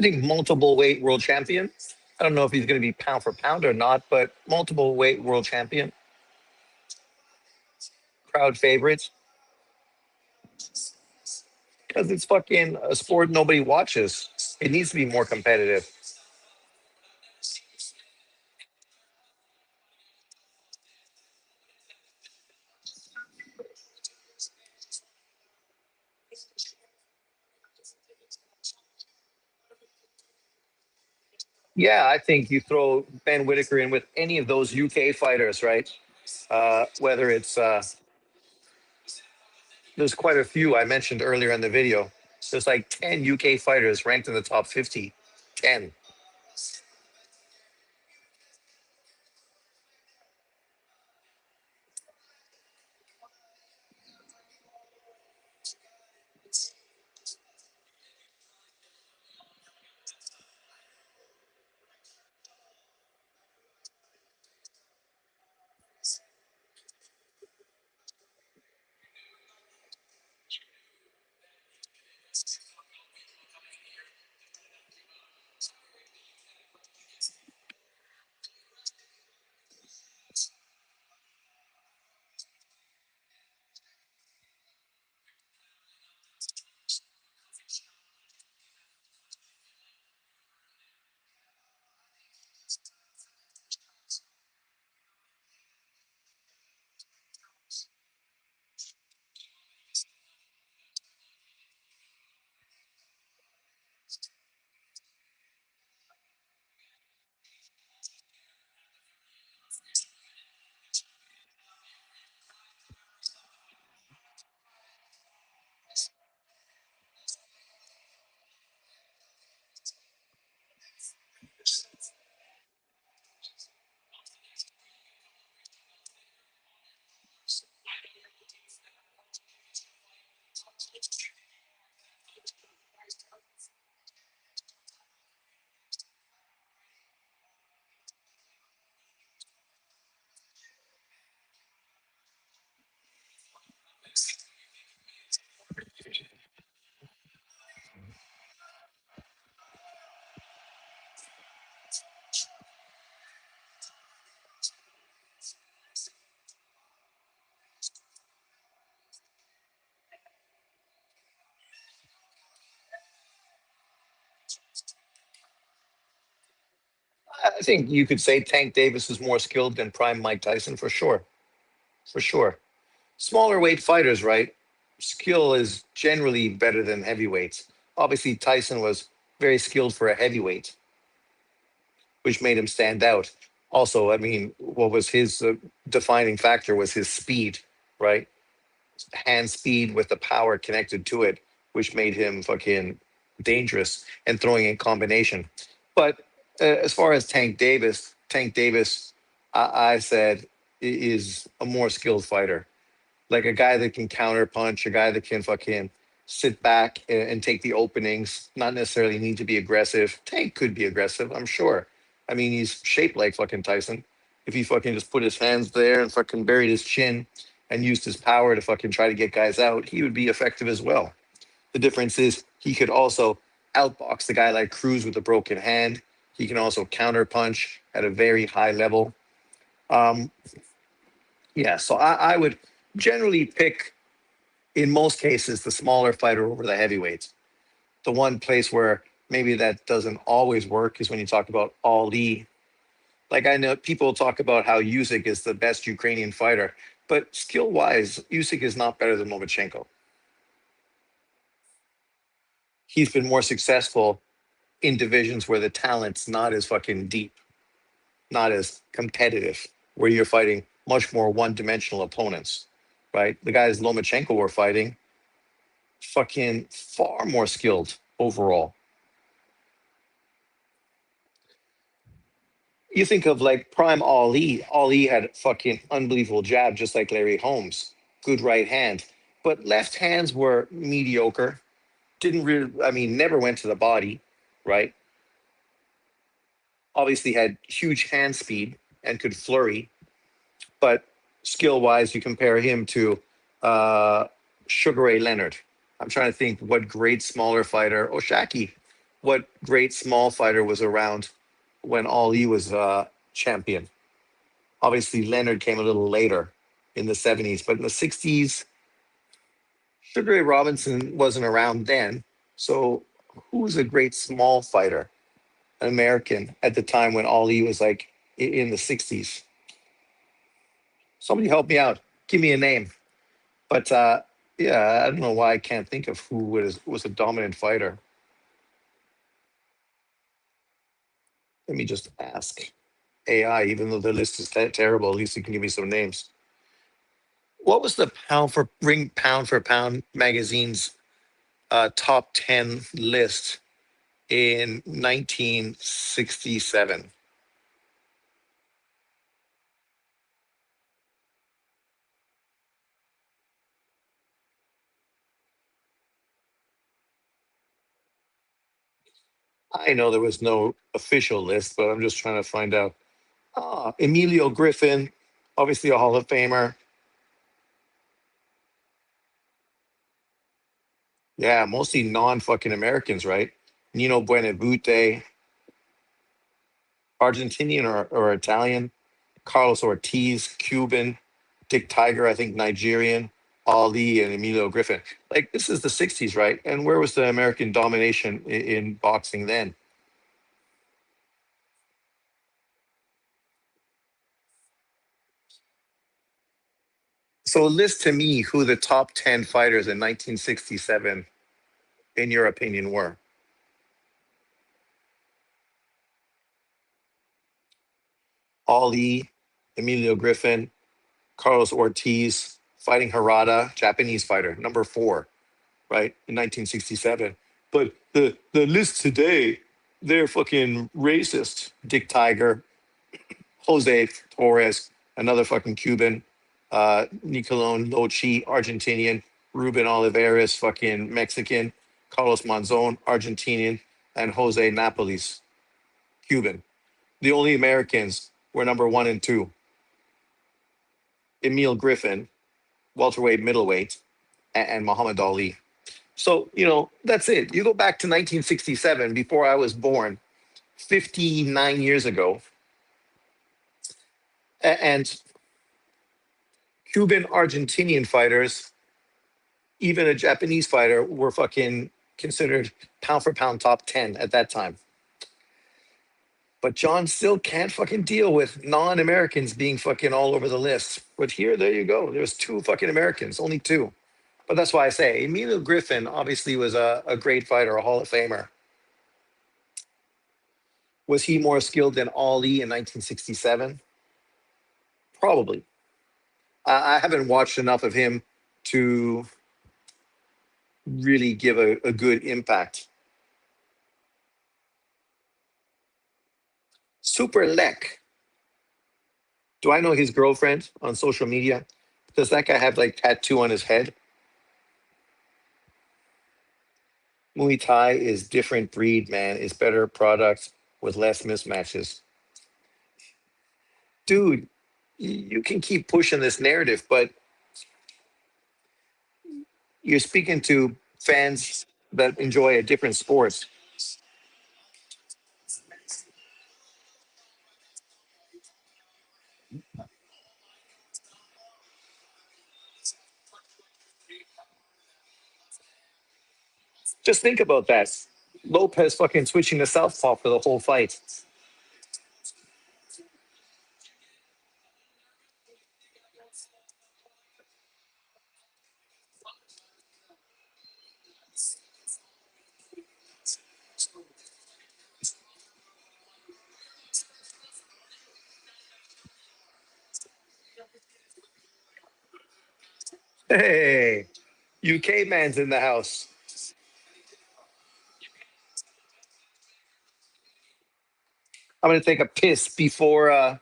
think multiple weight world champion. I don't know if he's going to be pound for pound or not, but multiple weight world champion, crowd favorites, because it's fucking a sport nobody watches. It needs to be more competitive. Yeah, I think you throw Ben Whitaker in with any of those UK fighters, right? Whether it's there's quite a few I mentioned earlier in the video. There's like 10 UK fighters ranked in the top 50. 10. I think you could say Tank Davis is more skilled than prime Mike Tyson for sure. For sure. Smaller weight fighters, right? Skill is generally better than heavyweights. Obviously, Tyson was very skilled for a heavyweight, which made him stand out. Also, I mean, what was his defining factor was his speed, right? Hand speed with the power connected to it, which made him fucking dangerous and throwing in combination. But as far as Tank Davis, I said is a more skilled fighter, like a guy that can counter punch, a guy that can fucking sit back and take the openings, not necessarily need to be aggressive. Tank could be aggressive, I'm sure. I mean, he's shaped like fucking Tyson. If he fucking just put his hands there and fucking buried his chin and used his power to fucking try to get guys out, he would be effective as well. The difference is he could also outbox the guy like Cruz with a broken hand. He can also counter punch at a very high level. Um, yeah, so I would generally pick, in most cases, the smaller fighter over the heavyweights. The one place where maybe that doesn't always work is when you talk about Ali. Like I know people talk about how Usyk is the best Ukrainian fighter, but skill wise, Usyk is not better than Lomachenko. He's been more successful in divisions where the talent's not as fucking deep, not as competitive, where you're fighting much more one-dimensional opponents, right? The guys Lomachenko were fighting, fucking far more skilled overall. You think of like prime Ali. Ali had fucking unbelievable jab, just like Larry Holmes. Good right hand, but left hands were mediocre. Didn't really, I mean, never went to the body, right? Obviously had huge hand speed and could flurry, but skill wise, you compare him to Sugar Ray Leonard. I'm trying to think what great smaller fighter. Oh, Shaki. what great small fighter was around when Ali was champion? Obviously, Leonard came a little later in the 70s, but in the 60s, Sugar Ray Robinson wasn't around then. So, who was a great small fighter, an American at the time when Ali was like in the 60s? Somebody help me out. Give me a name. But yeah, I don't know why I can't think of who was a dominant fighter. Let me just ask AI, even though the list is terrible, at least you can give me some names. What was the pound for pound magazine's top 10 list in 1967? I know there was no official list, but I'm just trying to find out. Ah, Emilio Griffin, obviously a Hall of Famer. Yeah, mostly non fucking Americans, right? Nino Buenavute, Argentinian or Italian. Carlos Ortiz, Cuban. Dick Tiger, I think Nigerian. Ali and Emilio Griffin. Like this is the 60s, right? And where was the American domination in boxing then? So list to me who the top 10 fighters in 1967, in your opinion, were. Ali, Emilio Griffin, Carlos Ortiz, fighting Harada, Japanese fighter, number four, right, in 1967. But the list today, they're fucking racist. Dick Tiger, Jose Torres, another fucking Cuban, Nicolón Lochi, Argentinian, Ruben Olivares, fucking Mexican, Carlos Monzon, Argentinian, and Jose Napoles, Cuban. The only Americans were number one and two, Emil Griffin, welterweight, middleweight, and Muhammad Ali. So, that's it. You go back to 1967, before I was born, 59 years ago, and Cuban Argentinian fighters, even a Japanese fighter, were fucking considered pound for pound top 10 at that time. But John still can't fucking deal with non-Americans being fucking all over the list. But here, there you go. There's two fucking Americans, only two. But that's why I say Emilio Griffin obviously was a great fighter, a Hall of Famer. Was he more skilled than Ali in 1967? Probably. I haven't watched enough of him to really give a good impact. Super Lek. Do I know his girlfriend on social media? Does that guy have like tattoo on his head? Muay Thai is different breed, man. It's better product with less mismatches. Dude, you can keep pushing this narrative, but you're speaking to fans that enjoy a different sport. Just think about that. Lopez fucking switching to southpaw for the whole fight. Hey, UK man's in the house. I'm gonna take a piss before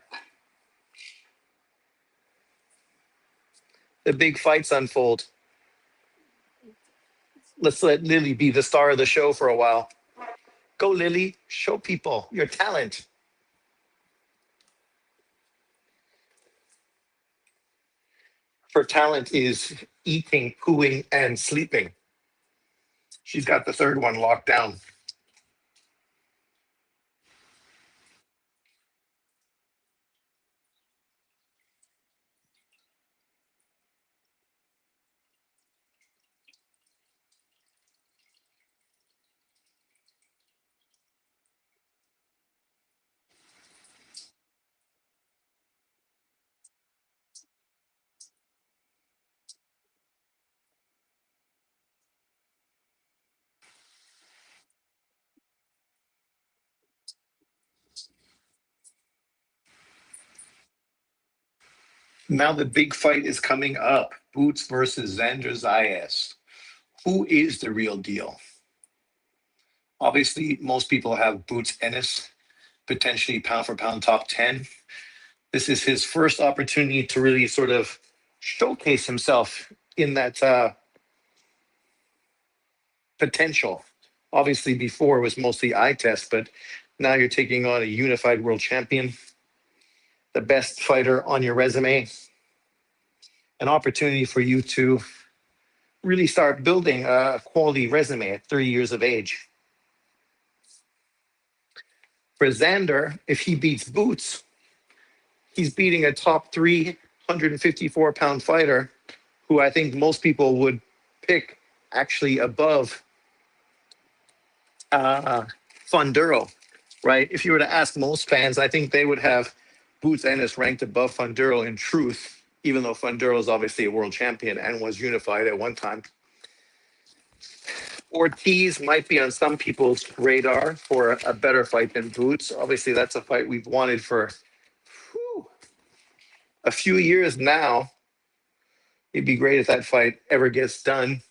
the big fights unfold. Let's let Lily be the star of the show for a while. Go, Lily. Show people your talent. Her talent is eating, pooing, and sleeping. She's got the third one locked down. Now the big fight is coming up. Boots versus Xander Zayas. Who is the real deal? Obviously, most people have Boots Ennis, potentially pound for pound top 10. This is his first opportunity to really sort of showcase himself in that potential. Obviously, before it was mostly eye test, but now you're taking on a unified world champion, the best fighter on your resume, an opportunity for you to really start building a quality resume at 30 years of age. For Xander, if he beats Boots, he's beating a top 354-pound fighter who I think most people would pick actually above uh, Funduro, right? If you were to ask most fans, I think they would have Boots Ennis ranked above Funduro in truth, even though Funduro is obviously a world champion and was unified at one time. Ortiz might be on some people's radar for a better fight than Boots. Obviously, that's a fight we've wanted for a few years now. It'd be great if that fight ever gets done.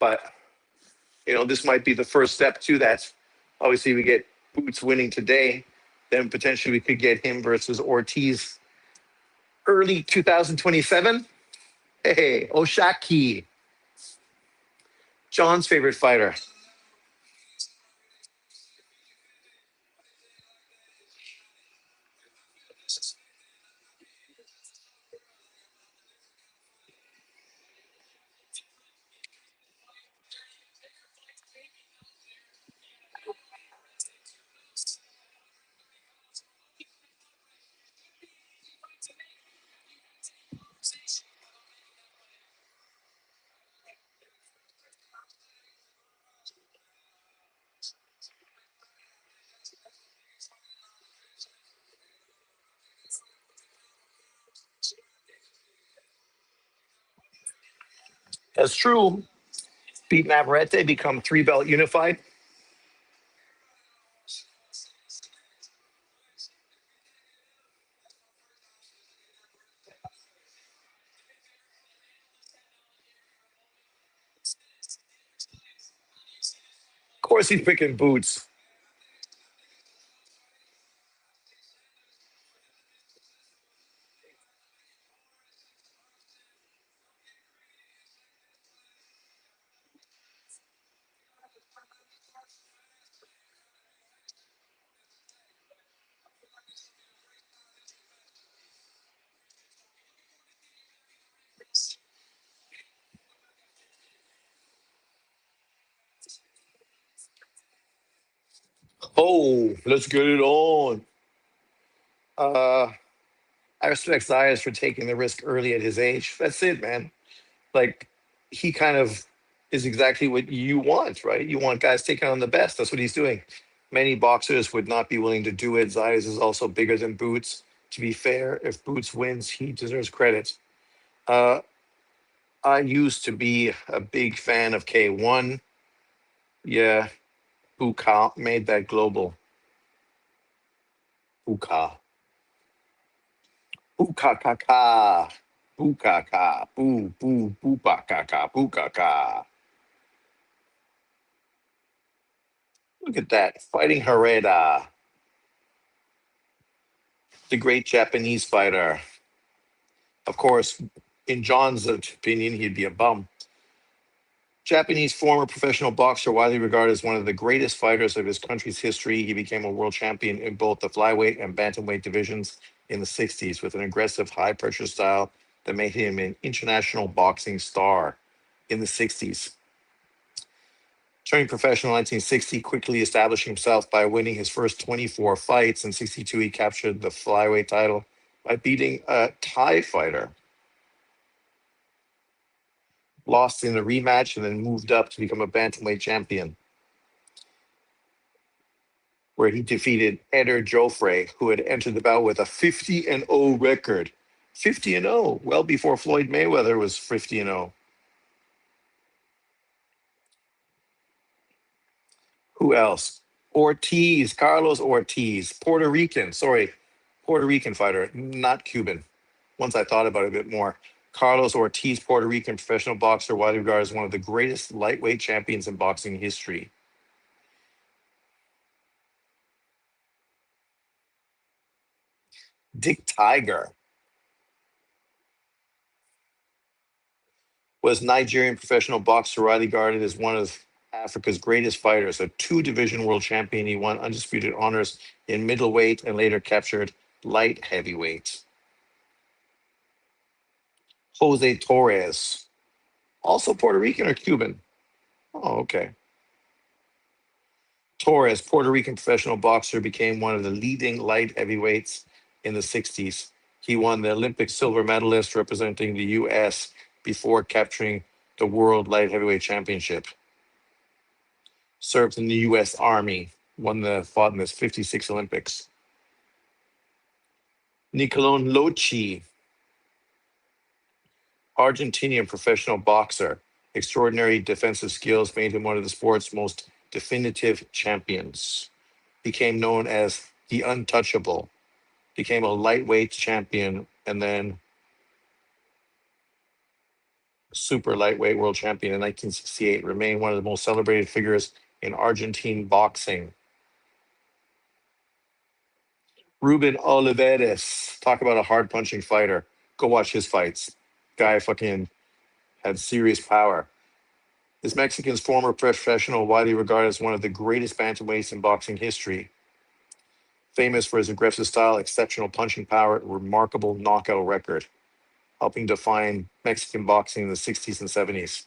But, this might be the first step to that. Obviously, we get Boots winning today. Then potentially we could get him versus Ortiz early 2027. Hey, Oshaki, John's favorite fighter. That's true. Beat Navarrete, become three belt unified. Of course, he's picking Boots. Oh, let's get it on. Uh, I respect Zayas for taking the risk early at his age. That's it, man. Like, he kind of is exactly what you want, right? You want guys taking on the best. That's what he's doing. Many boxers would not be willing to do it. Zayas is also bigger than Boots. To be fair, if Boots wins, he deserves credit. Uh, I used to be a big fan of K1. Yeah, Buka made that global. Buka. Bukakaka. Bukaka. Boo, boo, bukaka. Bukaka. Look at that. Fighting Hereda, the great Japanese fighter. Of course, in John's opinion, he'd be a bum. Japanese former professional boxer, widely regarded as one of the greatest fighters of his country's history. He became a world champion in both the flyweight and bantamweight divisions in the 60s with an aggressive, high pressure style that made him an international boxing star in the 60s. Turning professional in 1960, quickly established himself by winning his first 24 fights. In 62, he captured the flyweight title by beating a Thai fighter, lost in a rematch, and then moved up to become a bantamweight champion, where he defeated Eder Joffre, who had entered the bout with a 50-0 record. 50-0, well before Floyd Mayweather was 50-0. Who else? Ortiz, Carlos Ortiz, Puerto Rican fighter, not Cuban. once I thought about it a bit more. Carlos Ortiz, Puerto Rican professional boxer, widely regarded as one of the greatest lightweight champions in boxing history. Dick Tiger was Nigerian professional boxer, widely regarded as one of Africa's greatest fighters, a two-division world champion. He won undisputed honors in middleweight and later captured light heavyweight. Jose Torres, also Puerto Rican or Cuban? Oh, okay. Torres, Puerto Rican professional boxer, became one of the leading light heavyweights in the 60s. He won the Olympic silver medalist representing the U.S. before capturing the World Light Heavyweight Championship. Served in the U.S. Army, fought in the 56 Olympics. Nicolón Lochi, Argentinian professional boxer. Extraordinary defensive skills made him one of the sport's most definitive champions. Became known as the Untouchable. Became a lightweight champion and then super lightweight world champion in 1968. Remained one of the most celebrated figures in Argentine boxing. Ruben Olivares, talk about a hard punching fighter. Go watch his fights. Guy fucking had serious power. This Mexican's former professional, widely regarded as one of the greatest bantamweights in boxing history. Famous for his aggressive style, exceptional punching power, remarkable knockout record, helping define Mexican boxing in the 60s and 70s.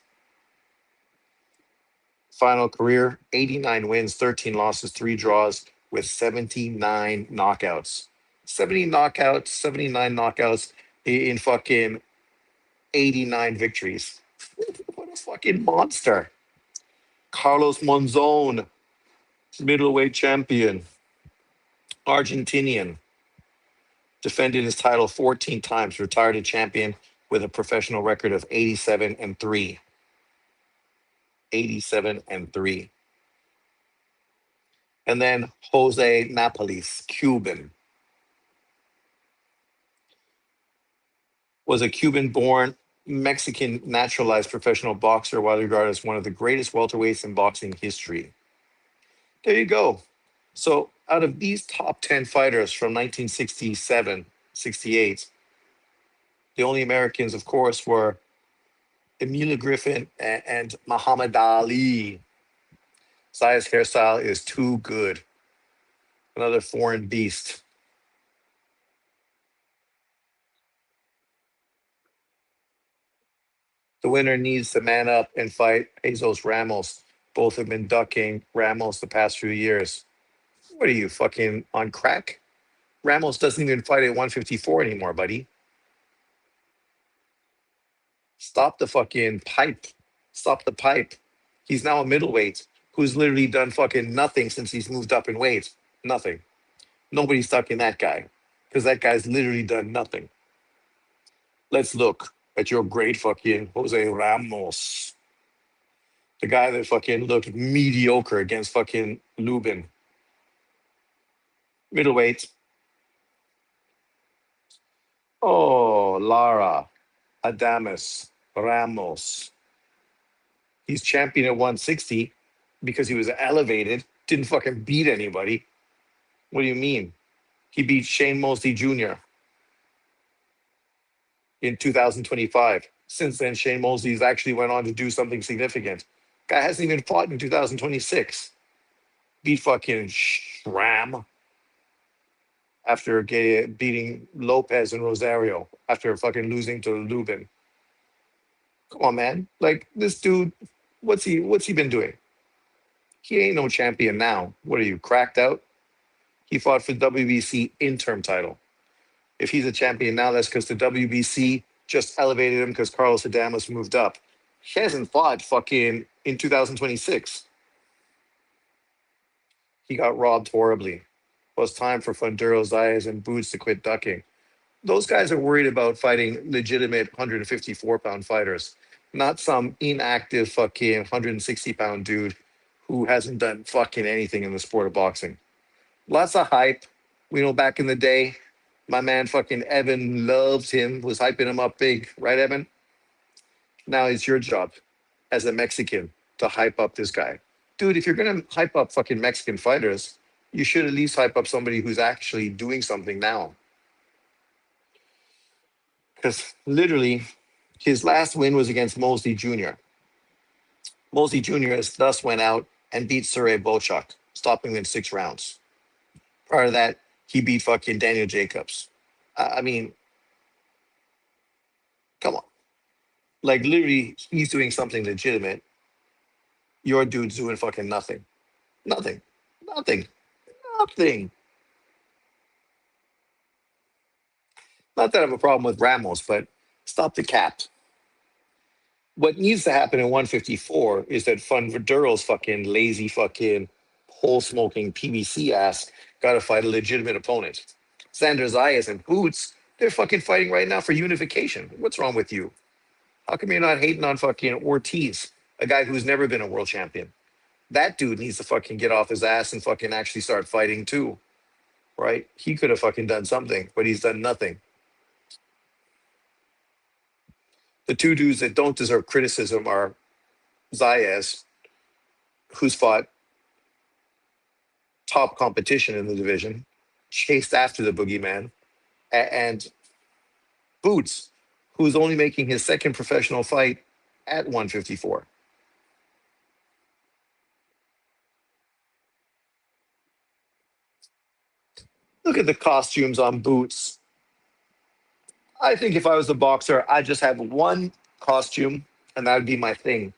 Final career, 89 wins, 13 losses, 3 draws, with 79 knockouts. 79 knockouts in fucking 89 victories. What a fucking monster. Carlos Monzon, middleweight champion, Argentinian. Defended his title 14 times, retired a champion with a professional record of 87-3. 87-3. And then Jose Napoles, Cuban. Was a Cuban-born, Mexican naturalized professional boxer, widely regarded as one of the greatest welterweights in boxing history. There you go. So out of these top 10 fighters from 1967, 68, the only Americans, of course, were Emilia Griffin and Muhammad Ali. Zayas' hairstyle is too good. Another foreign beast. The winner needs to man up and fight Jesus Ramos. Both have been ducking Ramos the past few years. What are you, fucking on crack? Ramos doesn't even fight at 154 anymore, buddy. Stop the fucking pipe. Stop the pipe. He's now a middleweight who's literally done fucking nothing since he's moved up in weight. Nothing. Nobody's ducking that guy because that guy's literally done nothing. Let's look at your great fucking Jose Ramos. The guy that fucking looked mediocre against fucking Lubin. Middleweight. Oh, Lara, Adamus, Ramos. He's champion at 160 because he was elevated, didn't fucking beat anybody. What do you mean? He beat Shane Mosley Jr. in 2025. Since then, Shane Mosley's actually went on to do something significant. Guy hasn't even fought in 2026. Beat fucking Shram after beating Lopez and Rosario after fucking losing to Lubin. Come on, man. Like this dude, what's he been doing? He ain't no champion now. What are you, cracked out? He fought for WBC interim title. If he's a champion now, that's because the WBC just elevated him because Carlos Adames moved up. He hasn't fought fucking in 2026. He got robbed horribly. Well, it's time for Funduro, Zayas, and Boots to quit ducking. Those guys are worried about fighting legitimate 154-pound fighters, not some inactive fucking 160-pound dude who hasn't done fucking anything in the sport of boxing. Lots of hype. We know back in the day, My man fucking Evan loves him, was hyping him up big, right, Evan? Now it's your job as a Mexican to hype up this guy. Dude, if you're gonna hype up fucking Mexican fighters, you should at least hype up somebody who's actually doing something now. Because literally, his last win was against Mosley Jr. Mosley Jr. has thus went out and beat Surrey Bochuk, stopping him in 6 rounds. Prior to that, he beat fucking Daniel Jacobs. I mean, come on. Like literally, he's doing something legitimate. Your dude's doing fucking nothing. Nothing. Nothing. Nothing. Not that I have a problem with Ramos, but stop the cap. What needs to happen in 154 is that Funduro's fucking lazy fucking hole smoking PVC ass got to fight a legitimate opponent. Xander Zayas and Boots, they're fucking fighting right now for unification. What's wrong with you? How come you're not hating on fucking Ortiz, a guy who's never been a world champion? That dude needs to fucking get off his ass and fucking actually start fighting too, right? He could have fucking done something, but he's done nothing. The two dudes that don't deserve criticism are Zayas, who's fought top competition in the division, chased after the boogeyman, and Boots, who's only making his second professional fight at 154. Look at the costumes on Boots. I think if I was a boxer, I'd just have one costume, and that would be my thing.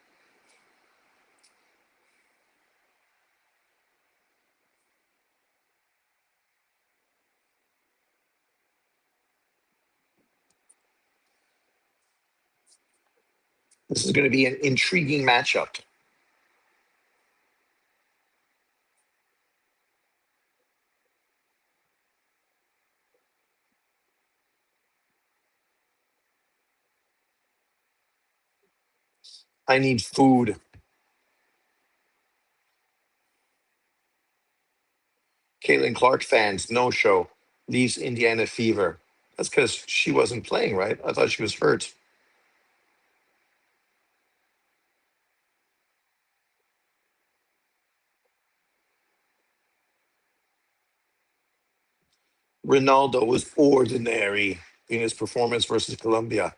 This is going to be an intriguing matchup. I need food. Caitlin Clark fans, no show. Leaves Indiana fever. That's because she wasn't playing, right? I thought she was hurt. Ronaldo was ordinary in his performance versus Colombia.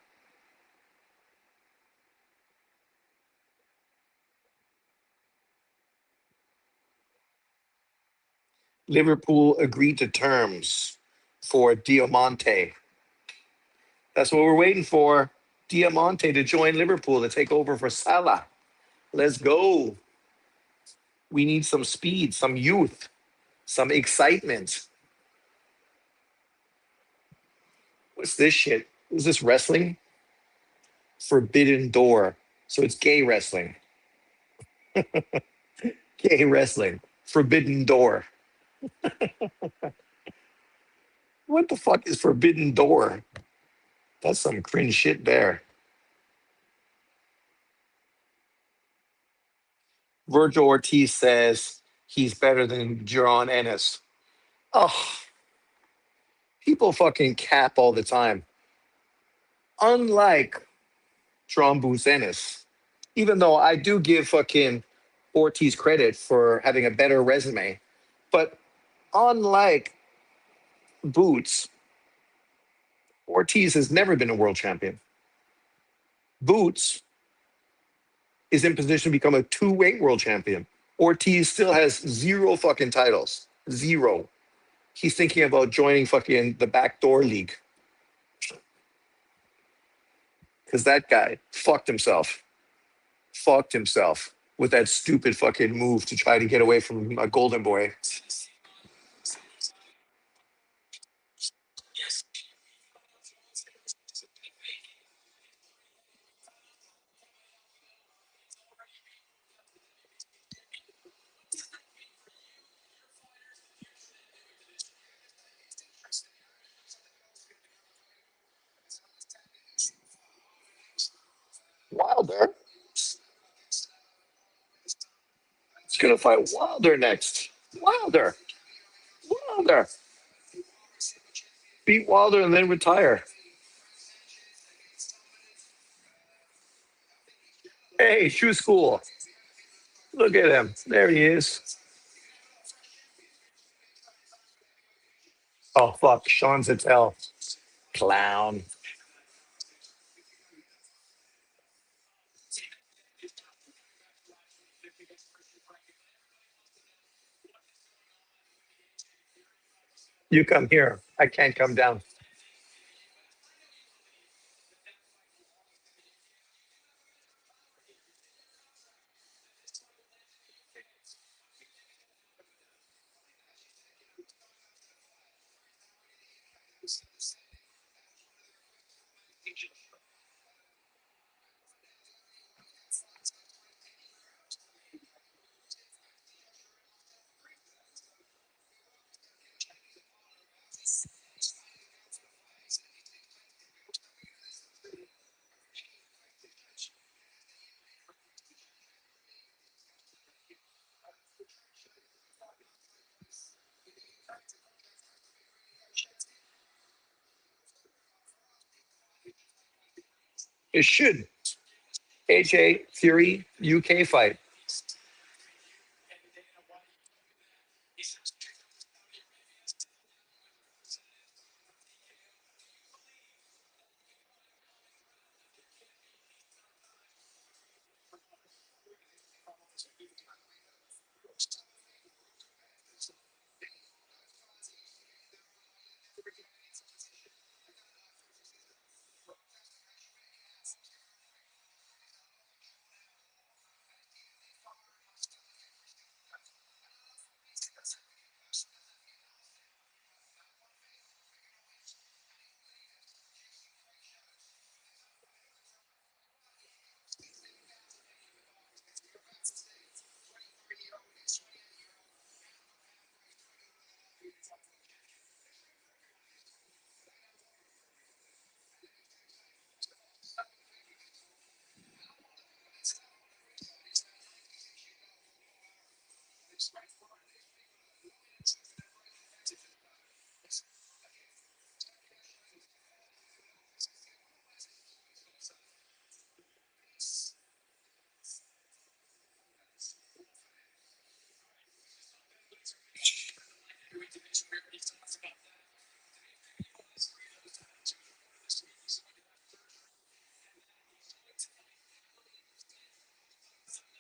Liverpool agreed to terms for Diamante. That's what we're waiting for. Diamante to join Liverpool to take over for Salah. Let's go. We need some speed, some youth, some excitement. What's this shit? Is this wrestling? Forbidden Door. So it's gay wrestling. Gay wrestling. Forbidden Door. What the fuck is Forbidden Door? That's some cringe shit there. Virgil Ortiz says he's better than Jaron Ennis. Oh, people fucking cap all the time. Unlike Jaron Ennis, even though I do give fucking Ortiz credit for having a better resume, but unlike Boots, Ortiz has never been a world champion. Boots is in position to become a two-weight world champion. Ortiz still has zero fucking titles. Zero. He's thinking about joining fucking the backdoor league. Because that guy fucked himself. Fucked himself with that stupid fucking move to try to get away from a golden boy. Wilder. He's gonna fight Wilder next. Wilder. Wilder. beat Wilder and then retire. Hey, shoe school. Look at him. There he is. Oh fuck, Sean Zattel. Clown. You come here. I can't come down. It should. AJ Fury UK fight.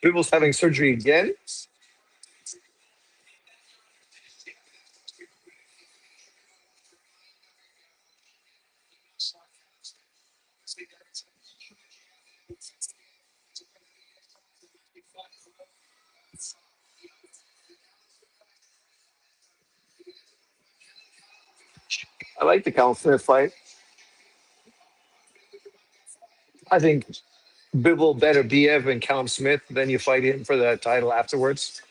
People's having surgery again. I like the Cal Smith fight. I think Bivol better Biev and Callum Smith. Then you fight him for the title afterwards.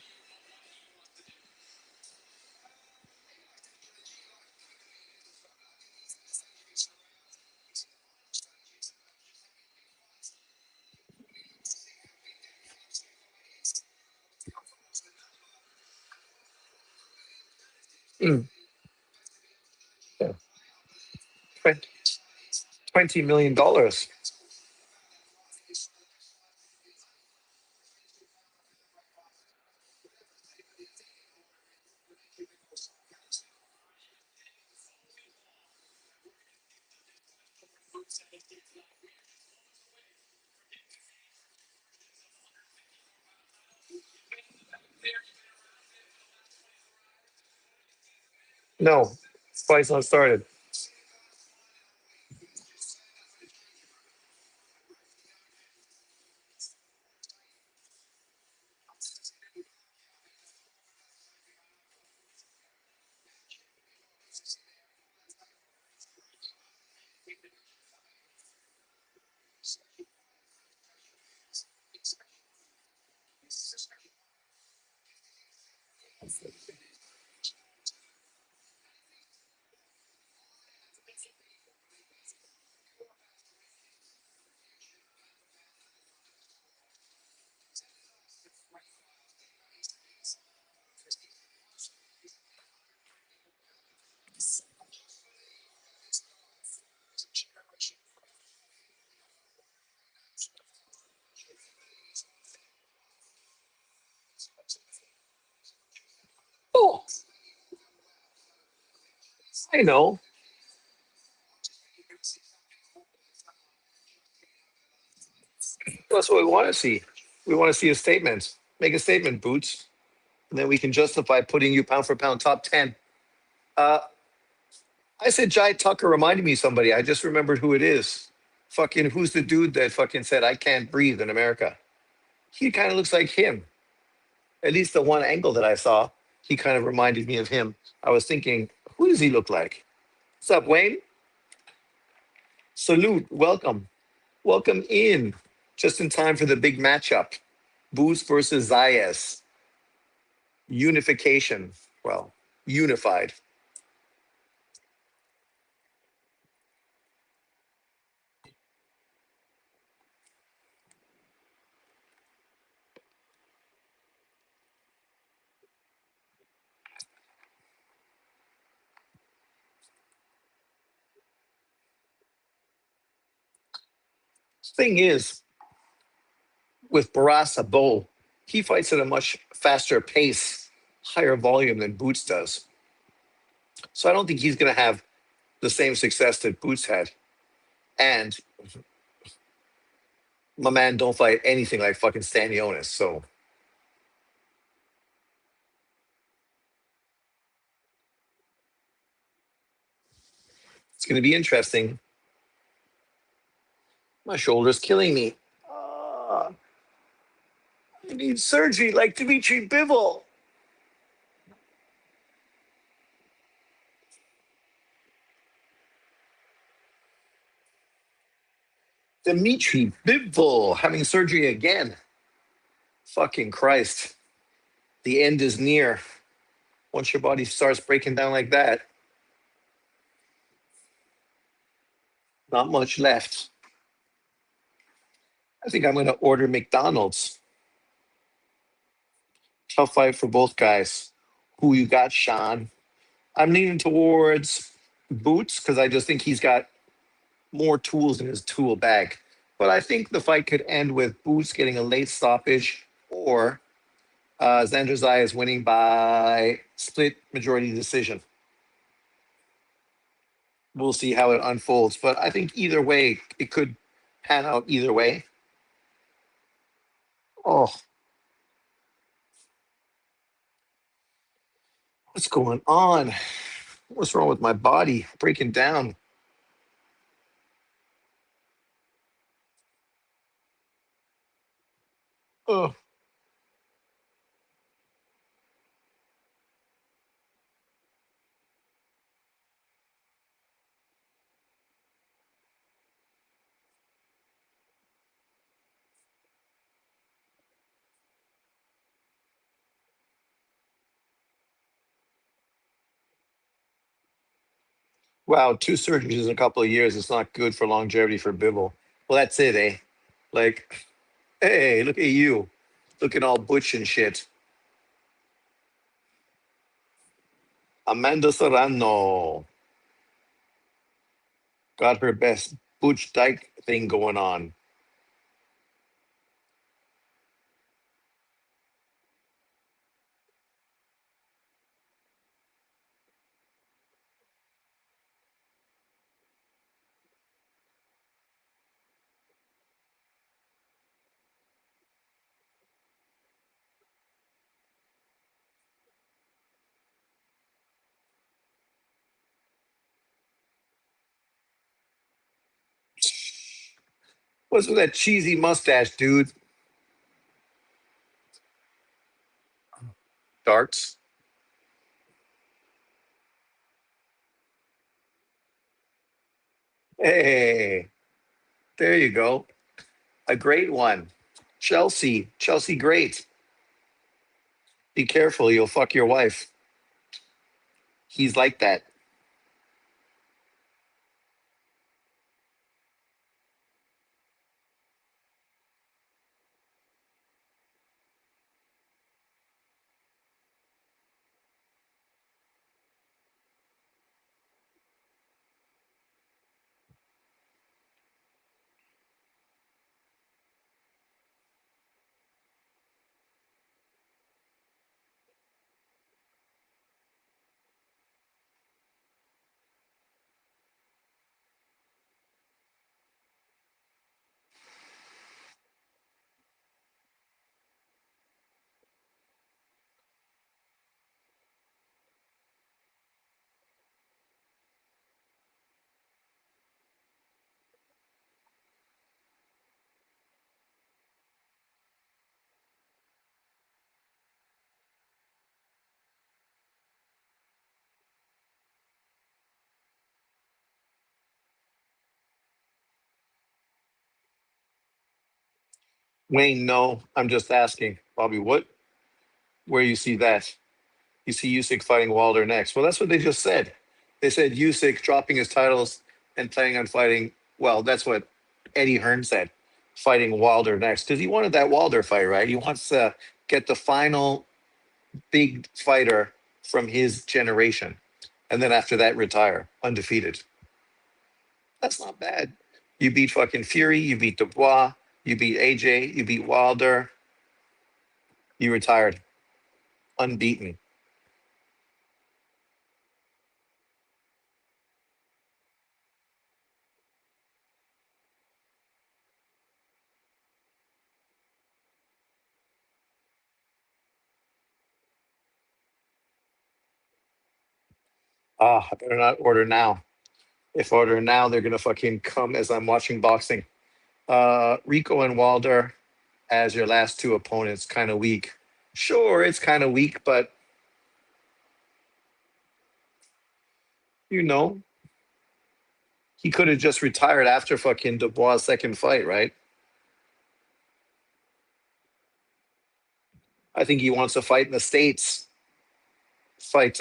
Mm, yeah. $20 million. No, fight's not started. I know. That's what we want to see. We want to see a statement. Make a statement, Boots. And then we can justify putting you pound for pound top 10. Uh, I said Jai Tucker reminded me of somebody. I just remembered who it is. Fucking, who's the dude that fucking said, I can't breathe in America? He kind of looks like him. At least the one angle that I saw, he kind of reminded me of him. I was thinking, who does he look like? What's up, Wayne? Salute. Welcome. Welcome in. Just in time for the big matchup. Boost versus Zayas. Unification. Well, unified. Thing is, with Barasa Bull, he fights at a much faster pace, higher volume than Boots does. So I don't think he's going to have the same success that Boots had. And my man don't fight anything like fucking Stanionis. So it's going to be interesting. My shoulder's killing me. Ah, I need surgery like Dmitry Bivol. Dmitry Bivol having surgery again. Fucking Christ. The end is near. Once your body starts breaking down like that, not much left. I think I'm going to order McDonald's. Tough fight for both guys. Who you got, Sean? I'm leaning towards Boots because I just think he's got more tools in his tool bag. But I think the fight could end with Boots getting a late stoppage or Xander Zayas winning by split majority decision. We'll see how it unfolds. But I think either way, it could pan out either way. Oh, what's going on? What's wrong with my body? Breaking down. Oh, wow. Two surgeries in a couple of years. It's not good for longevity for Bibble. Well, that's it, eh? Like, hey, look at you. Looking all butch and shit. Amanda Serrano got her best butch dyke thing going on. What's with that cheesy mustache, dude? Darts. Hey, there you go. A great one. Chelsea. Chelsea, great. Be careful, you'll fuck your wife. He's like that. Wayne, no, I'm just asking. Bobby, what? Where you see that? You see Usyk fighting Wilder next. Well, that's what they just said. They said Usyk dropping his titles and planning on fighting. Well, that's what Eddie Hearn said, fighting Wilder next because he wanted that Wilder fight, right? He wants to get the final big fighter from his generation, and then after that, retire undefeated. That's not bad. You beat fucking Fury, you beat Dubois, you beat AJ, you beat Wilder, you retired unbeaten. Ah, I better not order now. If I order now, they're gonna fucking come as I'm watching boxing. Rico and Wilder as your last two opponents, kind of weak. Sure, it's kind of weak, but you know, he could have just retired after fucking Dubois' second fight, right? I think he wants to fight in the States, fight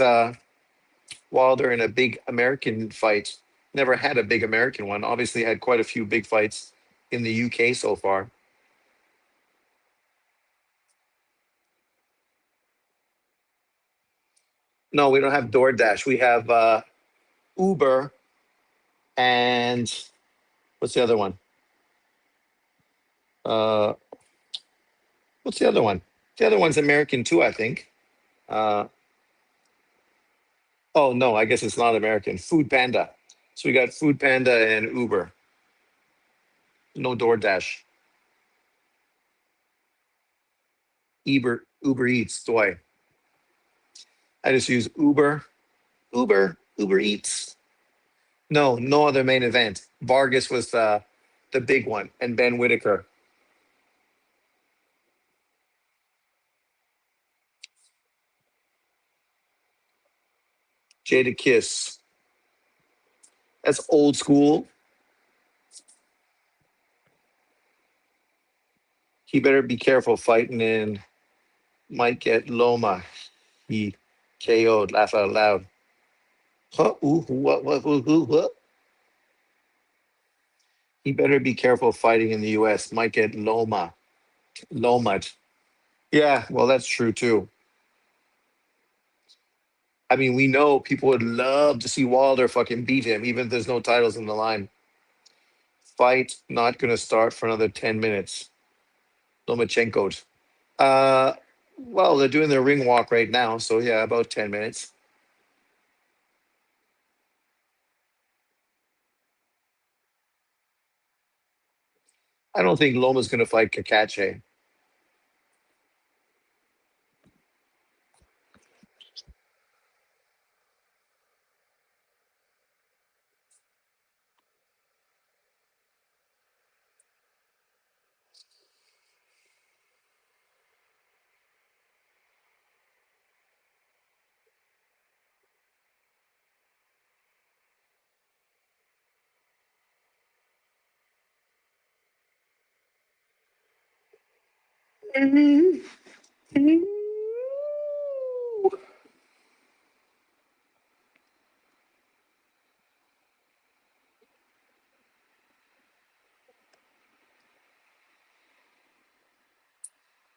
Wilder in a big American fight. Never had a big American one. Obviously, had quite a few big fights in the UK so far. No, we don't have DoorDash. We have Uber and what's the other one? Uh, what's the other one? The other one's American too, I think. Uh, oh no, I guess it's not American. Food Panda. So we got Food Panda and Uber. No DoorDash. Uber Eats. Boy, I just use Uber Eats. No, no other main event. Vargas was the big one, and Ben Whitaker. Jada Kiss. That's old school. He better be careful fighting in. Might get Loma. He KO'd. Laugh out loud. Huh? Ooh, what? He better be careful fighting in the U.S. Might get Loma. Yeah, well, that's true too. I mean, we know people would love to see Wilder fucking beat him, even if there's no titles in the line. Fight not going to start for another 10 minutes. Lomachenko's. Uh, well, they're doing their ring walk right now, so yeah, about 10 minutes. I don't think Loma's going to fight Kakache.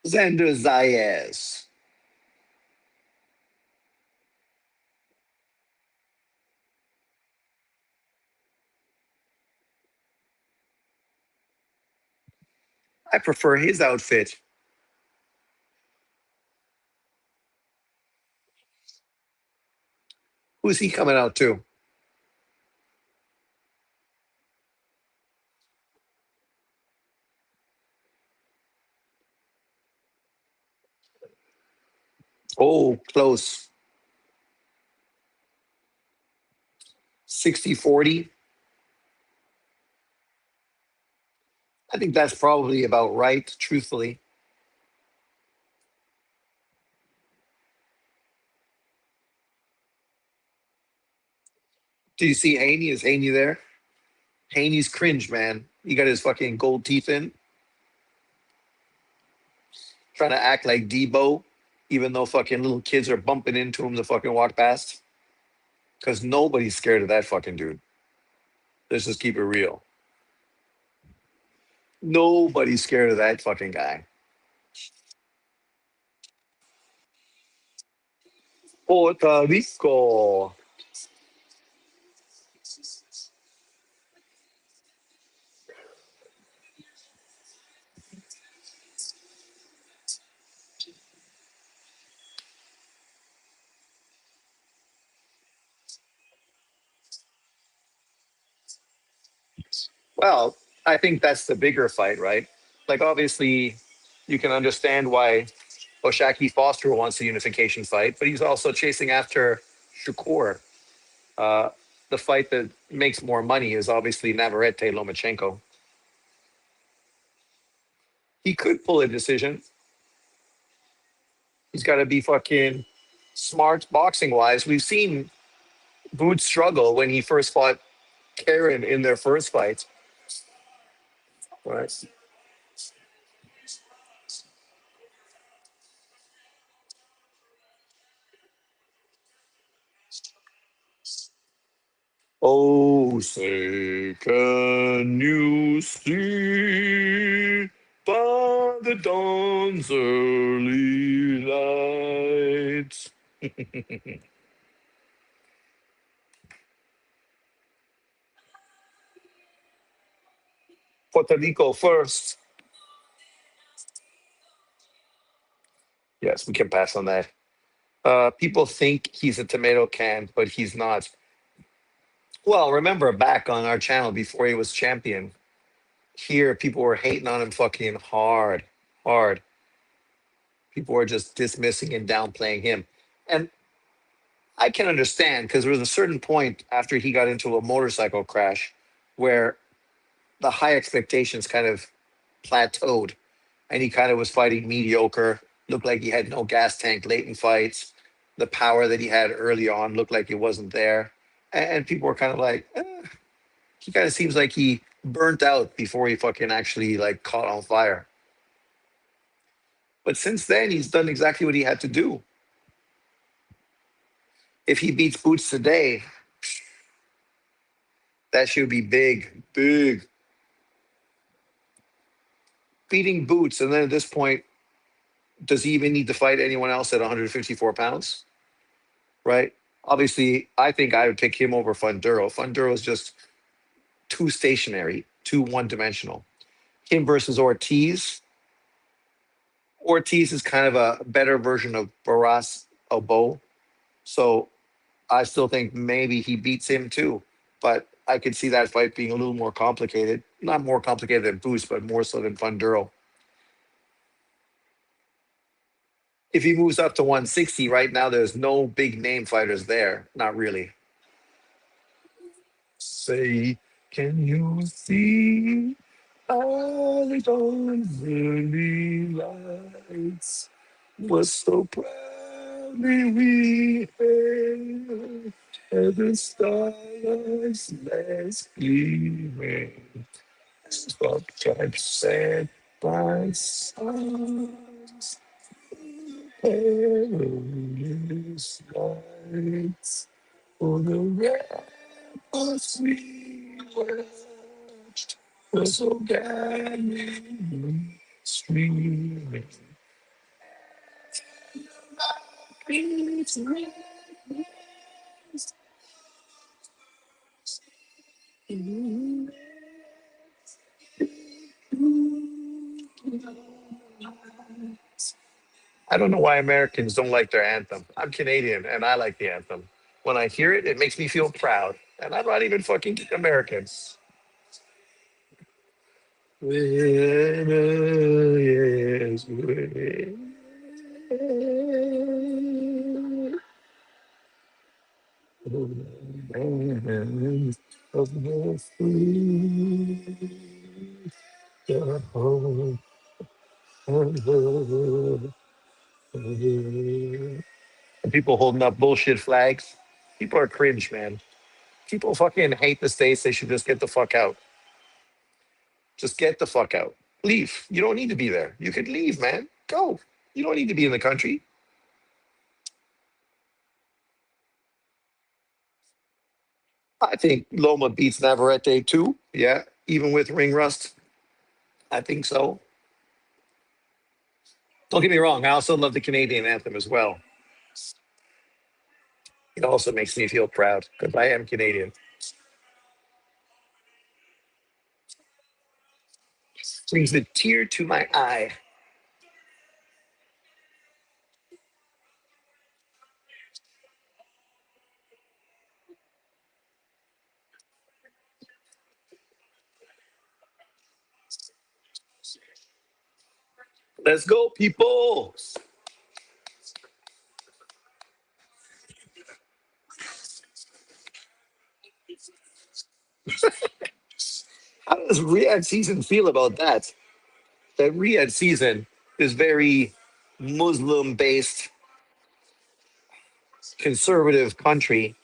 Xander Zayas. I prefer his outfit. Who's he coming out to? Oh, close. 60-40. I think that's probably about right, truthfully. Do you see Haney? Is Haney there? Haney's cringe, man. He got his fucking gold teeth in. trying to act like Debo, even though fucking little kids are bumping into him to fucking walk past. Because nobody's scared of that fucking dude. Let's just keep it real. Nobody's scared of that fucking guy. Puerto Rico. Well, I think that's the bigger fight, right? Like, obviously, you can understand why Oshaki Foster wants a unification fight, but he's also chasing after Shakur. Uh, the fight that makes more money is obviously Navarrete Lomachenko. He could pull a decision. He's got to be fucking smart boxing wise. We've seen Boots struggle when he first fought Karen in their first fight. Right. Oh, say, can you see by the dawn's early light? Puerto Rico first. Yes, we can pass on that. People think he's a tomato can, but he's not. Well, remember back on our channel before he was champion, here people were hating on him fucking hard, hard. People were just dismissing and downplaying him. And I can understand because there was a certain point after he got into a motorcycle crash where the high expectations kind of plateaued and he kind of was fighting mediocre, looked like he had no gas tank late in fights. The power that he had early on looked like it wasn't there. And people were kind of like, he kind of seems like he burnt out before he fucking actually like caught on fire. But since then, he's done exactly what he had to do. If he beats Boots today, that should be big, big. Beating Boots, and then at this point, does he even need to fight anyone else at 154 pounds? Right? Obviously, I think I would pick him over Funduro. Funduro is just too stationary, too one dimensional. Him versus Ortiz. Ortiz is kind of a better version of Barras Obo. So I still think maybe he beats him too. But I could see that fight being a little more complicated. Not more complicated than Boost, but more so than Funduro. If he moves up to 160 right now, there's no big name fighters there. Not really. Say, can you see all the dawn's early lights? Was so proudly we hailed at the stars last gleaming. Spotlight set by stars, perilous lights. For the ramparts we watched were so gallantly streaming. It's red, I don't know why Americans don't like their anthem. I'm Canadian and I like the anthem. When I hear it, it makes me feel proud. And I'm not even fucking American. When I is of the free, the home of the free. And people holding up bullshit flags. People are cringe, man. People fucking hate the states. They should just get the fuck out. Just get the fuck out. Leave. You don't need to be there. You could leave, man. Go. You don't need to be in the country. I think Loma beats Navarrete too. Yeah, even with ring rust, I think so. Don't get me wrong. I also love the Canadian anthem as well. It also makes me feel proud because I am Canadian. Brings the tear to my eye. Let's go, people. How does Riyadh season feel about that? That Riyadh season is very Muslim based, conservative country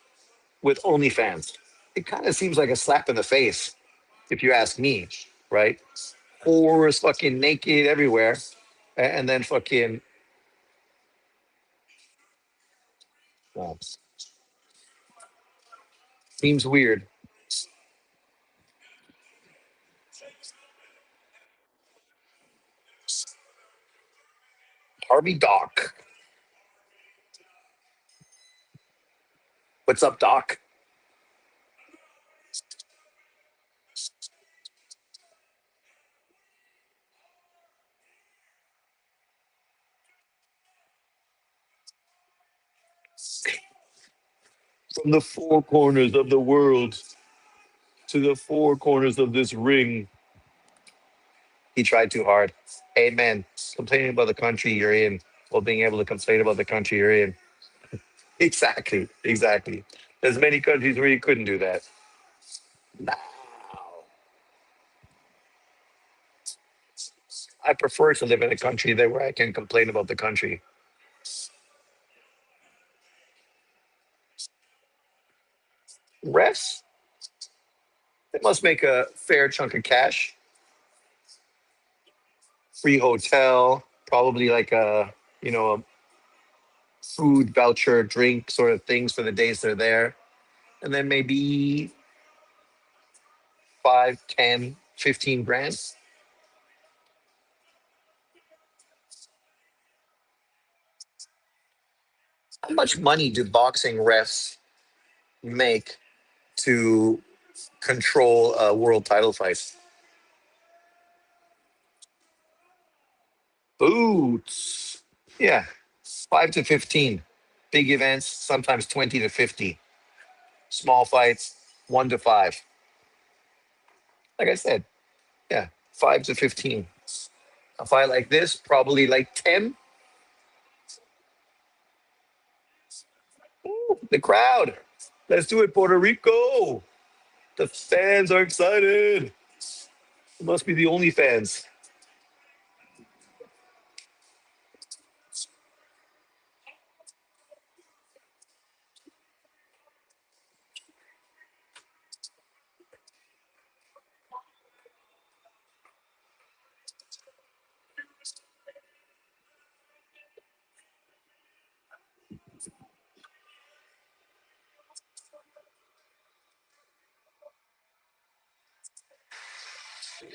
with OnlyFans. It kind of seems like a slap in the face, if you ask me, right? Whores fucking naked everywhere. And then fucking, well, seems weird. Harvey Doc. What's up, Doc? From the four corners of the world to the four corners of this ring. He tried too hard. Amen. Complaining about the country you're in while being able to complain about the country you're in. Exactly. Exactly. There's many countries where you couldn't do that. Now, I prefer to live in a country that where I can complain about the country. Refs, they must make a fair chunk of cash. Free hotel, probably like a food voucher, drink sort of things for the days they're there. And then maybe 5, 10, 15 grand. How much money do boxing refs make to control a world title fight? Boots. Yeah, 5 to 15. Big events, sometimes 20 to 50. Small fights, 1 to 5. Like I said, yeah, 5 to 15. A fight like this, probably like 10. Ooh, the crowd. Let's do it, Puerto Rico. The fans are excited. It must be the only fans.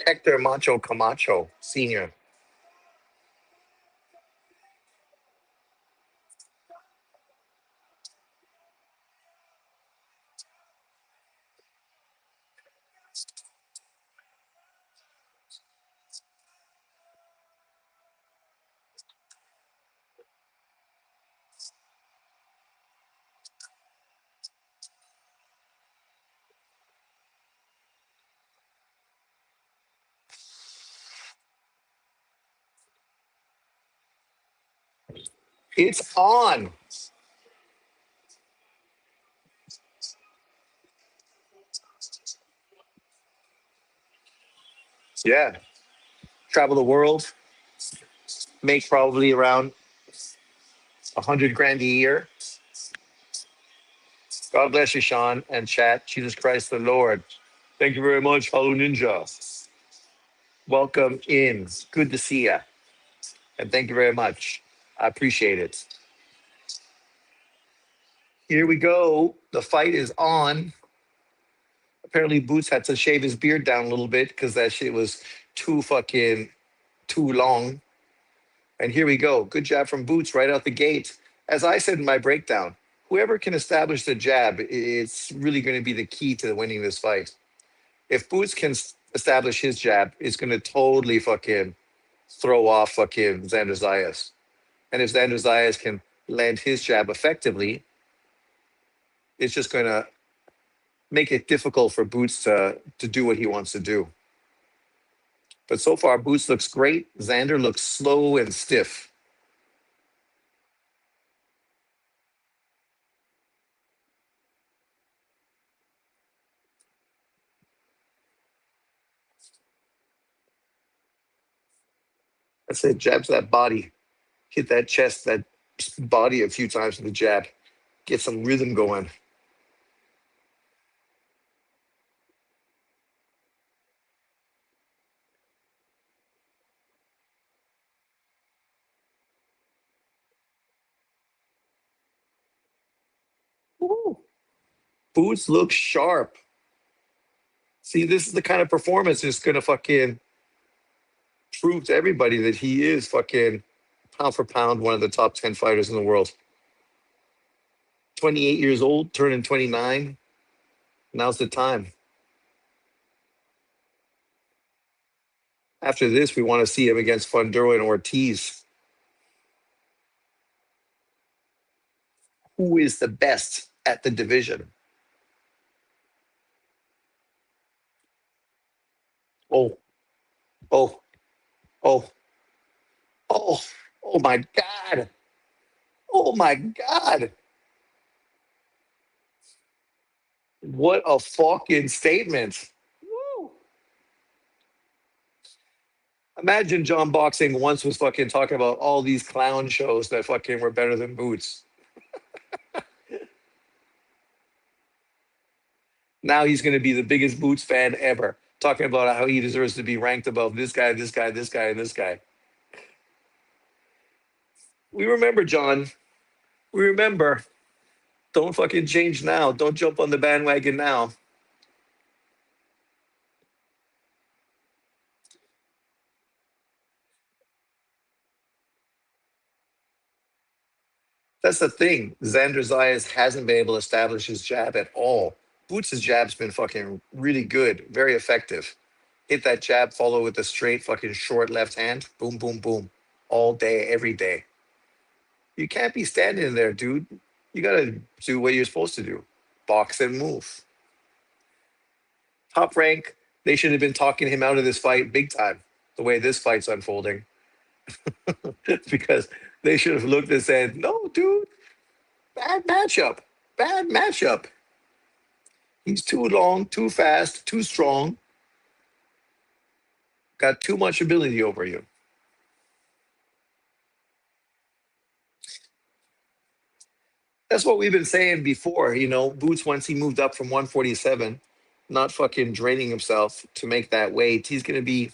Hector Macho Camacho, Sr. It's on. Yeah. Travel the world, make probably around 100 grand a year. God bless you, Sean and chat. Jesus Christ the Lord. Thank you very much, Hello Ninja. Welcome in. Good to see ya. And thank you very much. I appreciate it. Here we go. The fight is on. Apparently, Boots had to shave his beard down a little bit because that shit was too long. And here we go. Good jab from Boots right out the gate. As I said in my breakdown, whoever can establish the jab, it's really going to be the key to winning this fight. If Boots can establish his jab, it's going to totally fucking throw off fucking Xander Zayas. And if Xander Zayas can land his jab effectively, it's just going to make it difficult for Boots to do what he wants to do. But so far, Boots looks great. Xander looks slow and stiff. I said, jabs that body, hit that chest, that body a few times with the jab, get some rhythm going. Ooh. Boots looks sharp. See, this is the kind of performance that's going to fucking prove to everybody that he is fucking pound for pound one of the top 10 fighters in the world. 28 years old, turning 29. Now's the time. After this, we want to see him against Funduro and Ortiz. Who is the best at the division? Oh, oh, oh, oh, oh my God. Oh my God. What a fucking statement. Woo. Imagine John Boxing once was fucking talking about all these clown shows that fucking were better than Boots. Now he's going to be the biggest Boots fan ever, talking about how he deserves to be ranked above this guy, this guy, this guy, and this guy. We remember, John. We remember. Don't fucking change now. Don't jump on the bandwagon now. That's the thing. Xander Zayas hasn't been able to establish his jab at all. Boots' jab's been fucking really good, very effective. Hit that jab, follow with a straight fucking short left hand. Boom, boom, boom. All day, every day. You can't be standing there, dude. You gotta do what you're supposed to do. Box and move. Top rank, they should have been talking him out of this fight big time, the way this fight's unfolding. Because they should have looked and said, no, dude, bad matchup. Bad matchup. He's too long, too fast, too strong, got too much ability over you. That's what we've been saying before. Boots, once he moved up from 147, not fucking draining himself to make that weight, he's going to be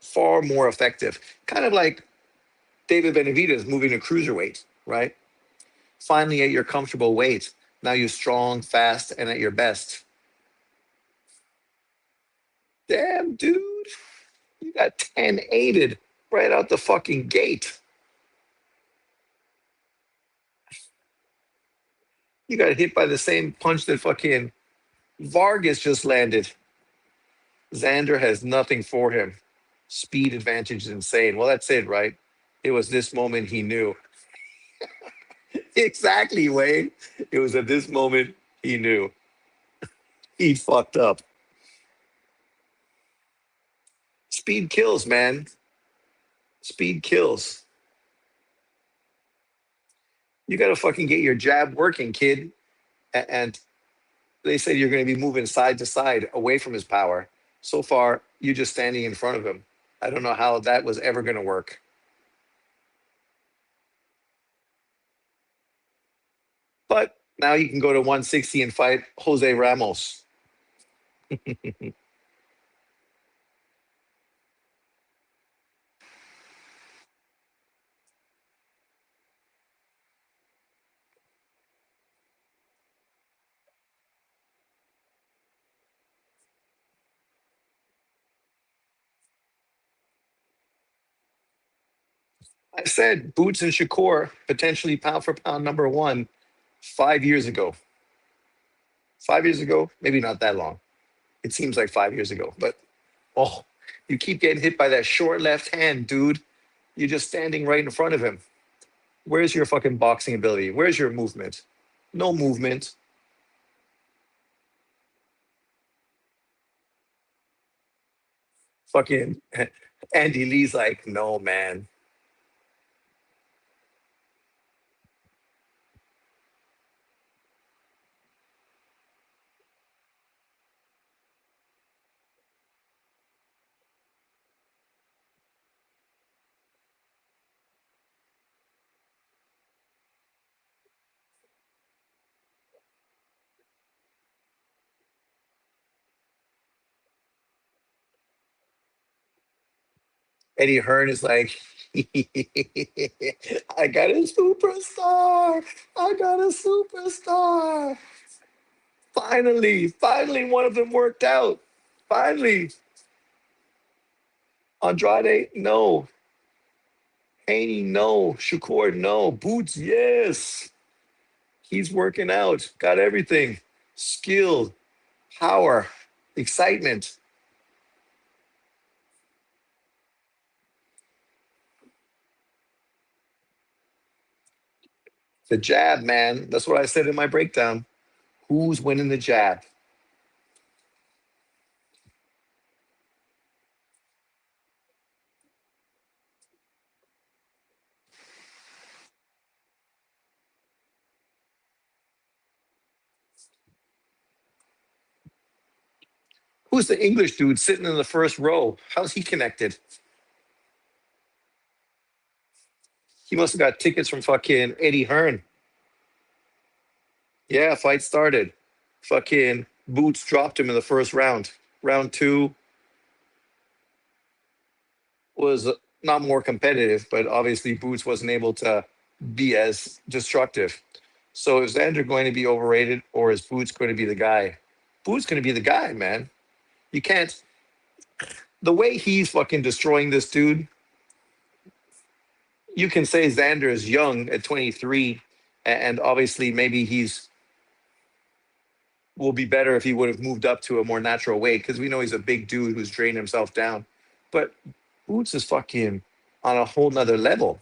far more effective. Kind of like David Benavidez moving to cruiserweight, right? Finally at your comfortable weight. Now you're strong, fast, and at your best. Damn, dude. You got 10 aided right out the fucking gate. You got hit by the same punch that fucking Vargas just landed. Xander has nothing for him. Speed advantage is insane. Well, that's it, right? It was this moment he knew. Exactly, Wayne. It was at this moment he knew. He fucked up. Speed kills, man. Speed kills. You got to fucking get your jab working, kid. And they said you're going to be moving side to side away from his power. So far, you're just standing in front of him. I don't know how that was ever going to work. But now you can go to 160 and fight Jose Ramos. I said Boots and Shakur potentially pound for pound number one 5 years ago. 5 years ago, maybe not that long. It seems like 5 years ago, but oh, you keep getting hit by that short left hand, dude. You're just standing right in front of him. Where's your fucking boxing ability? Where's your movement? No movement. Fucking Andy Lee's like, no, man. Eddie Hearn is like, I got a superstar. I got a superstar. Finally, one of them worked out. Finally. Andrade, no. Haney, no. Shakur, no. Boots, yes. He's working out. Got everything. Skill, power, excitement. The jab, man. That's what I said in my breakdown. Who's winning the jab? Who's the English dude sitting in the first row? How's he connected? He must have got tickets from fucking Eddie Hearn. Yeah, fight started. Fucking Boots dropped him in the first round. Round two was not more competitive, but obviously Boots wasn't able to be as destructive. So is Xander going to be overrated or is Boots going to be the guy? Boots going to be the guy, man. You can't. The way he's fucking destroying this dude, you can say Xander is young at 23, and obviously maybe he's will be better if he would have moved up to a more natural weight because we know he's a big dude who's drained himself down. But Boots is fucking on a whole nother level.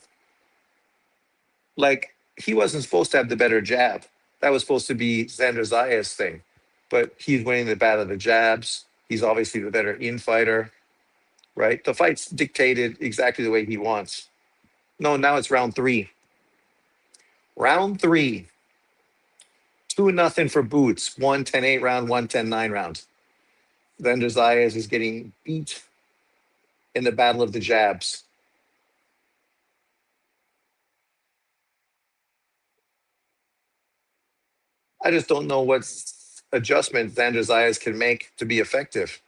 Like he wasn't supposed to have the better jab. That was supposed to be Xander Zayas' thing. But he's winning the battle of the jabs. He's obviously the better infighter, right? The fight's dictated exactly the way he wants. No, now it's round three. Round three. 2-0 for Boots. 1-10-8 round, 1-10-9 round. Xander Zayas is getting beat in the battle of the jabs. I just don't know what adjustment Xander Zayas can make to be effective.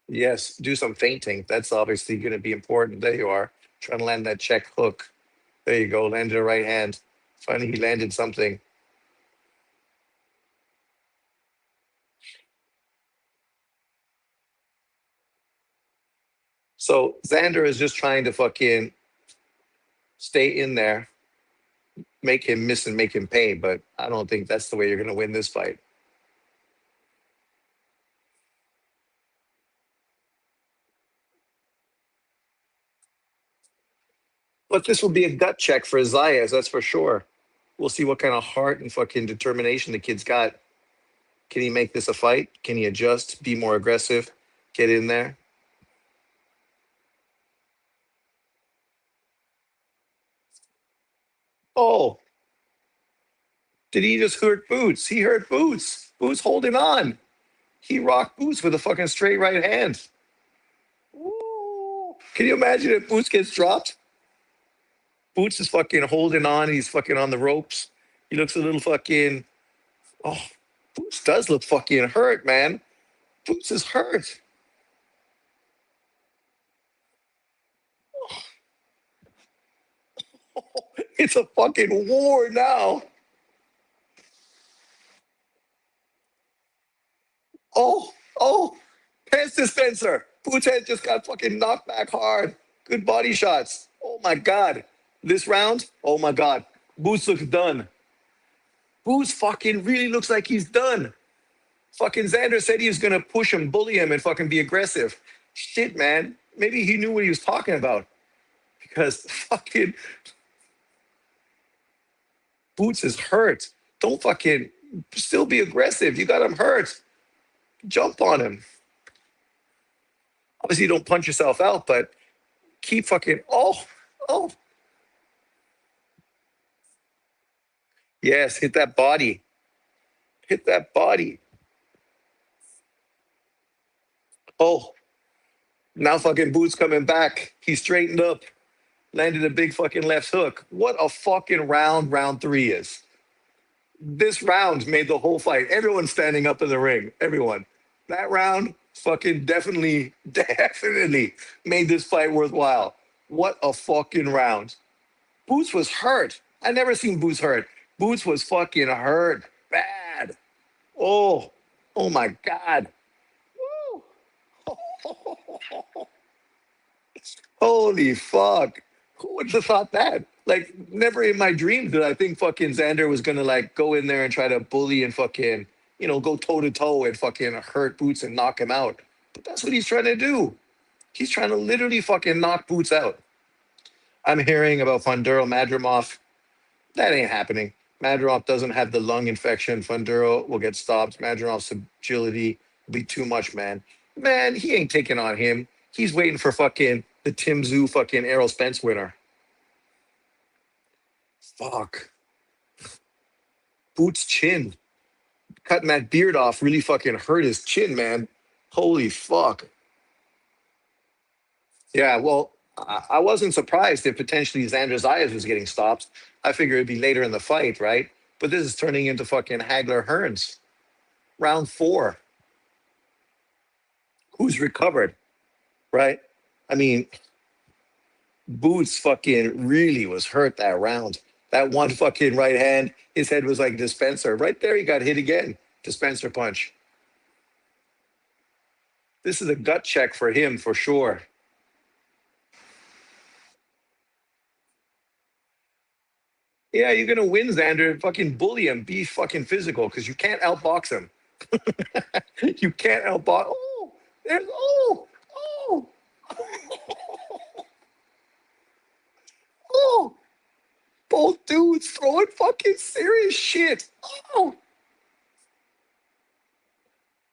Yes, do some feinting. That's obviously going to be important. There you are, trying to land that check hook. There you go, landed a right hand. Finally, he landed something. So Xander is just trying to fucking stay in there, make him miss and make him pay. But I don't think that's the way you're going to win this fight. But this will be a gut check for Zayas, that's for sure. We'll see what kind of heart and fucking determination the kid's got. Can he make this a fight? Can he adjust, be more aggressive, get in there? Oh, did he just hurt Boots? He hurt Boots. Boots holding on. He rocked Boots with a fucking straight right hand. Ooh. Can you imagine if Boots gets dropped? Boots is fucking holding on. He's fucking on the ropes. He looks a little fucking. Oh, Boots does look fucking hurt, man. Boots is hurt. It's a fucking war now. Oh, oh, pants dispenser. Boots head just got fucking knocked back hard. Good body shots. Oh my god. This round, oh my god. Boots looks done. Boots fucking really looks like he's done. Fucking Xander said he was gonna push him, bully him, and fucking be aggressive. Shit, man. Maybe he knew what he was talking about. Because fucking Boots is hurt. Don't fucking still be aggressive. You got him hurt. Jump on him. Obviously, don't punch yourself out, but keep fucking. Oh, yes, hit that body. Hit that body. Oh, now fucking Boots coming back. He straightened up, landed a big fucking left hook. What a fucking round three is. This round made the whole fight. Everyone's standing up in the ring. Everyone. That round fucking definitely made this fight worthwhile. What a fucking round. Boots was hurt. I never seen Boots hurt. Boots was fucking hurt bad. Oh, oh my God. Woo. Holy fuck. Who would have thought that? Like, never in my dreams did I think fucking Xander was gonna like go in there and try to bully and fucking, go toe to toe and fucking hurt Boots and knock him out. But that's what he's trying to do. He's trying to literally fucking knock Boots out. I'm hearing about Fonduro Madrimov. That ain't happening. Madrimov doesn't have the lung infection. Fonduro will get stopped. Madrimov's agility will be too much, man. Man, he ain't taking on him. He's waiting for fucking the Tim Zoo fucking Errol Spence winner. Fuck. Boots' chin. Cutting that beard off really fucking hurt his chin, man. Holy fuck. Yeah, well, I wasn't surprised if potentially Xander Zayas was getting stopped. I figured it'd be later in the fight, right? But this is turning into fucking Hagler Hearns. Round four. Who's recovered, right? I mean, Boots fucking really was hurt that round. That one fucking right hand, his head was like dispenser. Right there, he got hit again. Dispenser punch. This is a gut check for him for sure. Yeah, you're gonna win, Xander. Fucking bully him. Be fucking physical because you can't outbox him. You can't outbox. Oh, there's oh, oh. Both dudes throwing fucking serious shit. Oh,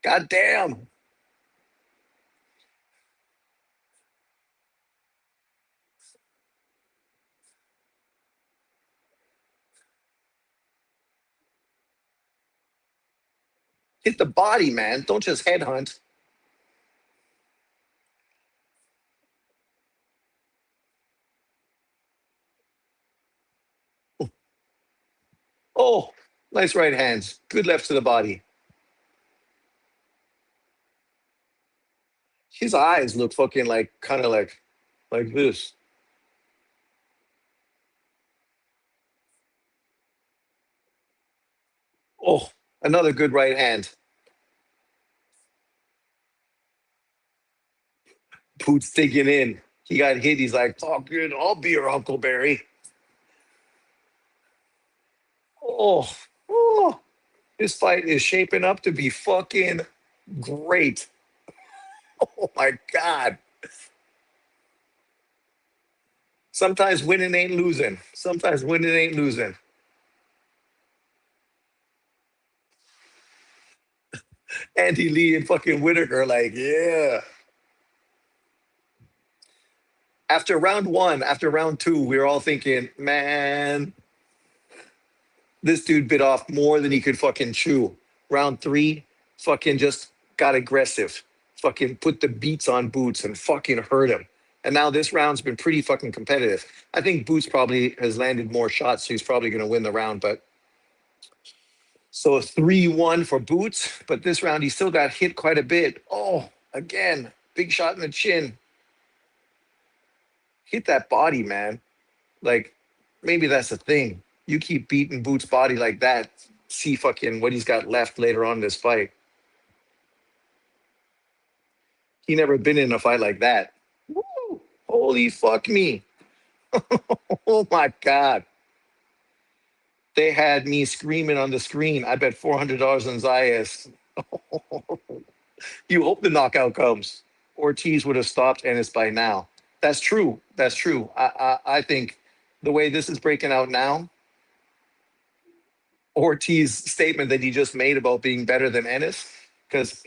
goddamn. Hit the body, man. Don't just headhunt. Oh, nice right hands. Good left to the body. His eyes look fucking like kind of like this. Oh, another good right hand. Boots digging in. He got hit. He's like, "Oh, good. I'll be your Uncle Barry." Oh, oh. This fight is shaping up to be fucking great. Oh my God. Sometimes winning ain't losing. Sometimes winning ain't losing. Andy Lee and fucking Whitaker, like, yeah. After round one, after round two, we were all thinking, man, this dude bit off more than he could fucking chew. Round three, fucking just got aggressive. Fucking put the beats on Boots and fucking hurt him. And now this round's been pretty fucking competitive. I think Boots probably has landed more shots, so he's probably going to win the round. But so 3-1 for Boots. But this round, he still got hit quite a bit. Oh, again, big shot in the chin. Hit that body, man. Like, maybe that's the thing. You keep beating Boots' body like that, see fucking what he's got left later on in this fight. He never been in a fight like that. Woo! Holy fuck me. Oh my God. They had me screaming on the screen. I bet $400 on Zayas. You hope the knockout comes. Ortiz would have stopped Ennis by now. That's true. That's true. I think the way this is breaking out now, Ortiz's statement that he just made about being better than Ennis, because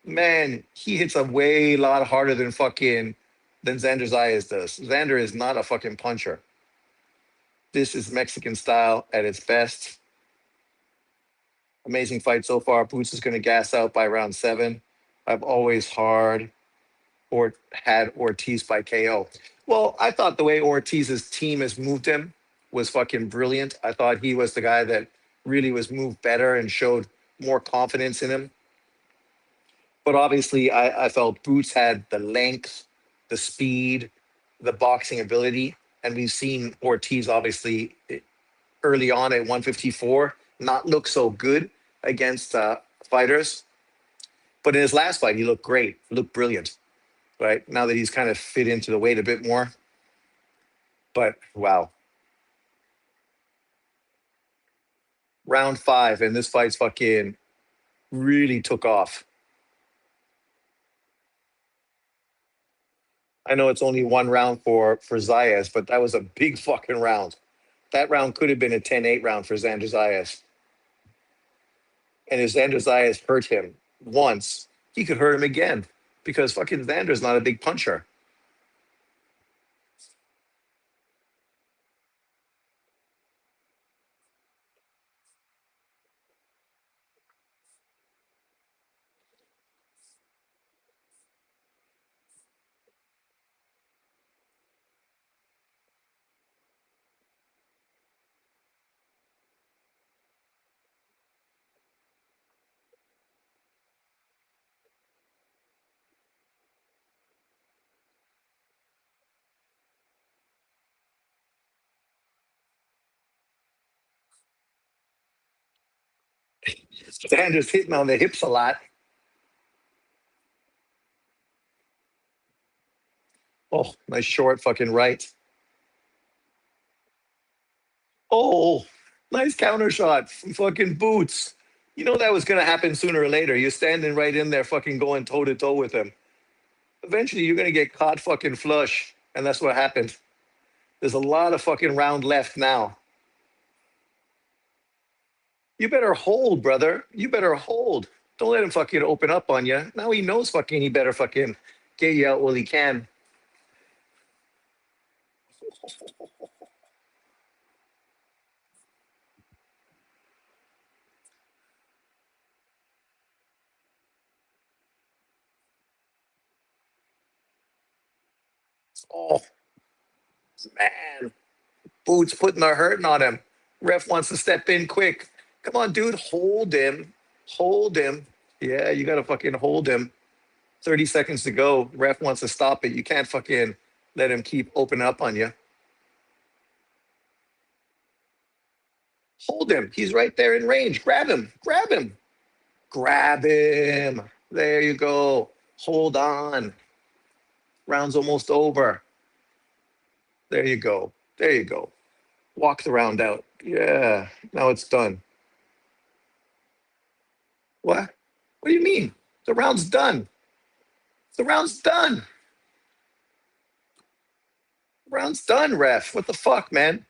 man, he hits a way lot harder than Xander Zayas does. Xander is not a fucking puncher. This is Mexican style at its best. Amazing fight so far. Boots is going to gas out by round 7. I've always hard or had Ortiz by KO. Well, I thought the way Ortiz's team has moved him was fucking brilliant. I thought he was the guy that really was moved better and showed more confidence in him. But obviously, I felt Boots had the length, the speed, the boxing ability. And we've seen Ortiz, obviously, early on at 154, not look so good against fighters. But in his last fight, he looked great, looked brilliant, right? Now that he's kind of fit into the weight a bit more. But wow. Round 5, and this fight's fucking really took off. I know it's only one round for Zayas, but that was a big fucking round. That round could have been a 10-8 round for Xander Zayas. And if Xander Zayas hurt him once, he could hurt him again because fucking Xander's not a big puncher. Xander's hitting on the hips a lot. Oh, nice short fucking right. Oh, nice counter shot from fucking Boots. You know that was going to happen sooner or later. You're standing right in there fucking going toe to toe with him. Eventually, you're going to get caught fucking flush. And that's what happened. There's a lot of fucking round left now. You better hold, brother. You better hold. Don't let him fucking open up on you. Now he knows fucking he better fucking get you out while he can. Oh, man. Boots putting the hurting on him. Ref wants to step in quick. Come on, dude. Hold him. Hold him. Yeah, you got to fucking hold him. 30 seconds to go. Ref wants to stop it. You can't fucking let him keep opening up on you. Hold him. He's right there in range. Grab him. Grab him. Grab him. There you go. Hold on. Round's almost over. There you go. There you go. Walk the round out. Yeah. Now it's done. What? What do you mean? The round's done. The round's done. The round's done, ref. What the fuck, man?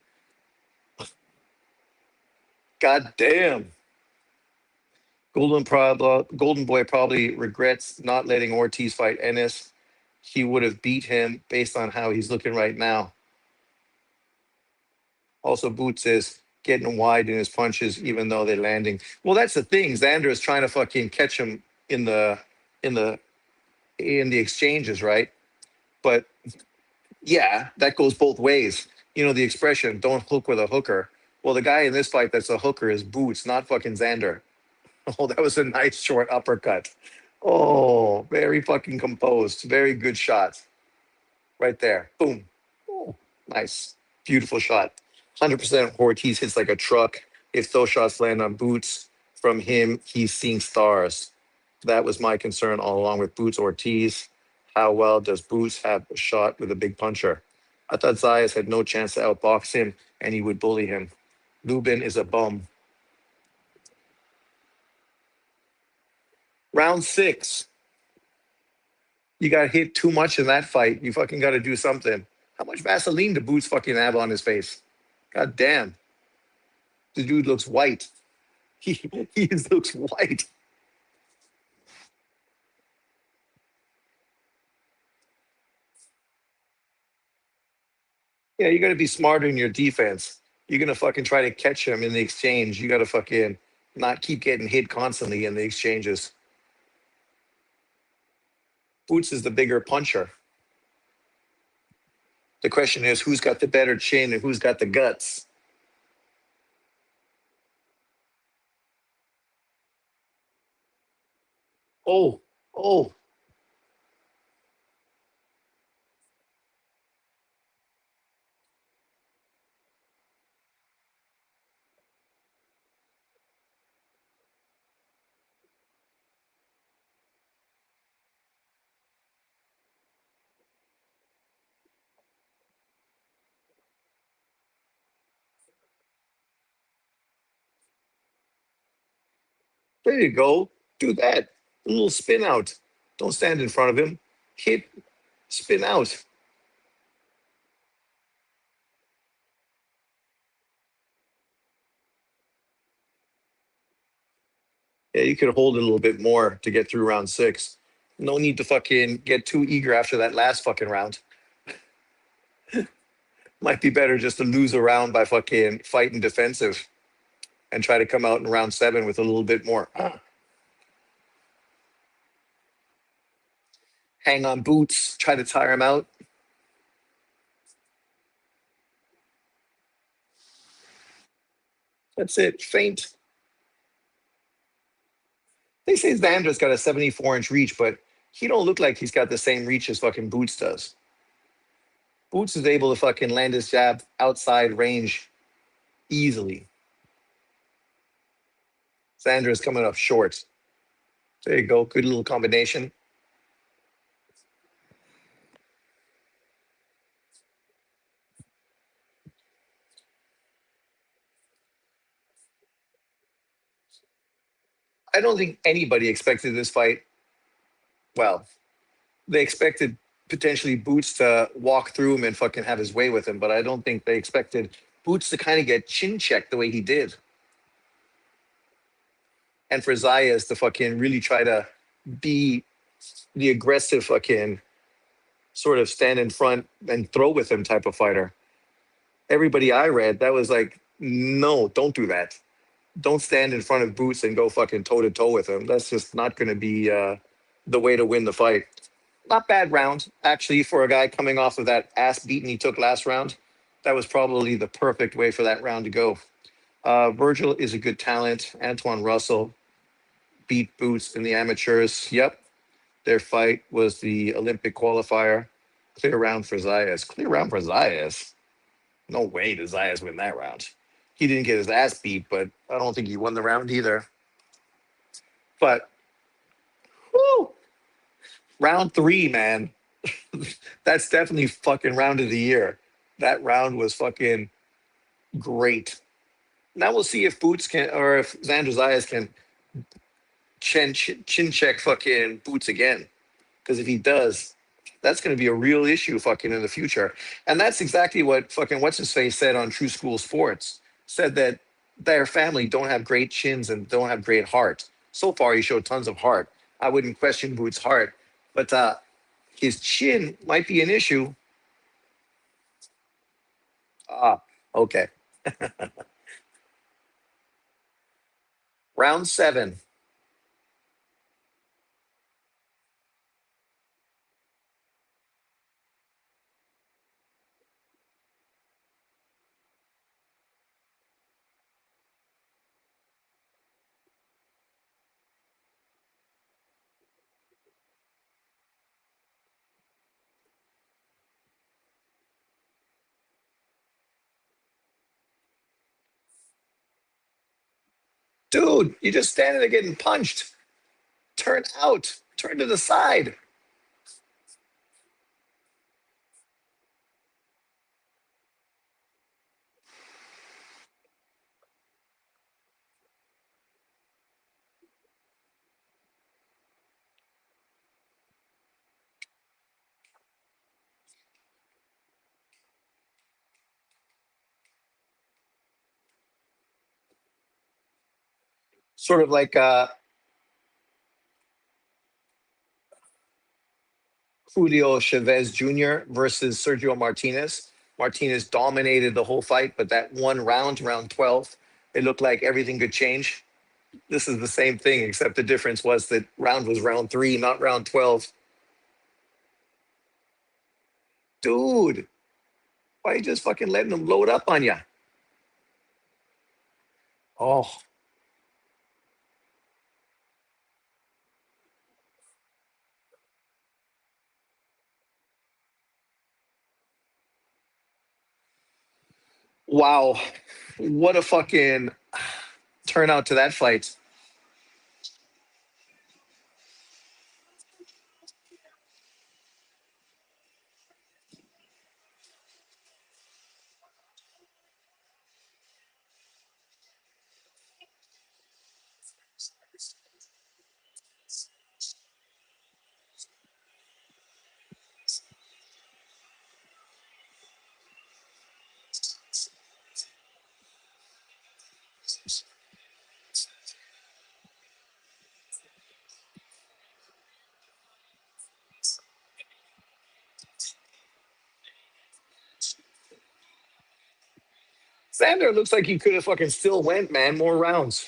God damn. Golden Boy probably regrets not letting Ortiz fight Ennis. He would have beat him based on how he's looking right now. Also, Boots is getting wide in his punches, even though they're landing. Well, that's the thing. Xander is trying to fucking catch him in in the in the exchanges, right? But yeah, that goes both ways. You know the expression, don't hook with a hooker. Well, the guy in this fight that's a hooker is Boots, not fucking Xander. Oh, that was a nice short uppercut. Oh, very fucking composed. Very good shot. Right there. Boom. Oh, nice. Beautiful shot. 100% Ortiz hits like a truck. If those shots land on Boots from him, he's seeing stars. That was my concern all along with Boots Ortiz. How well does Boots have a shot with a big puncher? I thought Zayas had no chance to outbox him and he would bully him. Lubin is a bum. Round six. You got hit too much in that fight. You fucking got to do something. How much Vaseline do Boots fucking have on his face? God damn. The dude looks white. He, he looks white. Yeah, you got to be smarter in your defense. You're going to fucking try to catch him in the exchange. You got to fucking not keep getting hit constantly in the exchanges. Boots is the bigger puncher. The question is who's got the better chin and who's got the guts? Oh, oh, there you go. Do that. A little spin out. Don't stand in front of him. Hit, spin out. Yeah, you could hold it a little bit more to get through round six. No need to fucking get too eager after that last fucking round. Might be better just to lose a round by fucking fighting defensive and try to come out in round seven with a little bit more. Hang on boots, try to tire him out. That's it. Faint. They say Xander's got a 74-inch reach, but he don't look like he's got the same reach as fucking Boots does. Boots is able to fucking land his jab outside range easily. Xander is coming up short. There you go. Good little combination. I don't think anybody expected this fight. Well, they expected potentially Boots to walk through him and fucking have his way with him, but I don't think they expected Boots to kind of get chin checked the way he did. And for Zayas to fucking really try to be the aggressive fucking sort of stand in front and throw with him type of fighter. Everybody I read, that was like, no, don't do that. Don't stand in front of Boots and go fucking toe to toe with him. That's just not going to be the way to win the fight. Not bad round, actually, for a guy coming off of that ass beating he took last round. That was probably the perfect way for that round to go. Virgil is a good talent. Antoine Russell beat Boots in the amateurs. Yep, their fight was the Olympic qualifier. Clear round for Zayas. Clear round for Zayas. No way did Zayas win that round. He didn't get his ass beat, but I don't think he won the round either. But whew, round three, man, that's definitely fucking round of the year. That round was fucking great. Now we'll see if Boots can, or if Xander Zayas can chin check fucking Boots again. Because if he does, that's going to be a real issue fucking in the future. And that's exactly what fucking what's his face said on True School Sports. Said that their family don't have great chins and don't have great heart. So far, he showed tons of heart. I wouldn't question Boots' heart, but his chin might be an issue. Ah, okay. Round seven. Dude, you're just standing there getting punched. Turn out. Turn to the side. Sort of like Julio Chavez Jr. versus Sergio Martinez. Martinez dominated the whole fight, but that one round, round 12, it looked like everything could change. This is the same thing, except the difference was that round was round three, not round 12. Dude, why are you just fucking letting them load up on you? Oh, wow. What a fucking turnout to that fight. Xander looks like he could have fucking still went, man. More rounds.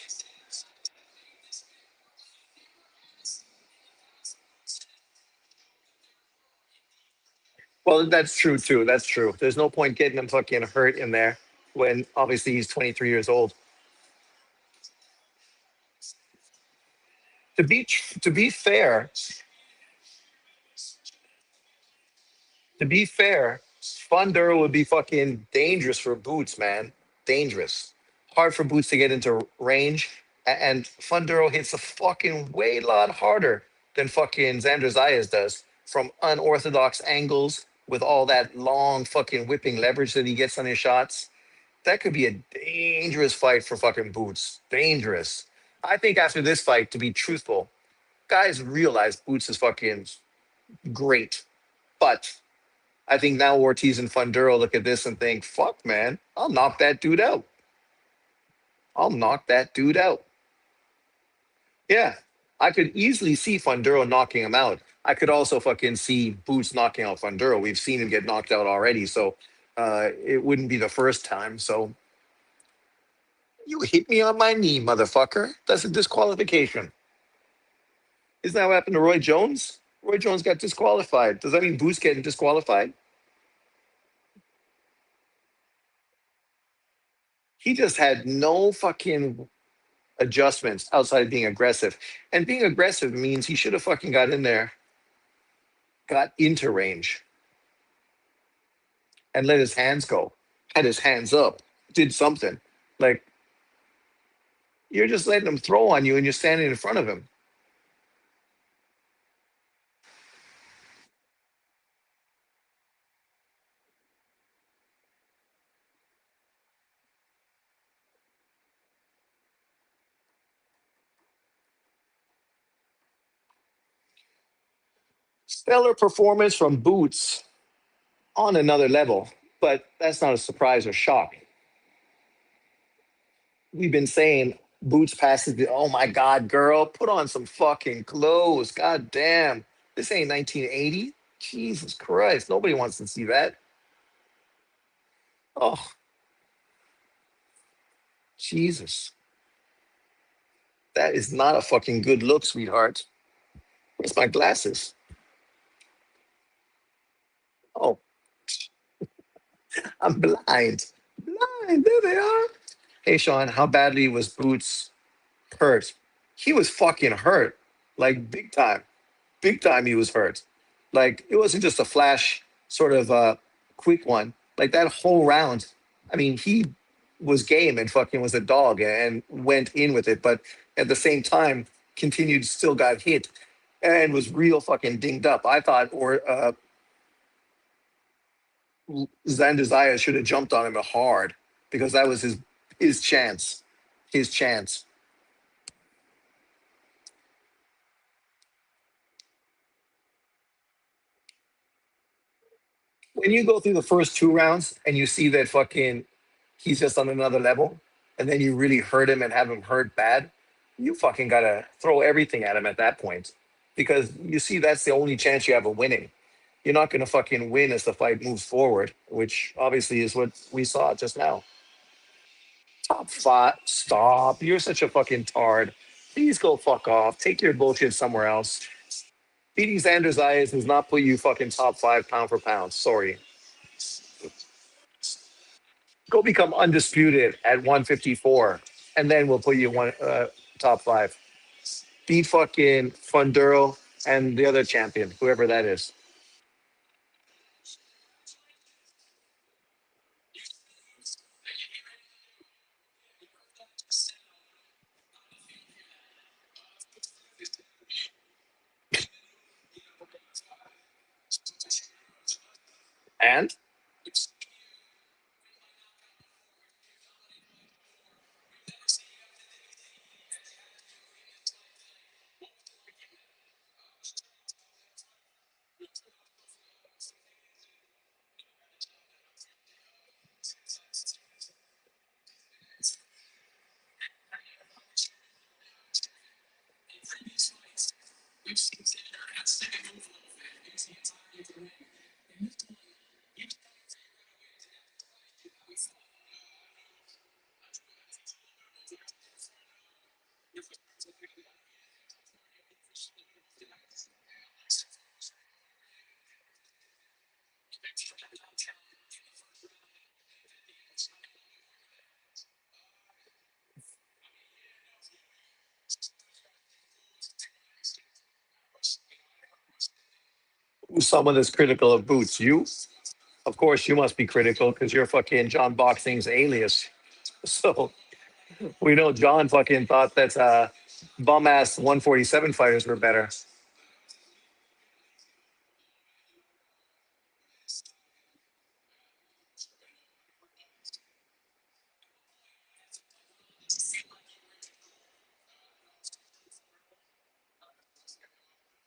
Well, that's true too. That's true. There's no point getting him fucking hurt in there when obviously he's 23 years old. To be fair, to be fair, Fundura would be fucking dangerous for Boots, man. Dangerous. Hard for Boots to get into range, and Funduro hits a fucking way lot harder than fucking Xander Zayas does from unorthodox angles with all that long fucking whipping leverage that he gets on his shots. That could be a dangerous fight for fucking Boots. Dangerous. I think after this fight, to be truthful, guys realize Boots is fucking great. But I think now Ortiz and Funduro look at this and think, fuck, man, I'll knock that dude out. I'll knock that dude out. Yeah. I could easily see Funduro knocking him out. I could also fucking see Boots knocking out Funduro. We've seen him get knocked out already. So it wouldn't be the first time. So you hit me on my knee, motherfucker. That's a disqualification. Isn't that what happened to Roy Jones? Roy Jones got disqualified. Does that mean Boots getting disqualified? He just had no fucking adjustments outside of being aggressive. And being aggressive means he should have fucking got in there, got into range, and let his hands go, had his hands up, did something. Like you're just letting him throw on you and you're standing in front of him. Stellar performance from Boots on another level, but that's not a surprise or shock. We've been saying Boots passes the, oh my God, girl, put on some fucking clothes. God damn. This ain't 1980. Jesus Christ. Nobody wants to see that. Oh, Jesus. That is not a fucking good look, sweetheart. Where's my glasses? Oh, I'm blind. Blind. There they are. Hey, Sean, how badly was Boots hurt? He was fucking hurt. Like big time. Big time he was hurt. Like it wasn't just a flash sort of quick one. Like that whole round. I mean, he was game and fucking was a dog and went in with it, but at the same time continued still got hit and was real fucking dinged up. I thought or Xander Zayas should have jumped on him hard because that was his chance. His chance. When you go through the first two rounds and you see that fucking he's just on another level, and then you really hurt him and have him hurt bad, You fucking gotta throw everything at him at that point, because you see that's the only chance you have of winning. You're not gonna fucking win as the fight moves forward, which obviously is what we saw just now. Top five, stop! You're such a fucking tard. Please go fuck off. Take your bullshit somewhere else. Beating Xander Zayas does not put you fucking top five pound for pound. Sorry. Go become undisputed at 154, and then we'll put you one top five. Beat fucking Funduro and the other champion, whoever that is. And who's someone that's critical of Boots? You? Of course, you must be critical because you're fucking John Boxing's alias. So we know John fucking thought that bum ass 147 fighters were better.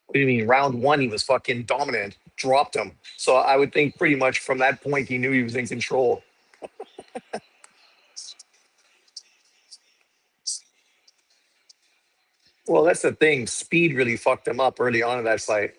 What do you mean? Round one, he was fucking dominant, dropped him. So I would think pretty much from that point, he knew he was in control. Well, that's the thing. Speed really fucked him up early on in that fight.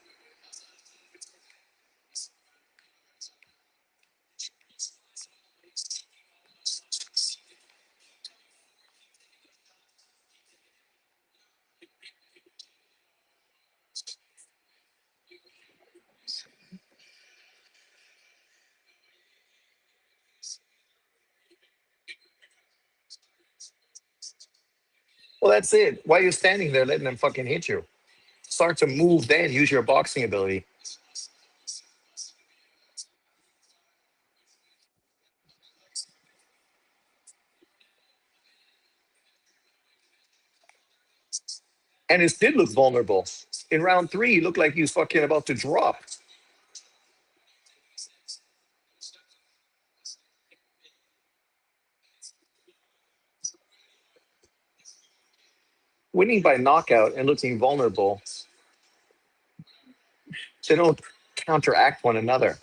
Well, that's it. Why are you standing there letting them fucking hit you? Start to move, then use your boxing ability. And it did look vulnerable. In round three, he looked like he was fucking about to drop. Winning by knockout and looking vulnerable, they don't counteract one another.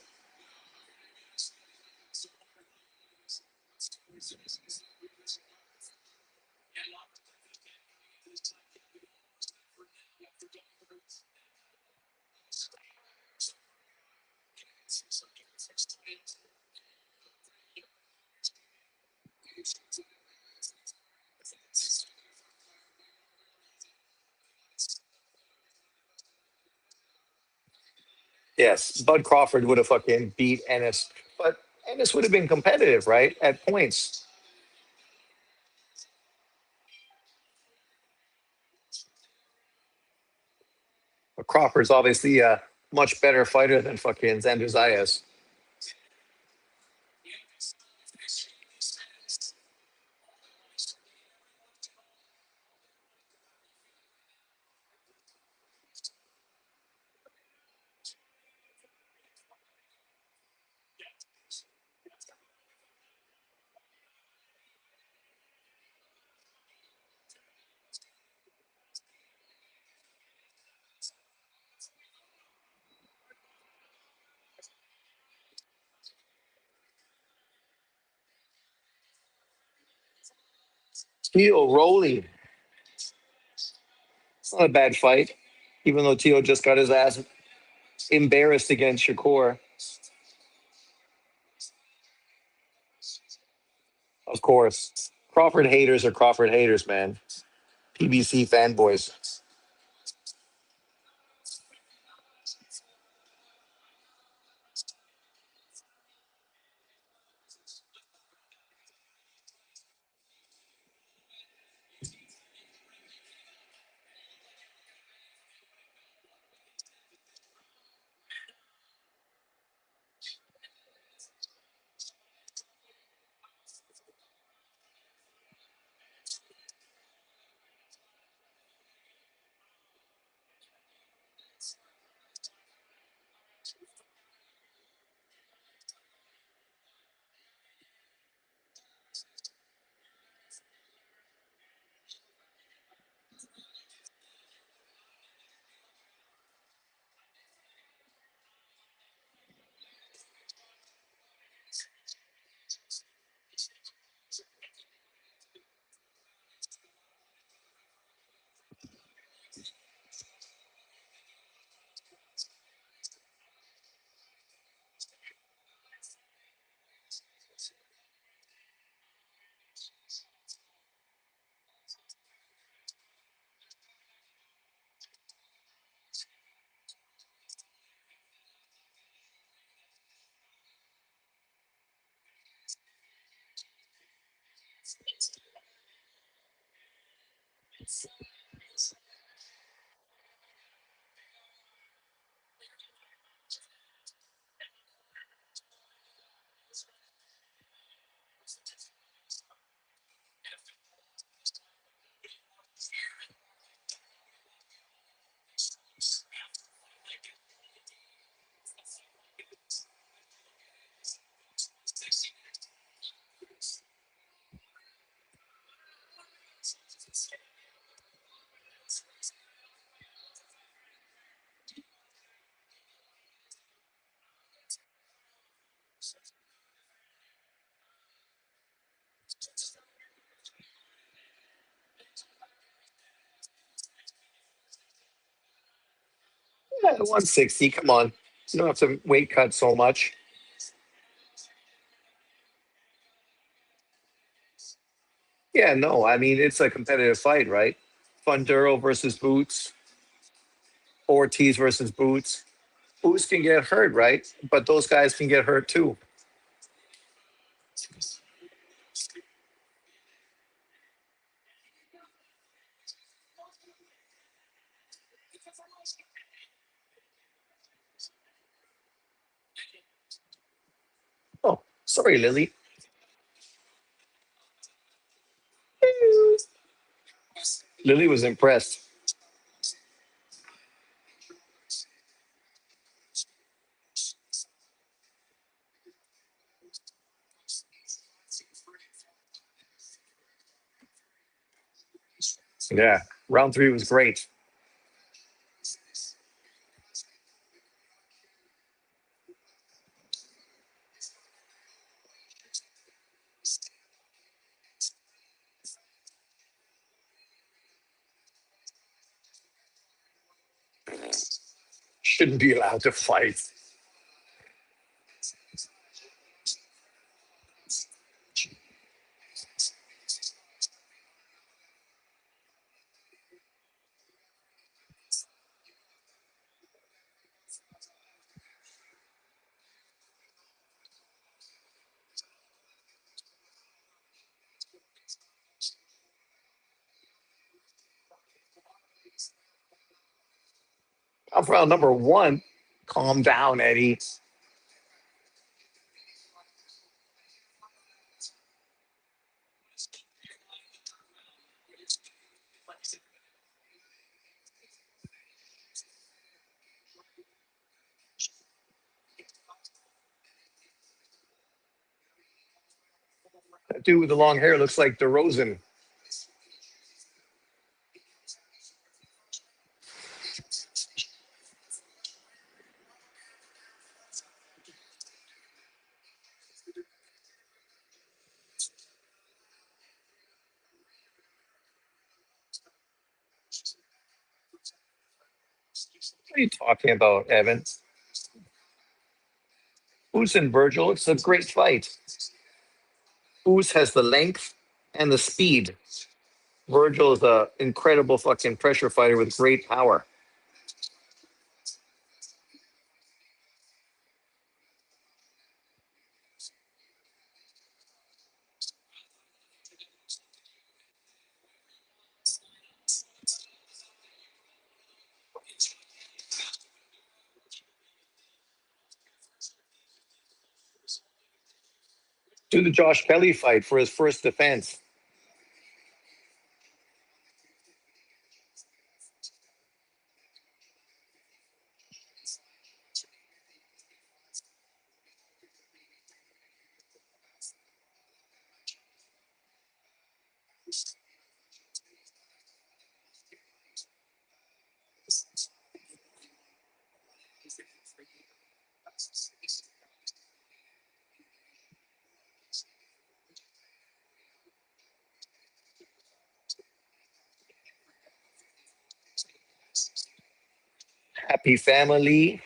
Yes, Bud Crawford would have fucking beat Ennis, but Ennis would have been competitive, right? At points. But Crawford's obviously a much better fighter than fucking Xander Zayas. Heel rolling. Not a bad fight, even though Tio just got his ass embarrassed against Shakur. Of course, Crawford haters are Crawford haters, man. PBC fanboys. Yeah, 160. Come on, you don't have to weight cut so much. Yeah, no, I mean it's a competitive fight, right? Funduro versus Boots, Ortiz versus Boots. Boots can get hurt, right? But those guys can get hurt too. Oh, sorry, Lily. Lily was impressed. Yeah, round three was great. Shouldn't be allowed to fight. I'm round number one. Calm down, Eddie. That dude with the long hair looks like DeRozan. What are you talking about, Evan? Boots and Virgil, it's a great fight. Boots has the length and the speed. Virgil is a incredible fucking pressure fighter with great power. Do the Josh Kelly fight for his first defense. Happy family.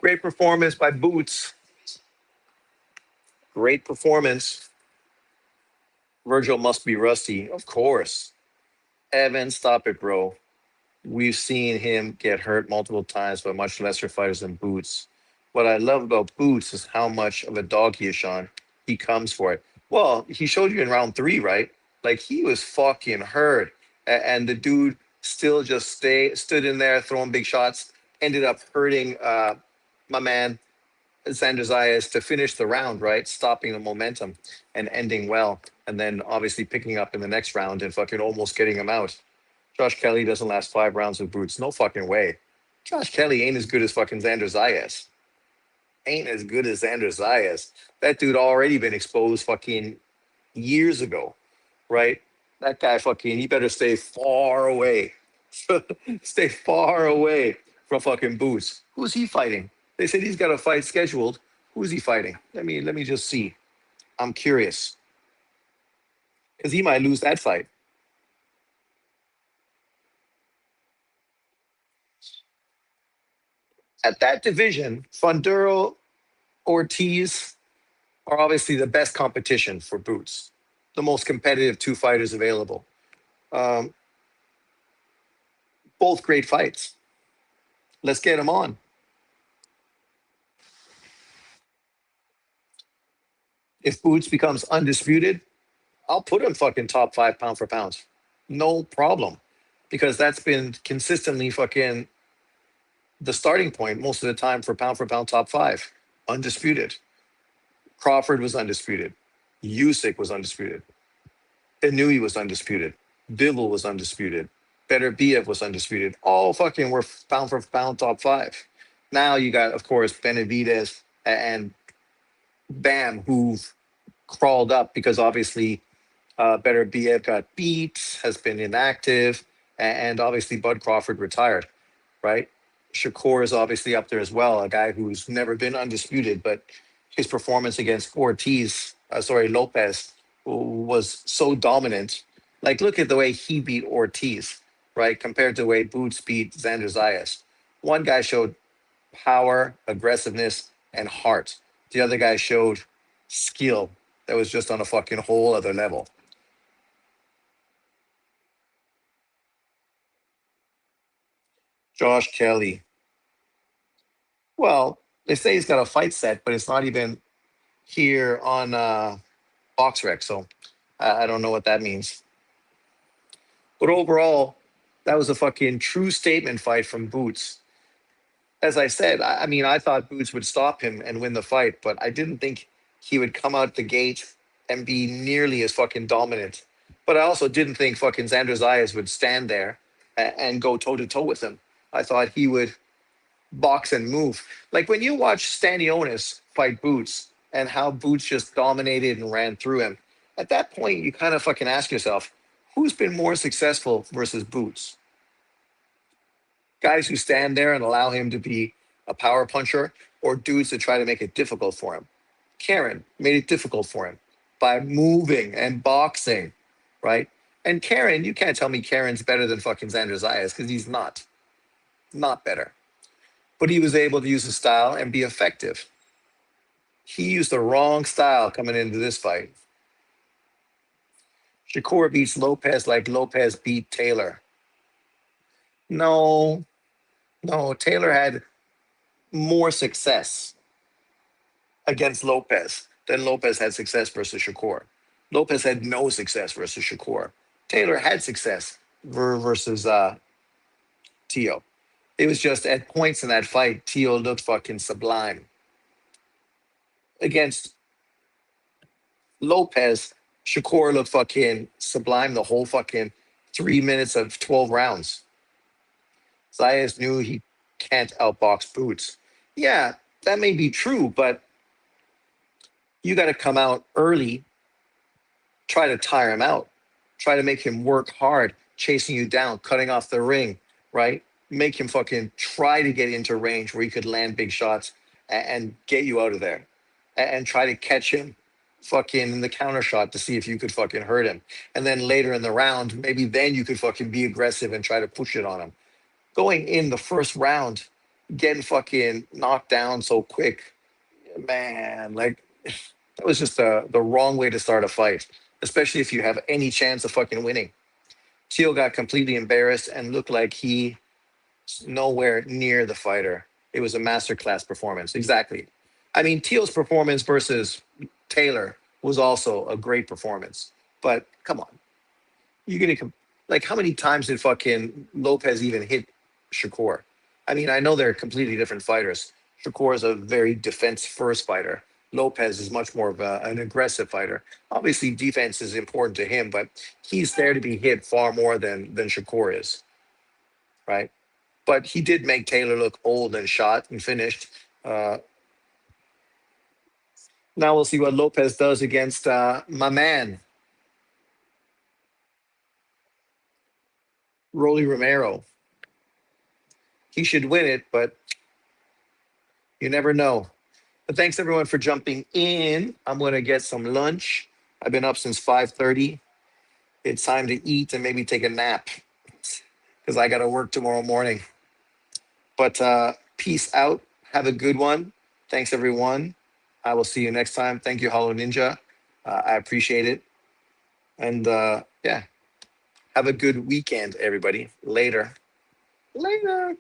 Great performance by Boots. Great performance. Virgil must be rusty. Of course. Evan, stop it, bro. We've seen him get hurt multiple times by much lesser fighters than Boots. What I love about Boots is how much of a dog he is, Sean. He comes for it. Well, he showed you in round three, right? Like he was fucking hurt, and the dude still just stood in there throwing big shots. Ended up hurting my man Xander Zayas to finish the round, right? Stopping the momentum and ending well, and then obviously picking up in the next round and fucking almost getting him out. Josh Kelly doesn't last 5 rounds with Boots. No fucking way. Josh Kelly ain't as good as fucking Xander Zayas. Ain't as good as Xander Zayas. That dude already been exposed fucking years ago, right? That guy fucking, he better stay far away. Stay far away from fucking Boots. Who's he fighting? They said he's got a fight scheduled. Who's he fighting? Let me just see. I'm curious. Because he might lose that fight. At that division, Funduro, Ortiz, are obviously the best competition for Boots, the most competitive two fighters available. Um, both great fights. Let's get them on. If Boots becomes undisputed, I'll put him fucking top five pound for pound. No problem. Because that's been consistently fucking the starting point most of the time for pound top five. Undisputed. Crawford was undisputed. Usyk was undisputed. Inui was undisputed. Bivol was undisputed. Better Biev was undisputed. All fucking were pound for pound top five. Now you got, of course, Benavidez and Bam, who've crawled up because obviously Better Biev got beat, has been inactive, and obviously Bud Crawford retired, right? Shakur is obviously up there as well, a guy who's never been undisputed, but his performance against Lopez was so dominant. Like, look at the way he beat Ortiz, right? Compared to the way Boots beat Xander Zayas. One guy showed power, aggressiveness, and heart. The other guy showed skill that was just on a fucking whole other level. Josh Kelly. Well, they say he's got a fight set, but it's not even here on BoxRec, so I don't know what that means. But overall, that was a fucking true statement fight from Boots. As I said, I mean, I thought Boots would stop him and win the fight, but I didn't think he would come out the gate and be nearly as fucking dominant. But I also didn't think fucking Xander Zayas would stand there and go toe to toe with him. I thought he would box and move. Like when you watch Stanionis fight Boots and how Boots just dominated and ran through him, at that point you kind of fucking ask yourself, who's been more successful versus Boots? Guys who stand there and allow him to be a power puncher, or dudes that try to make it difficult for him? Karen made it difficult for him by moving and boxing, right? And Karen, you can't tell me Karen's better than fucking Xander Zayas because he's not better. But he was able to use his style and be effective. He used the wrong style coming into this fight. Shakur beats Lopez like Lopez beat Taylor. No, no, Taylor had more success against Lopez than Lopez had success versus Shakur. Lopez had no success versus Shakur. Taylor had success versus Tio. It was just at points in that fight, Tio looked fucking sublime. Against Lopez, Shakur looked fucking sublime the whole fucking 3 minutes of 12 rounds. Zayas knew he can't outbox Boots. Yeah, that may be true, but you got to come out early, try to tire him out, try to make him work hard, chasing you down, cutting off the ring, right? Make him fucking try to get into range where he could land big shots and get you out of there, and try to catch him fucking in the counter shot to see if you could fucking hurt him. And then later in the round, maybe then you could fucking be aggressive and try to push it on him. Going in the first round, getting fucking knocked down so quick, man, like that was just the wrong way to start a fight, especially if you have any chance of fucking winning. Teal got completely embarrassed and looked like he nowhere near the fighter. It was a masterclass performance. Exactly. I mean, Teal's performance versus Taylor was also a great performance. But come on, you're gonna like how many times did fucking Lopez even hit Shakur? I mean, I know they're completely different fighters. Shakur is a very defense first fighter. Lopez is much more of an aggressive fighter. Obviously, defense is important to him, but he's there to be hit far more than Shakur is, right? But he did make Taylor look old and shot and finished. Uh, Now we'll see what Lopez does against my man, Rolly Romero. He should win it, but you never know. But thanks everyone for jumping in. I'm gonna get some lunch. I've been up since 5:30. It's time to eat and maybe take a nap because I got to work tomorrow morning. But peace out. Have a good one. Thanks everyone. I will see you next time. Thank you, Hollow Ninja. I appreciate it. And yeah, have a good weekend, everybody. Later. Later.